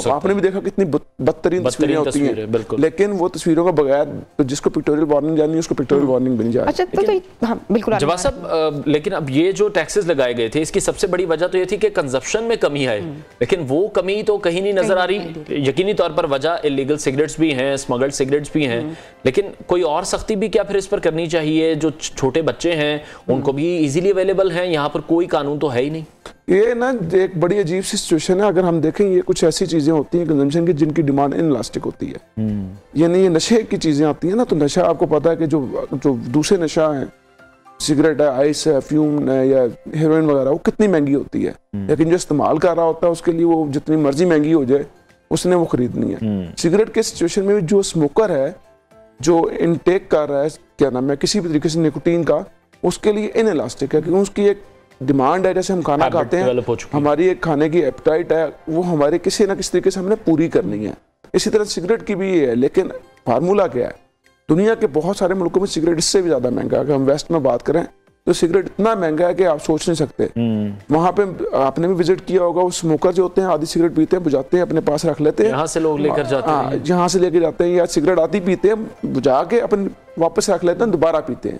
आपने भी देखा कितनी बदतरीन तस्वीरें होती हैं, लेकिन वो तस्वीरों का बगैर तो जिसको पिक्टोरियल वार्निंग जानी है उसको पिक्टोरियल वार्निंग भी नहीं जाती। अच्छा, तो हाँ, बिल्कुल जवाब साहब, लेकिन अब ये जो टैक्सेस लगाए गए थे, इसकी सबसे बड़ी वजह तो ये थी कि कंजप्शन में कमी है, लेकिन वो कमी तो कहीं नहीं नजर आ रही। यकीनी तौर पर वजह इलीगल सिगरेट्स भी हैं, स्मगल्ड सिगरेट्स भी हैं, लेकिन कोई और सख्ती भी क्या फिर इस पर करनी चाहिए? जो छोटे बच्चे हैं उनको भी इजीली अवेलेबल हैं, यहाँ पर कोई कानून तो है ही नहीं। ये ना एक बड़ी अजीब सी सिचुएशन है। अगर हम देखें, ये कुछ ऐसी चीजें होती हैं कंजम्पशन की जिनकी डिमांड इनलास्टिक होती है। यानी ये नशे की चीजें आती हैं ना, तो नशा आपको पता है कि जो दूसरे नशा है, सिगरेट है, आइस है, फ्यूम है या हेरोइन वगैरह, वो कितनी महंगी होती है, लेकिन जो इस्तेमाल कर रहा होता है उसके लिए वो जितनी मर्जी महंगी हो जाए उसने वो खरीदनी है। सिगरेट के सिचुएशन में जो स्मोकर है, जो इनटेक कर रहा है, क्या नाम है, किसी भी तरीके से निकोटीन का, उसके लिए इनइलास्टिक है, क्योंकि उसकी एक डिमांड है। जैसे हम खाना खाते हैं, हमारी एक खाने की एपेटाइट है, वो हमारे किसी ना किसी तरीके से हमने पूरी करनी है। इसी तरह सिगरेट की भी ये है, लेकिन फार्मूला क्या है? दुनिया के बहुत सारे मुल्कों में सिगरेट इससे भी ज्यादा महंगा है। अगर हम वेस्ट में बात करें तो सिगरेट इतना महंगा है कि आप सोच नहीं सकते। वहां पे आपने भी विजिट किया होगा, वो स्मोकर जो होते हैं आधी सिगरेट पीते हैं, बुझाते हैं, अपने पास रख लेते हैं, यहाँ से लोग लेकर जाते हैं, यहाँ से लेकर जाते हैं, या सिगरेट आधी पीते हैं, बुझा के अपन वापस रख लेते हैं, दोबारा पीते हैं।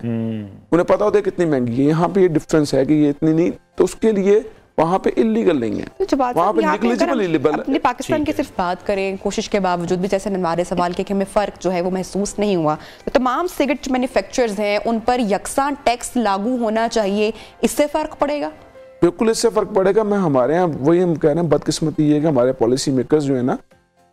उन्हें पता होता है कितनी महंगी है। यहाँ पे ये डिफरेंस है कि ये इतनी नहीं, तो उसके लिए वहाँ पे इलीगल नहीं है, तो वहाँ पे नेग्लिजिबल इलीगल। अपने पाकिस्तान की सिर्फ बात करें कोशिश के बावजूद भी, जैसे ननवारे सवाल के कि हमें फ़र्क जो है वो महसूस नहीं हुआ, तो तमाम सिगरेट मैन्युफैक्चरर्स हैं उन पर यकसां टैक्स लागू होना चाहिए, इससे फ़र्क पड़ेगा? बिल्कुल इससे फ़र्क पड़ेगा। मैं हमारे यहाँ वही हम कह रहे हैं, बदकिस्मती ये है कि हमारे पॉलिसी मेकर्स जो है ना,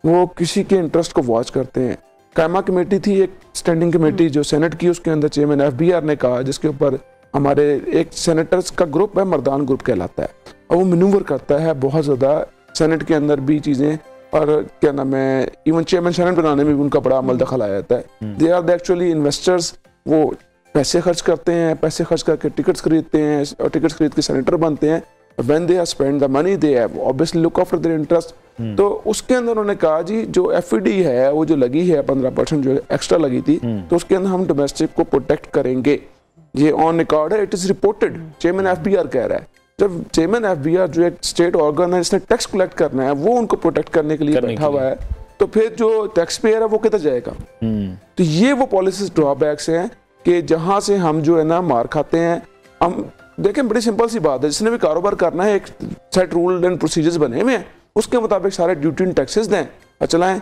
वो किसी के इंटरेस्ट को वॉच करते हैं। कायमा कमेटी थी, एक स्टैंडिंग कमेटी जो सेनेट की, उसके अंदर चेयरमैन FBR ने कहा, जिसके ऊपर हमारे एक सेनेटर्स का ग्रुप है, मर्दान ग्रुप कहलाता है, और वो मैनूवर करता है बहुत ज़्यादा सेनेट के अंदर भी चीज़ें, और क्या नाम है, इवन चेयरमैन सेनेट बनाने में भी उनका बड़ा अमल दखल आ जाता है। They are the actually investors, वो पैसे खर्च करते हैं, पैसे खर्च करके टिकट्स खरीदते हैं और टिकट्स खरीद के सेनेटर बनते हैं। When they have spent the money, they have obviously look after their interest। तो उसके अंदर उन्होंने कहा जी जो FED है वो जो लगी है 15% जो एक्स्ट्रा लगी थी, तो उसके अंदर हम डोमेस्टिक को प्रोटेक्ट करेंगे। ये ऑन रिकॉर्ड है, it is reported. Chairman FBR कह रहा है। जब चेयरमैन FBR जो एक स्टेट ऑर्गन है जिसने टैक्स कलेक्ट करना है वो उनको प्रोटेक्ट करने के लिए बैठा हुआ है, तो फिर जो टैक्स पेयर है वो किधर जाएगा? तो ये वो पॉलिसी ड्रॉबैक्स हैं कि जहां से हम जो है ना मार खाते हैं। हम देखें, बड़ी सिंपल सी बात है, जिसने भी कारोबार करना है एक सेट रूल एंड प्रोसीजर्स बने हुए हैं, उसके मुताबिक सारे ड्यूटी एंड टैक्सेस दें और चलाएं।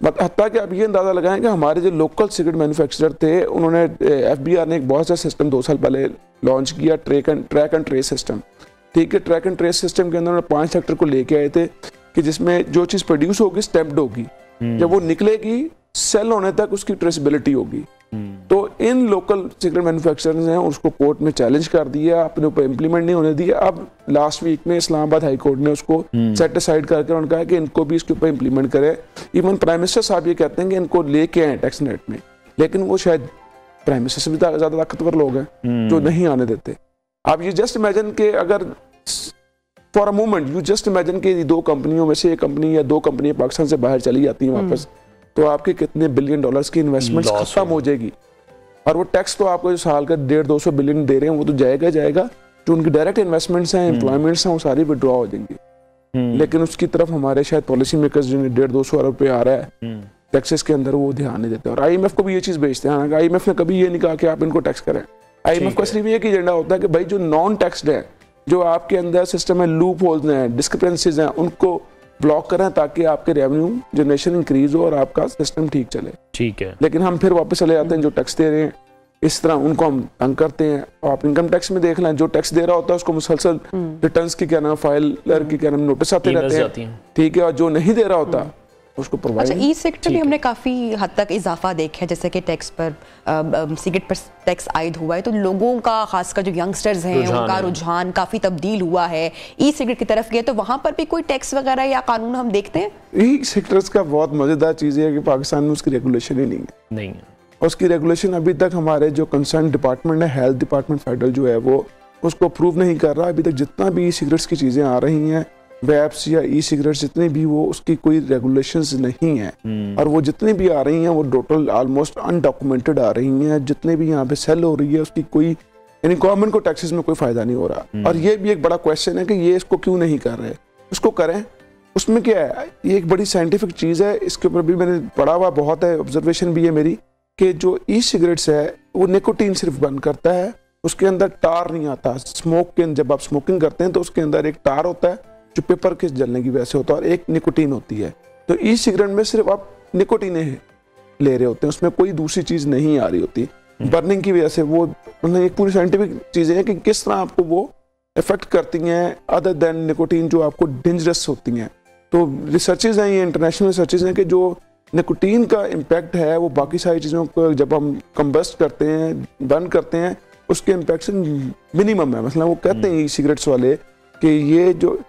हत्ता कि आप ये अंदाजा लगाएं कि हमारे जो लोकल सिगरेट मैन्युफैक्चरर थे, उन्होंने FBR ने एक बहुत सा सिस्टम 2 साल पहले लॉन्च किया, ट्रैक एंड ट्रेस सिस्टम। ठीक है, ट्रैक एंड ट्रेस सिस्टम के अंदर उन्होंने 5 सेक्टर को लेके आए थे कि जिसमें जो चीज प्रोड्यूस होगी स्टैम्प्ड होगी, जब वो निकलेगी सेल होने तक उसकी ट्रेसेबिलिटी होगी। तो इन लोकल सिगरेट मैन्युफैक्चरर्स ने उसको कोर्ट में चैलेंज कर दिया, अपने ऊपर इंप्लीमेंट नहीं होने दिया। अब लास्ट वीक में इस्लामाबाद हाई कोर्ट ने उसको सेट असाइड करके उन्होंने कहा कि इनको भी इसके ऊपर इंप्लीमेंट करे। इवन प्राइम मिनिस्टर साहब ये कहते हैं कि इनको लेके आए टैक्स नेट में, लेकिन वो शायद प्राइम मिनिस्टर से भी ज्यादा ताकतवर लोग हैं जो नहीं आने देते। आप ये जस्ट इमेजिन के अगर for a moment you just imagine के 2 कंपनियों में से एक कंपनी या 2 कंपनियां पाकिस्तान से बाहर चली जाती हैं वापस, तो आपके कितने बिलियन डॉलर्स की इन्वेस्टमेंट खत्म हो जाएगी। और वो टैक्स तो आपको जो साल का 150-200 बिलियन दे रहे हैं वो तो जाएगा जाएगा, जो उनकी डायरेक्ट इन्वेस्टमेंट्स हैं, एम्प्लॉयमेंट्स हैं, वो सारी विड्रॉ हो जाएंगी। लेकिन उसकी तरफ हमारे शायद पॉलिसी मेकर्स जिन्हें 150-200 अरब रुपये आ रहा है टैक्सेस के अंदर, वो ध्यान नहीं देते। और IMF को भी ये चीज भेजते हैं। IMF ने कभी ये नहीं कहा कि आप इनको टैक्स करें। IMF का सिर्फ एक एजेंडा होता है कि भाई जो नॉन टैक्सड है, जो आपके अंदर सिस्टम में लूप होल्स हैं, डिस्क्रिपेंसीज हैं, उनको ब्लॉक करें ताकि आपके रेवेन्यू जनरेशन इंक्रीज हो और आपका सिस्टम ठीक चले। ठीक है, लेकिन हम फिर वापस चले जाते हैं जो टैक्स दे रहे हैं, इस तरह उनको हम तंग करते हैं। और आप इनकम टैक्स में देख लें, जो टैक्स दे रहा होता है उसको मुसलसल रिटर्न्स की क्या नाम, फाइलर की क्या नाम, नोटिस आते रहते हैं। ठीक है, और जो नहीं दे रहा होता उसको प्रोवाइड। अच्छा, ई सेक्टर में हमने काफी हद तक इजाफा देखा है, जैसे कि टैक्स पर सिगरेट पर टैक्स आयद हुआ है, तो लोगों का खासकर जो यंगस्टर्स हैं उनका रुझान काफी तब्दील हुआ है ई सिगरेट की तरफ गया। तो वहां पर भी कोई टैक्स वगैरह या कानून हम देखते हैं? ई सेक्टर्स का बहुत मजेदार चीज है कि पाकिस्तान में उसकी रेगुलेशन ही नहीं है। उसकी रेगुलेशन अभी तक हमारे जो कंसर्न डिपार्टमेंट है, हेल्थ डिपार्टमेंट फेडरल जो है, वो उसको अप्रूव नहीं कर रहा। अभी तक जितना भी ई सिगरेट्स की चीजें आ रही हैं, वैप्स या ई सिगरेट्स जितने भी, वो उसकी कोई रेगुलेशंस नहीं है। और वो जितनी भी आ रही हैं वो टोटल ऑलमोस्ट अनडॉक्यूमेंटेड आ रही हैं। जितने भी यहाँ पे सेल हो रही है उसकी कोई, यानी गवर्नमेंट को टैक्सेस में कोई फायदा नहीं हो रहा। और ये भी एक बड़ा क्वेश्चन है कि ये इसको क्यों नहीं कर रहे, उसको करें। उसमें क्या है, ये एक बड़ी साइंटिफिक चीज है, इसके ऊपर भी मैंने पढ़ा हुआ बहुत है, ऑब्जर्वेशन भी है मेरी, कि जो ई सिगरेट्स है वो निकोटीन सिर्फ बंद करता है, उसके अंदर टार नहीं आता। स्मोक के जब आप स्मोकिंग करते हैं तो उसके अंदर एक टार होता है जो पेपर के जलने की वजह से होता है, और एक निकोटीन होती है। तो ई सिगरेट में सिर्फ आप निकोटीन ले रहे होते हैं, उसमें कोई दूसरी चीज नहीं आ रही होती बर्निंग की वजह से। वो मतलब एक पूरी साइंटिफिक चीजें हैं कि किस तरह आपको वो इफेक्ट करती हैं अदर देन निकोटीन, जो आपको डेंजरस होती हैं। तो रिसर्चेज हैं, ये इंटरनेशनल रिसर्चेज हैं कि जो निकोटीन का इम्पैक्ट है वो बाकी सारी चीज़ों को जब हम कंबस्ट करते हैं, बर्न करते हैं, उसके इम्पैक्ट से मिनिमम है। मतलब वो कहते हैं ई सिगरेट्स वाले कि ये जो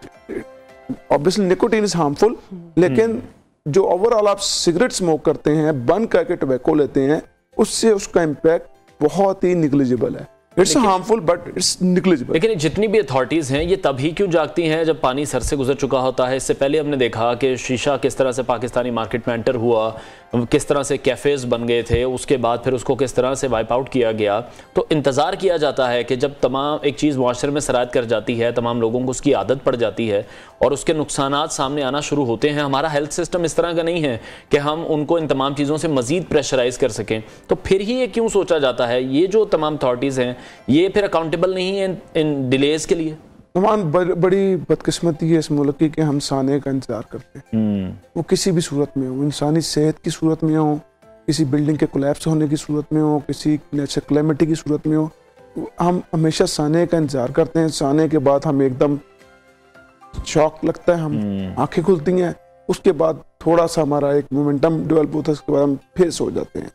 ऑब्वियसली निकोटीन इज हार्मफुल, लेकिन जो ओवरऑल आप सिगरेट स्मोक करते हैं, बर्न करके टोबैको लेते हैं, उससे उसका इम्पैक्ट बहुत ही निग्लिजिबल है। It's harmful but it's negligible. लेकिन जितनी भी अथॉरिटीज हैं ये तभी क्यों जागती हैं जब पानी सर से गुजर चुका होता है? इससे पहले हमने देखा कि शीशा किस तरह से पाकिस्तानी मार्केट में एंटर हुआ, किस तरह से कैफेज बन गए थे, उसके बाद फिर उसको किस तरह से वाइप आउट किया गया। तो इंतज़ार किया जाता है कि जब तमाम एक चीज़ मुआशरे में सरायत कर जाती है, तमाम लोगों को उसकी आदत पड़ जाती है और उसके नुकसानात सामने आना शुरू होते हैं। हमारा हेल्थ सिस्टम इस तरह का नहीं है कि हम उनको इन तमाम चीज़ों से मज़ीद प्रेशराइज कर सकें। तो फिर ही ये क्यों सोचा जाता है, ये जो तमाम अथॉरिटीज़ हैं ये फिर अकाउंटेबल नहीं है इन डिलेज के लिए? तमाम बड़ी बदकिस्मती है इस मुल्क की कि हम साने का इंतजार करते हैं। वो किसी भी सूरत में हो, इंसानी सेहत की सूरत में हो, किसी बिल्डिंग के कोलैप्स होने की सूरत में हो, किसी नेचुरल क्लाइमेटी की सूरत में हो, हम हमेशा साने का इंतजार करते हैं। साने के बाद हम एकदम शॉक लगता है, हम आंखें खुलती हैं, उसके बाद थोड़ा सा हमारा एक मोमेंटम डेवलप होता है, उसके बाद हम फिर सो जाते हैं।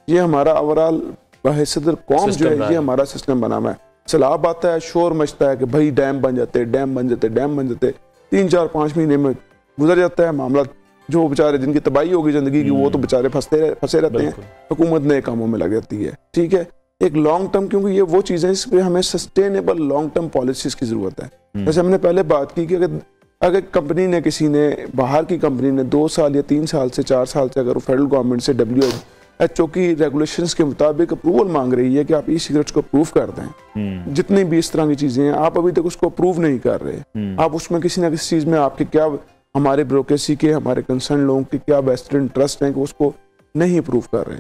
ये हमारा ओवरऑल बहैसियत कौम जो है, ये हमारा सिस्टम बना हुआ है। सैलाब आता है, शोर मचता है कि भाई डैम बन जाते, डैम बन जाते, डैम बन जाते, 3-4-5 महीने में गुजर जाता है मामला। जो बेचारे जिनकी तबाही होगी जिंदगी की, वो तो बेचारे फंसे रहते हैं, हुकूमत नए कामों में लग जाती है। ठीक है, एक लॉन्ग टर्म, क्योंकि ये वो चीज़ें इस पे हमें सस्टेनेबल लॉन्ग टर्म पॉलिसीज की ज़रूरत है। जैसे हमने पहले बात की कि अगर कंपनी ने, किसी ने, बाहर की कंपनी ने 2 साल या 3 साल से 4 साल से अगर फेडरल गवर्नमेंट से WHO की रेगुलेशंस के मुताबिक अप्रूवल मांग रही है कि आप ई सिगरेट्स को अप्रूव कर दें, जितनी भी इस तरह की चीज़ें हैं, आप अभी तक उसको अप्रूव नहीं कर रहे, आप उसमें किसी ना किसी चीज़ में आपके क्या, हमारे ब्यूरोक्रेसी के, हमारे कंसर्न लोगों के क्या वेस्टेड इंटरेस्ट हैं कि उसको नहीं अप्रूव कर रहे,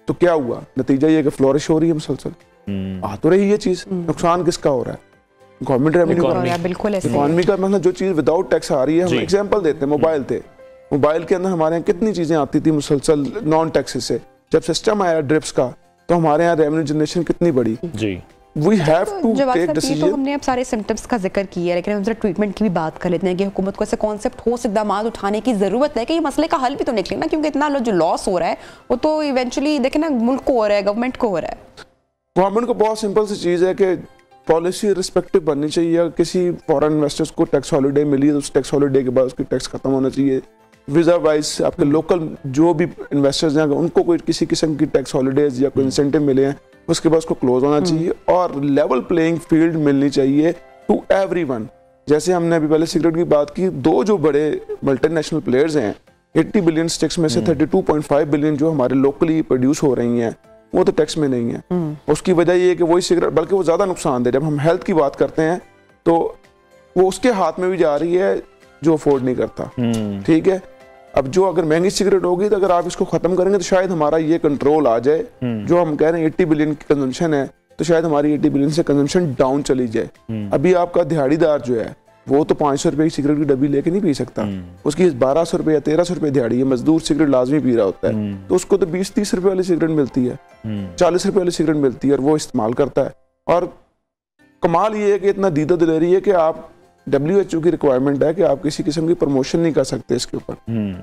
तो क्या हुआ? नतीजा ये कि फ्लोरिश हो रही है मुसलसल, आ तो रही ये चीज़, नुकसान किसका हो रहा है? गवर्नमेंट रेवेन्यू का, बिल्कुल इकोनॉमी का। मतलब जो चीज़ विदाउट टैक्स आ रही है, हम एग्जांपल देते हैं, मोबाइल थे, मोबाइल के अंदर हमारे यहाँ कितनी चीज़ें आती थी मुसलसल नॉन टैक्स से, जब सिस्टम आया ड्रिप्स का तो हमारे यहाँ रेवेन्यू जनरेशन कितनी बड़ी जी। We have to take decision। तो हमने अब सारे सिम्टम्स का जिक्र किया है, लेकिन हम जरा ट्रीटमेंट की भी बात कर लेते हैं कि हुकूमत को ऐसे कॉन्सेप्ट ठोस इकदाम उठाने की जरूरत है कि ये मसले का हल भी तो निकले ना, क्योंकि इतना जो लॉस हो रहा है वो तो इवेंचुअली देखे ना मुल्क को हो रहा है, गवर्नमेंट को हो रहा है। गवर्नमेंट को बहुत सिंपल सी चीज़ है कि पॉलिसी रिस्पेक्टिव बननी चाहिए। किसी फॉरेन इन्वेस्टर्स को टैक्स हॉलीडे मिली है तो उस टैक्स हॉलीडे के बाद उसकी टैक्स खत्म होना चाहिए। वीजा वाइज आपके लोकल जो भी इन्वेस्टर्स हैं उनको कोई किसी किस्म की टैक्स हॉलीडेज या कोई इंसेंटिव मिले हैं उसके बाद उसको क्लोज होना चाहिए और लेवल प्लेइंग फील्ड मिलनी चाहिए टू एवरीवन। जैसे हमने अभी पहले सिगरेट की बात की, 2 जो बड़े मल्टीनेशनल प्लेयर्स हैं, 80 बिलियन स्टिक्स में से 32.5 बिलियन जो हमारे लोकली प्रोड्यूस हो रही हैं वो तो टैक्स में नहीं है। उसकी वजह ये है कि वही सिगरेट, बल्कि वो ज्यादा नुकसान दे। जब हम हेल्थ की बात करते हैं तो वो उसके हाथ में भी जा रही है जो अफोर्ड नहीं करता। ठीक है, अब जो अगर महंगी सिगरेट होगी तो अगर आप इसको खत्म करेंगे तो शायद हमारा ये कंट्रोल आ जाए। जो हम कह रहे हैं 80 बिलियन की कंजम्पशन है तो शायद हमारी 80 बिलियन से कंजम्पशन डाउन चली जाए। अभी आपका दिहाड़ीदार जो है वो तो 500 रुपए की सिगरेट की डब्बी लेके नहीं पी सकता, उसकी 1200 रुपए या 1300 रुपए दिहाड़ी है। मजदूर सिगरेट लाजमी पी रहा होता है तो उसको तो 20-30 रुपए वाली सिगरेट मिलती है, 40 रुपए वाली सिगरेट मिलती है और वो इस्तेमाल करता है। और कमाल ये है कि इतना दीदा दिलेरी है कि आप WHO की रिक्वायरमेंट है कि आप किसी किस्म की प्रमोशन नहीं कर सकते इसके ऊपर,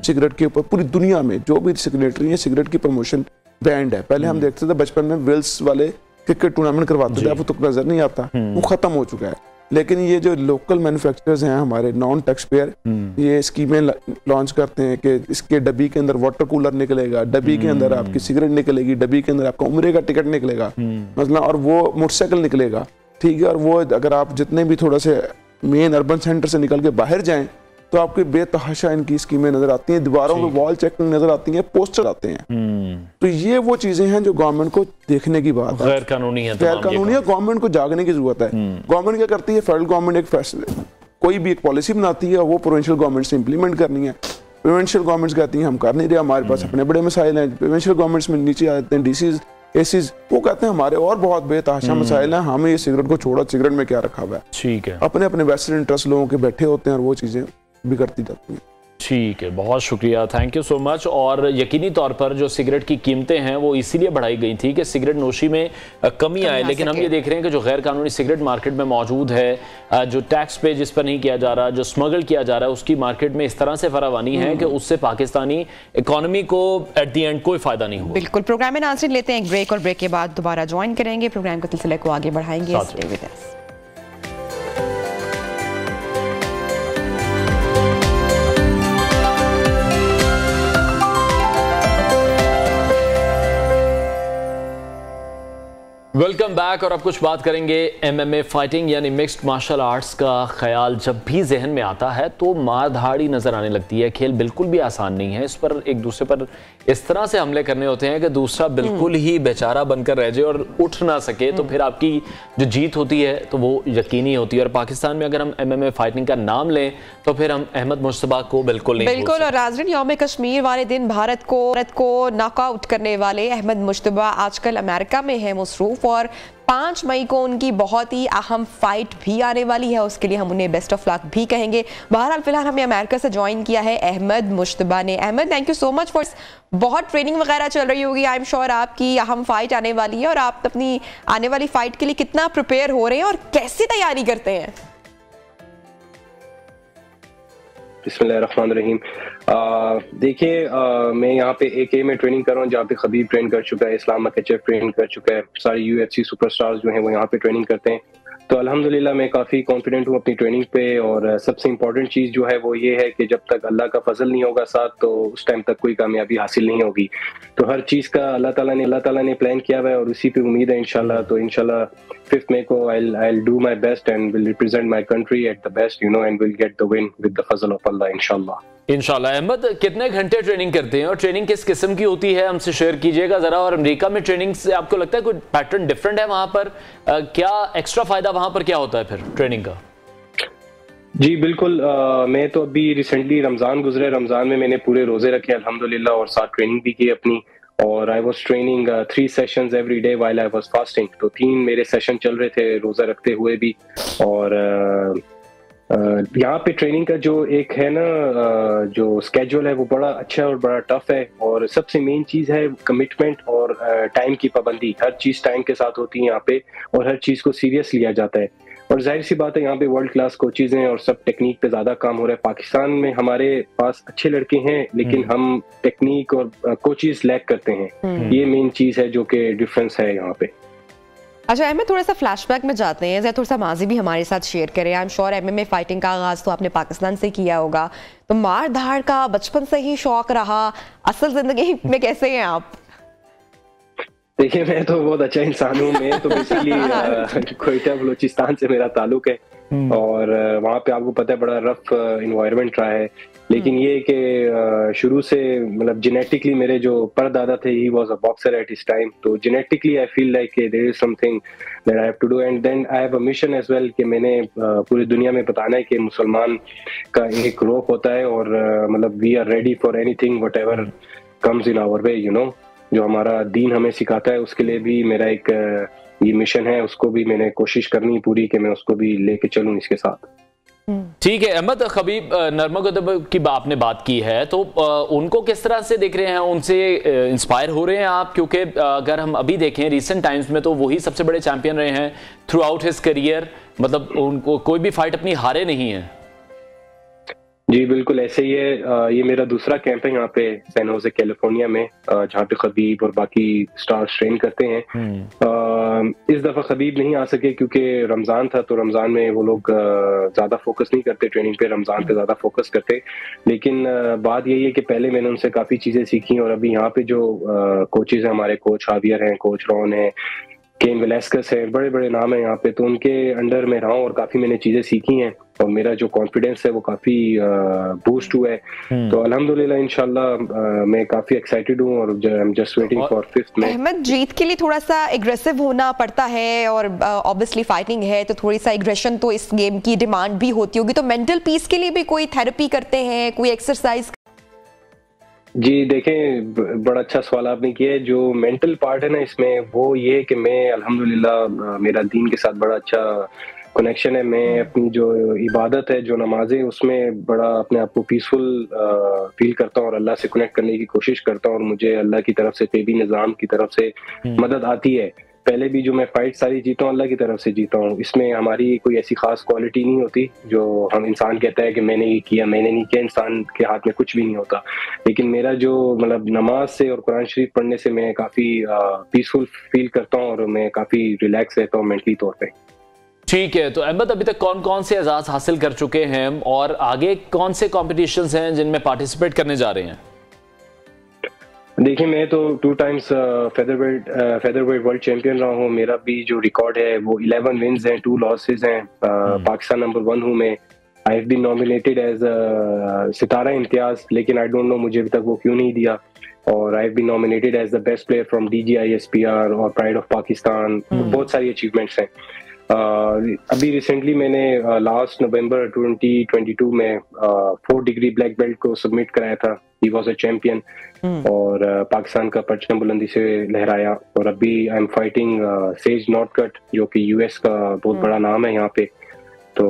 सिगरेट के ऊपर। पूरी दुनिया में जो भी सिग्नेटरी है सिगरेट की प्रमोशन बैंड है। पहले हम देखते थे बचपन में वेल्स वाले क्रिकेट टूर्नामेंट करवाते थे, अब तो नजर नहीं आता, वो खत्म हो चुका है। लेकिन ये जो लोकल मैन्युफैक्चरर्स हैं हमारे नॉन टैक्स पेयर, ये स्कीमें लॉन्च करते हैं कि इसके डब्बी के अंदर वाटर कूलर निकलेगा, डब्बी के अंदर आपकी सिगरेट निकलेगी, डब्बी के अंदर आपका उम्रे का टिकट निकलेगा मतलब, और वो मोटरसाइकिल निकलेगा। ठीक है, और वो अगर आप जितने भी थोड़ा से मेन अर्बन सेंटर से निकल के बाहर जाएं तो आपको बेतहाशा इनकी स्कीमें नजर आती हैं, दीवारों पे वॉल चेकिंग नजर आती है, पोस्टर आते हैं। तो ये वो चीजें हैं जो गवर्नमेंट को देखने की बात है, गैर कानूनी है, गैर कानूनी है। गवर्नमेंट को जागने की जरूरत है। गवर्नमेंट क्या करती है, फेडरल गवर्नमेंट एक फैसले, कोई भी एक पॉलिसी बनाती है, वो प्रोविंशियल गवर्नमेंट से इंप्लीमेंट करनी है। प्रोविंशियल गवर्नमेंट्स कहती हैं हम कर नहीं रहे, हमारे पास अपने बड़े मसाइल हैं। प्रोविंशियल गवर्नमेंट्स में नीचे आ जाते हैं डीसीज, एसीज, वो कहते हैं हमारे और बहुत बेतहाशा मसाइल हैं, हमें ये सिगरेट को छोड़ो, सिगरेट में क्या रखा हुआ है। ठीक है, अपने अपने वेस्टेड इंटरेस्ट लोगों के बैठे होते हैं और वो चीजें बिगड़ती जाती हैं। ठीक है, बहुत शुक्रिया, थैंक यू सो मच। और यकीनी तौर पर जो सिगरेट की कीमतें हैं वो इसीलिए बढ़ाई गई थी कि सिगरेट नोशी में कमी आए, लेकिन हम ये देख रहे हैं कि जो गैर कानूनी सिगरेट मार्केट में मौजूद है, जो टैक्स पे जिस पर नहीं किया जा रहा, जो स्मगल किया जा रहा है, उसकी मार्केट में इस तरह से फरावानी है कि उससे पाकिस्तानी इकोनॉमी को एट दी एंड कोई फायदा नहीं हुआ। बिल्कुल। प्रोग्राम में नाज़रीन लेते हैं एक ब्रेक और ब्रेक के बाद दोबारा ज्वाइन करेंगे, प्रोग्राम के सिलसिले को आगे बढ़ाएंगे। Welcome back. और अब कुछ बात करेंगे MMA फाइटिंग यानी मिक्स्ड मार्शल आर्ट्स का। ख्याल जब भी जहन में आता है तो मार धाड़ी नजर आने लगती है। खेल बिल्कुल भी आसान नहीं है, इस पर एक दूसरे पर इस तरह से हमले करने होते हैं कि दूसरा बिल्कुल ही बेचारा बनकर रह जाए और उठ ना सके, तो फिर आपकी जो जीत होती है तो वो यकीनी होती है। और पाकिस्तान में अगर हम MMA फाइटिंग का नाम लें तो फिर हम अहमद मुश्तबा को बिल्कुल नहीं। बिल्कुल। और नाज़रीन, यौम कश्मीर वाले दिन भारत को नॉकआउट करने वाले अहमद मुश्तबा आजकल अमेरिका में है मसरूफ, और 5 मई को उनकी बहुत ही अहम फाइट भी आने वाली है। उसके लिए हम उन्हें बेस्ट ऑफ लक भी कहेंगे। बहरहाल फिलहाल हमें अमेरिका से ज्वाइन किया है अहमद मुश्तबा ने। Ahmad, thank you so much for, बहुत ट्रेनिंग वगैरह चल रही होगी, आई एम श्योर आपकी अहम फाइट आने वाली है, और आप अपनी आने वाली फाइट के लिए कितना प्रिपेयर हो रहे हैं और कैसी तैयारी करते हैं? बिस्मिल्लाहिर्रहमानिर्रहीम। देखिए, मैं यहाँ पे AK में ट्रेनिंग कर रहा हूँ, जहाँ पे खबीब ट्रेन कर चुका है, इस्लाम मकचफ ट्रेन कर चुका है, सारे UFC सुपरस्टार्स जो हैं वो यहाँ पे ट्रेनिंग करते हैं। तो अल्हम्दुलिल्लाह मैं काफ़ी कॉन्फिडेंट हूँ अपनी ट्रेनिंग पे। और सबसे इम्पोर्टेंट चीज़ जो है वो ये है कि जब तक अल्लाह का फजल नहीं होगा साथ, तो उस टाइम तक कोई कामयाबी हासिल नहीं होगी। तो हर चीज़ का अल्लाह ताला ने प्लान किया हुआ है और उसी पे उम्मीद है इंशाल्लाह। तो इंशाल्लाह 5 मई को I'll do my best and will represent my country at the best, you know, and will get the win with the fazl of Allah इंशाल्लाह। इंशाल्लाह। अहमद, कितने घंटे ट्रेनिंग करते हैं और ट्रेनिंग किस किस्म की होती है, हमसे शेयर कीजिएगा जरा। और अमेरिका में ट्रेनिंग से आपको लगता है कोई पैटर्न डिफरेंट है वहां पर? क्या एक्स्ट्रा फायदा वहां पर क्या होता है फिर ट्रेनिंग का? जी बिल्कुल। मैं तो अभी रिसेंटली रमज़ान गुजरे, रमज़ान में मैंने पूरे रोज़े रखे अल्हम्दुलिल्लाह और साथ ट्रेनिंग भी की अपनी। और I was training 3 sessions every day while I was fasting. तो 3 मेरे सेशन चल रहे थे रोज़ा रखते हुए भी। और यहाँ पे ट्रेनिंग का जो एक है ना जो स्केड्यूल है वो बड़ा अच्छा और बड़ा टफ है। और सबसे मेन चीज़ है कमिटमेंट और टाइम की पाबंदी। हर चीज़ टाइम के साथ होती है यहाँ पे और हर चीज़ को सीरियस लिया जाता है। और जाहिर सी बात है यहाँ पे वर्ल्ड क्लास कोचेज हैं और सब टेक्निक पे ज्यादा काम हो रहा है। पाकिस्तान में हमारे पास अच्छे लड़के हैं लेकिन हम टेक्निक और कोचेज लैक करते हैं। ये मेन चीज है जो कि डिफरेंस है यहाँ पे। अच्छा अहमद, थोड़ा सा फ्लैशबैक में जाते हैं, जरा थोड़ा सा माजी भी हमारे साथ शेयर करें। I am sure MMA fighting का आगाज तो आपने पाकिस्तान से किया होगा, तो मार धाड़ का बचपन से ही शौक रहा, असल जिंदगी में कैसे हैं आप? देखिए मैं तो बहुत अच्छा इंसान हूँ। मैं तो बेसिकली क्वेटा बलूचिस्तान से मेरा ताल्लुक है और वहाँ पे आपको पता है बड़ा रफ इन्वायरमेंट रहा है। लेकिन ये कि शुरू से मतलब जेनेटिकली मेरे जो परदादा थे he was a boxer at his time. तो genetically I feel like there is something that I have to do and then I have a mission as well कि मैंने पूरी दुनिया में बताना है कि मुसलमान का एक रोप होता है और मतलब we are ready for anything whatever comes in our way, you know. जो हमारा दीन हमें सिखाता है उसके लिए भी मेरा एक ये मिशन है, उसको भी मैंने कोशिश करनी पूरी कि मैं उसको भी लेके चलूं इसके साथ। ठीक है अहमद, खबीब नरमगोदब की आपने बात की है तो उनको किस तरह से देख रहे हैं, उनसे इंस्पायर हो रहे हैं आप? क्योंकि अगर हम अभी देखें रिसेंट टाइम्स में तो वही सबसे बड़े चैंपियन रहे हैं थ्रू आउट हिज करियर, मतलब उनको कोई भी फाइट अपनी हारे नहीं है। जी बिल्कुल ऐसे ही है। ये मेरा दूसरा कैंप है यहाँ पे सैन होजे कैलिफोर्निया में, जहाँ पे खबीब और बाकी स्टार्स ट्रेन करते हैं। इस दफा खबीब नहीं आ सके क्योंकि रमजान था, तो रमजान में वो लोग ज्यादा फोकस नहीं करते ट्रेनिंग पे, रमजान पे ज्यादा फोकस करते। लेकिन बात यही है कि पहले मैंने उनसे काफी चीजें सीखी और अभी यहाँ पे जो कोचेज हैं, हमारे कोच हावियर हैं, कोच रॉन है, केन वेलास्कस है, बड़े बड़े नाम है यहाँ पे, तो उनके अंडर में रहा हूँ और काफी मैंने चीजें सीखी हैं और मेरा जो कॉन्फिडेंस है वो काफी बूस्ट हुआ है। तो अल्हम्दुलिल्लाह इंशाल्लाह मैं काफी एक्साइटेड हूँ और I am just waiting for 5th में। अहमद, जीत के लिए थोड़ा सा एग्रेसिव होना पड़ता है और ऑब्वियसली फाइटिंग है तो थोड़ी सा एग्रेशन तो इस गेम की डिमांड भी होती होगी, तो मेंटल पीस के लिए भी कोई थेरेपी करते हैं, कोई एक्सरसाइज? जी देखें, बड़ा अच्छा सवाल आपने किया है। जो मेंटल पार्ट है ना इसमें वो ये है कि मैं अल्हम्दुलिल्लाह मेरा दीन के साथ बड़ा अच्छा कनेक्शन है। मैं अपनी जो इबादत है, जो नमाजें, उसमें बड़ा अपने आप को पीसफुल फील करता हूँ और अल्लाह से कनेक्ट करने की कोशिश करता हूँ और मुझे अल्लाह की तरफ से, तेबी निज़ाम की तरफ से मदद आती है। पहले भी जो मैं फाइट सारी जीता हूँ अल्लाह की तरफ से जीता हूँ। इसमें हमारी कोई ऐसी खास क्वालिटी नहीं होती जो हम इंसान कहता है कि मैंने ये किया, मैंने नहीं किया। इंसान के हाथ में कुछ भी नहीं होता। लेकिन मेरा जो मतलब नमाज से और कुरान शरीफ पढ़ने से मैं काफी पीसफुल फील करता हूँ और मैं काफी रिलैक्स रहता हूँ मेंटली तौर पे। ठीक है, तो अहमद अभी तक कौन कौन से एजाज हासिल कर चुके हैं और आगे कौन से कॉम्पिटिशन्स हैं जिनमें पार्टिसिपेट करने जा रहे हैं? देखिए मैं तो 2 टाइम्स फेदरवेट वर्ल्ड चैंपियन रहा हूँ। मेरा भी जो रिकॉर्ड है वो 11 विन्स हैं, 2 लॉसेस हैं। पाकिस्तान नंबर 1 हूँ मैं। I have been nominated as Sitara Imtiaz, लेकिन आई डोंट नो मुझे अभी तक वो क्यों नहीं दिया। और I have been nominated as the best player from DGISPR और प्राइड ऑफ पाकिस्तान। बहुत सारी अचीवमेंट्स हैं। अभी रिसेंटली मैंने लास्ट नवंबर 2022 में 4 डिग्री ब्लैक बेल्ट को सबमिट कराया था। ही वॉज अ चैंपियन और पाकिस्तान का परचम बुलंदी से लहराया। और अभी आई एम फाइटिंग सेज नॉटकट जो कि US का बहुत बड़ा नाम है यहाँ पे। तो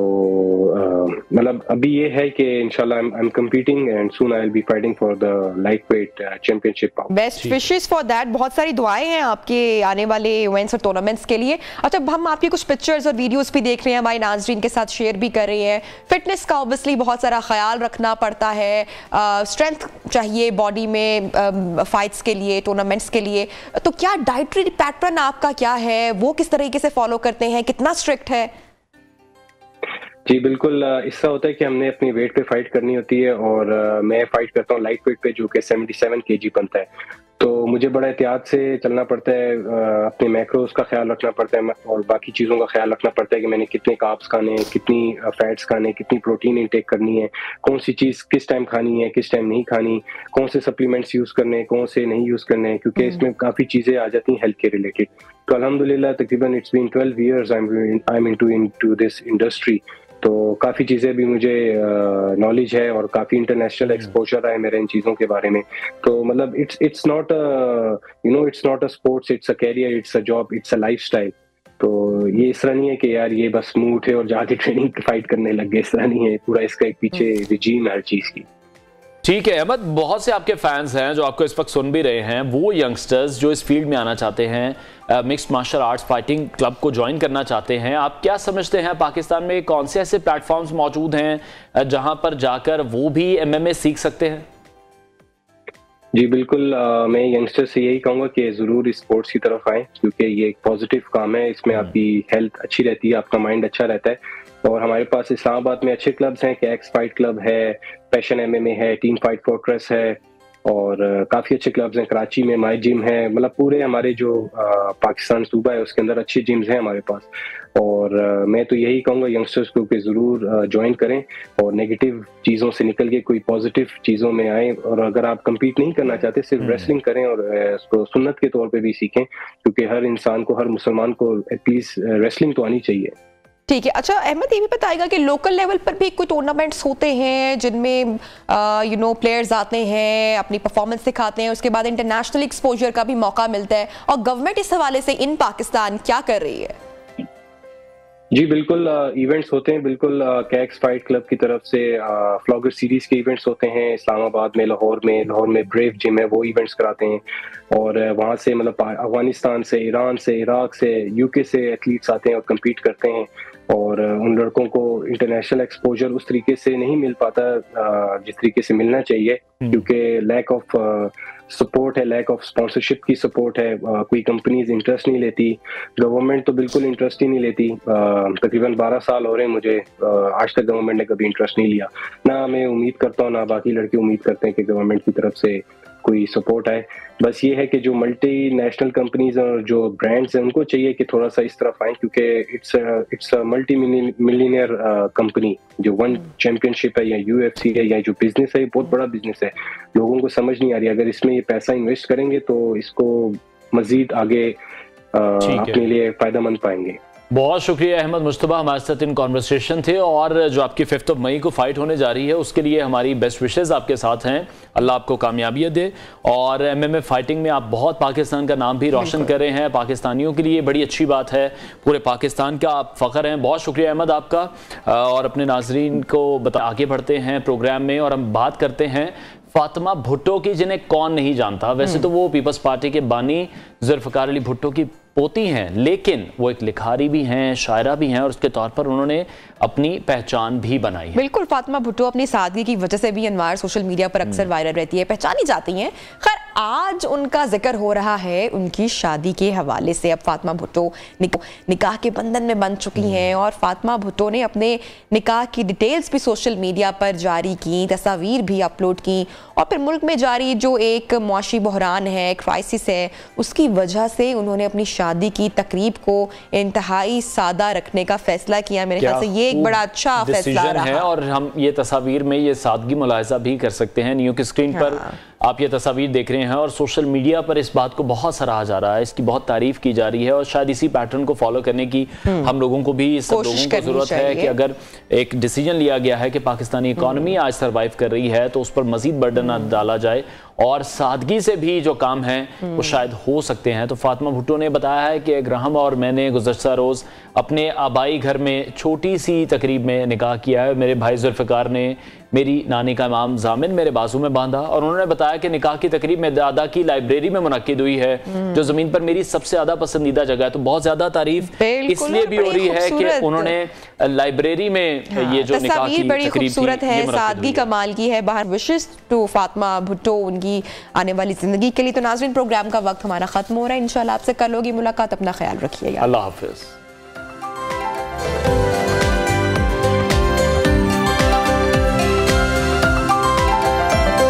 मतलब अभी ये है कि इंशाल्लाह I am competing and soon I will be fighting for the lightweight championship. Best wishes for that. बहुत सारी दुआएं हैं आपके आने वाले इवेंट्स और टूर्नामेंट्स के लिए। अच्छा, हम आपके कुछ पिक्चर्स और वीडियोस भी देख रहे हैं, हमारे नाज़रीन के साथ शेयर भी कर रहे हैं। फिटनेस का ऑब्वियसली बहुत सारा ख्याल रखना पड़ता है, स्ट्रेंथ चाहिए बॉडी में फाइट्स के लिए, टूर्नामेंट्स के लिए। तो क्या डाइटरी पैटर्न आपका क्या है, वो किस तरीके से फॉलो करते हैं, कितना स्ट्रिक्ट है? जी बिल्कुल, इससा होता है कि हमने अपनी वेट पे फाइट करनी होती है और मैं फाइट करता हूँ लाइट वेट पे, जो कि 77 kg बनता है। तो मुझे बड़ा एहतियात से चलना पड़ता है, अपने मैक्रोस का ख्याल रखना पड़ता है और बाकी चीज़ों का ख्याल रखना पड़ता है कि मैंने कितने कार्ब्स खाने हैं, कितनी फैट्स खाने, कितनी प्रोटीन इंटेक करनी है, कौन सी चीज़ किस टाइम खानी है, किस टाइम नहीं खानी, कौन से सप्लीमेंट्स यूज़ करने हैं, कौन से नहीं यूज़ करने हैं, क्योंकि इसमें काफ़ी चीज़ें आ जाती हैं हेल्थ के रिलेटेड। तो अल्हम्दुलिल्लाह तकरीबन it's been 12 years I am into this industry. तो काफ़ी चीज़ें भी मुझे नॉलेज है और काफ़ी इंटरनेशनल एक्सपोजर है मेरे इन चीज़ों के बारे में। तो मतलब it's not it's not a sports, it's a career, it's a job, it's a lifestyle. तो ये इस तरह नहीं है कि यार ये बस मुंह उठे और जाके ट्रेनिंग फाइट करने लग गए, इस तरह नहीं है। पूरा इसका एक पीछे रिजीम है हर चीज़ की। ठीक है अहमद, बहुत से आपके फैंस हैं जो आपको इस वक्त सुन भी रहे हैं, वो यंगस्टर्स जो इस फील्ड में आना चाहते हैं, mixed martial arts fighting club को ज्वाइन करना चाहते हैं, आप क्या समझते हैं पाकिस्तान में कौन से ऐसे प्लेटफॉर्म्स मौजूद हैं जहां पर जाकर वो भी MMA सीख सकते हैं? जी बिल्कुल, मैं यंगस्टर से यही कहूँगा कि ज़रूर इस स्पोर्ट्स की तरफ आएँ, क्योंकि ये एक पॉजिटिव काम है, इसमें आपकी हेल्थ अच्छी रहती है, आपका माइंड अच्छा रहता है। और हमारे पास इस्लामाबाद में अच्छे क्लब्स हैं, कैक्स फाइट क्लब है, पैशन MMA है, टीम फाइट फोर्ट्रेस है और काफ़ी अच्छे क्लब्स हैं। कराची में माई जिम है, मतलब पूरे हमारे जो पाकिस्तान सूबा है उसके अंदर अच्छे जिम्स हैं हमारे पास। और मैं तो यही कहूँगा यंगस्टर्स को कि ज़रूर ज्वाइन करें और नेगेटिव चीज़ों से निकल के कोई पॉजिटिव चीज़ों में आएँ। और अगर आप कम्पीट नहीं करना चाहते, सिर्फ रेसलिंग करें और उसको सुन्नत के तौर पे भी सीखें, क्योंकि हर इंसान को, हर मुसलमान को एटलीस्ट रेसलिंग तो आनी चाहिए। ठीक है। अच्छा अहमद, ये भी बताएगा कि लोकल लेवल पर भी कोई टूर्नामेंट्स होते हैं जिनमें प्लेयर्स आते हैं, अपनी परफॉर्मेंस दिखाते हैं, उसके बाद इंटरनेशनल एक्सपोजर का भी मौका मिलता है, और गवर्नमेंट इस हवाले से इन पाकिस्तान क्या कर रही है? जी बिल्कुल, इवेंट्स होते हैं, बिल्कुल कैक्स फाइट क्लब की तरफ से फ्लॉगर सीरीज के इवेंट्स होते हैं इस्लामाबाद में, लाहौर में ब्रेव जिम है, वो इवेंट्स कराते हैं। और वहाँ से मतलब अफगानिस्तान से, ईरान से, इराक से, UK से एथलीट्स आते हैं और कम्पीट करते हैं। और उन लड़कों को इंटरनेशनल एक्सपोजर उस तरीके से नहीं मिल पाता जिस तरीके से मिलना चाहिए, क्योंकि लैक ऑफ सपोर्ट है, लैक ऑफ स्पॉन्सरशिप की सपोर्ट है, कोई कंपनीज इंटरेस्ट नहीं लेती, गवर्नमेंट तो बिल्कुल इंटरेस्ट ही नहीं लेती। तकरीबन 12 साल हो रहे हैं मुझे, आज तक गवर्नमेंट ने कभी इंटरेस्ट नहीं लिया। ना मैं उम्मीद करता हूँ, ना बाकी लड़के उम्मीद करते हैं कि गवर्नमेंट की तरफ से कोई सपोर्ट है। बस ये है कि जो मल्टी नेशनल कंपनीज और जो ब्रांड्स हैं उनको चाहिए कि थोड़ा सा इस तरफ आए, क्योंकि it's a multi millionaire company. जो वन चैंपियनशिप है या UFC है या जो बिजनेस है, बहुत बड़ा बिजनेस है, लोगों को समझ नहीं आ रही। अगर इसमें ये पैसा इन्वेस्ट करेंगे तो इसको मजीद आगे अपने लिए फायदेमंद पाएंगे। बहुत शुक्रिया अहमद मुश्तबा, हमारे साथ इन कॉन्वर्सेशन थे। और जो आपकी 5 मई को फाइट होने जा रही है उसके लिए हमारी बेस्ट विशेस आपके साथ हैं, अल्लाह आपको कामयाबियाँ दे। और MMA फाइटिंग में आप बहुत पाकिस्तान का नाम भी रोशन कर रहे हैं, पाकिस्तानियों के लिए बड़ी अच्छी बात है, पूरे पाकिस्तान का आप फ़ख्र हैं। बहुत शुक्रिया अहमद आपका। और अपने नाजरीन को आगे बढ़ते हैं प्रोग्राम में और हम बात करते हैं फातिमा भुट्टो की, जिन्हें कौन नहीं जानता। वैसे तो वो पीपल्स पार्टी के बानी जुल्फ़िकार अली भुट्टो की पोती हैं, लेकिन वो एक लिखारी भी हैं, शायरा भी हैं, और उसके तौर पर उन्होंने अपनी पहचान भी बनाई है। बिल्कुल, फातिमा भुट्टो अपनी सादगी की वजह से भी अनवार सोशल मीडिया पर अक्सर वायरल रहती है, पहचानी जाती हैं। खैर, आज उनका जिक्र हो रहा है उनकी शादी के हवाले से। अब फातिमा भुट्टो निकाह के बंधन में बन चुकी हैं और फातिमा भुट्टो ने अपने निकाह की डिटेल्स भी सोशल मीडिया पर जारी की, तस्वीर भी अपलोड की। और फिर मुल्क में जारी जो एक मुआशी बहरान है, क्राइसिस है, उसकी वजह से उन्होंने अपनी शादी की तकरीब को इंतहाई सादा रखने का फैसला किया। मेरे ख्याल से ये एक बड़ा अच्छा फैसला रहा है। और हम ये तस्वीर में ये सादगी मुलाहिजा भी कर सकते हैं। न्यू की स्क्रीन पर आप ये तस्वीर देख रहे हैं और सोशल मीडिया पर इस बात को बहुत सराहा जा रहा है, इसकी बहुत तारीफ की जा रही है। और शायद इसी पैटर्न को फॉलो करने की हम लोगों को भी, सब लोगों को जरूरत है कि अगर एक डिसीजन लिया गया है कि पाकिस्तानी इकॉनमी आज सर्वाइव कर रही है तो उस पर मजीद बर्डन ना डाला जाए और सादगी से भी जो काम है वो शायद हो सकते हैं। तो फातिमा भुट्टो ने बताया है कि ग्राहम और मैंने गुज़श्ता रोज़ अपने आबाई घर में छोटी सी तकरीब में निकाह किया है। मेरे भाई जुल्फ़िकार ने मेरी नानी का इमाम जामिन मेरे बाजू में बांधा और उन्होंने बताया कि निकाह की तकरीब में दादा की लाइब्रेरी में मुनक्किद हुई है, जो ज़मीन पर मेरी सबसे ज़्यादा पसंदीदा जगह है। तो बहुत ज़्यादा तारीफ इसलिए भी हो रही है कि उन्होंने लाइब्रेरी में ये जो निकाह की बड़ी खूबसूरत है, सादगी कमाल की है। बाहर विशेष टू फातिमा भुट्टो उनकी आने वाली जिंदगी के लिए। तो नाज़रीन, प्रोग्राम का वक्त हमारा खत्म हो रहा है। इंशाल्लाह आपसे कल होगी मुलाकात, अपना ख्याल रखिएगा। अल्लाह हाफिज़।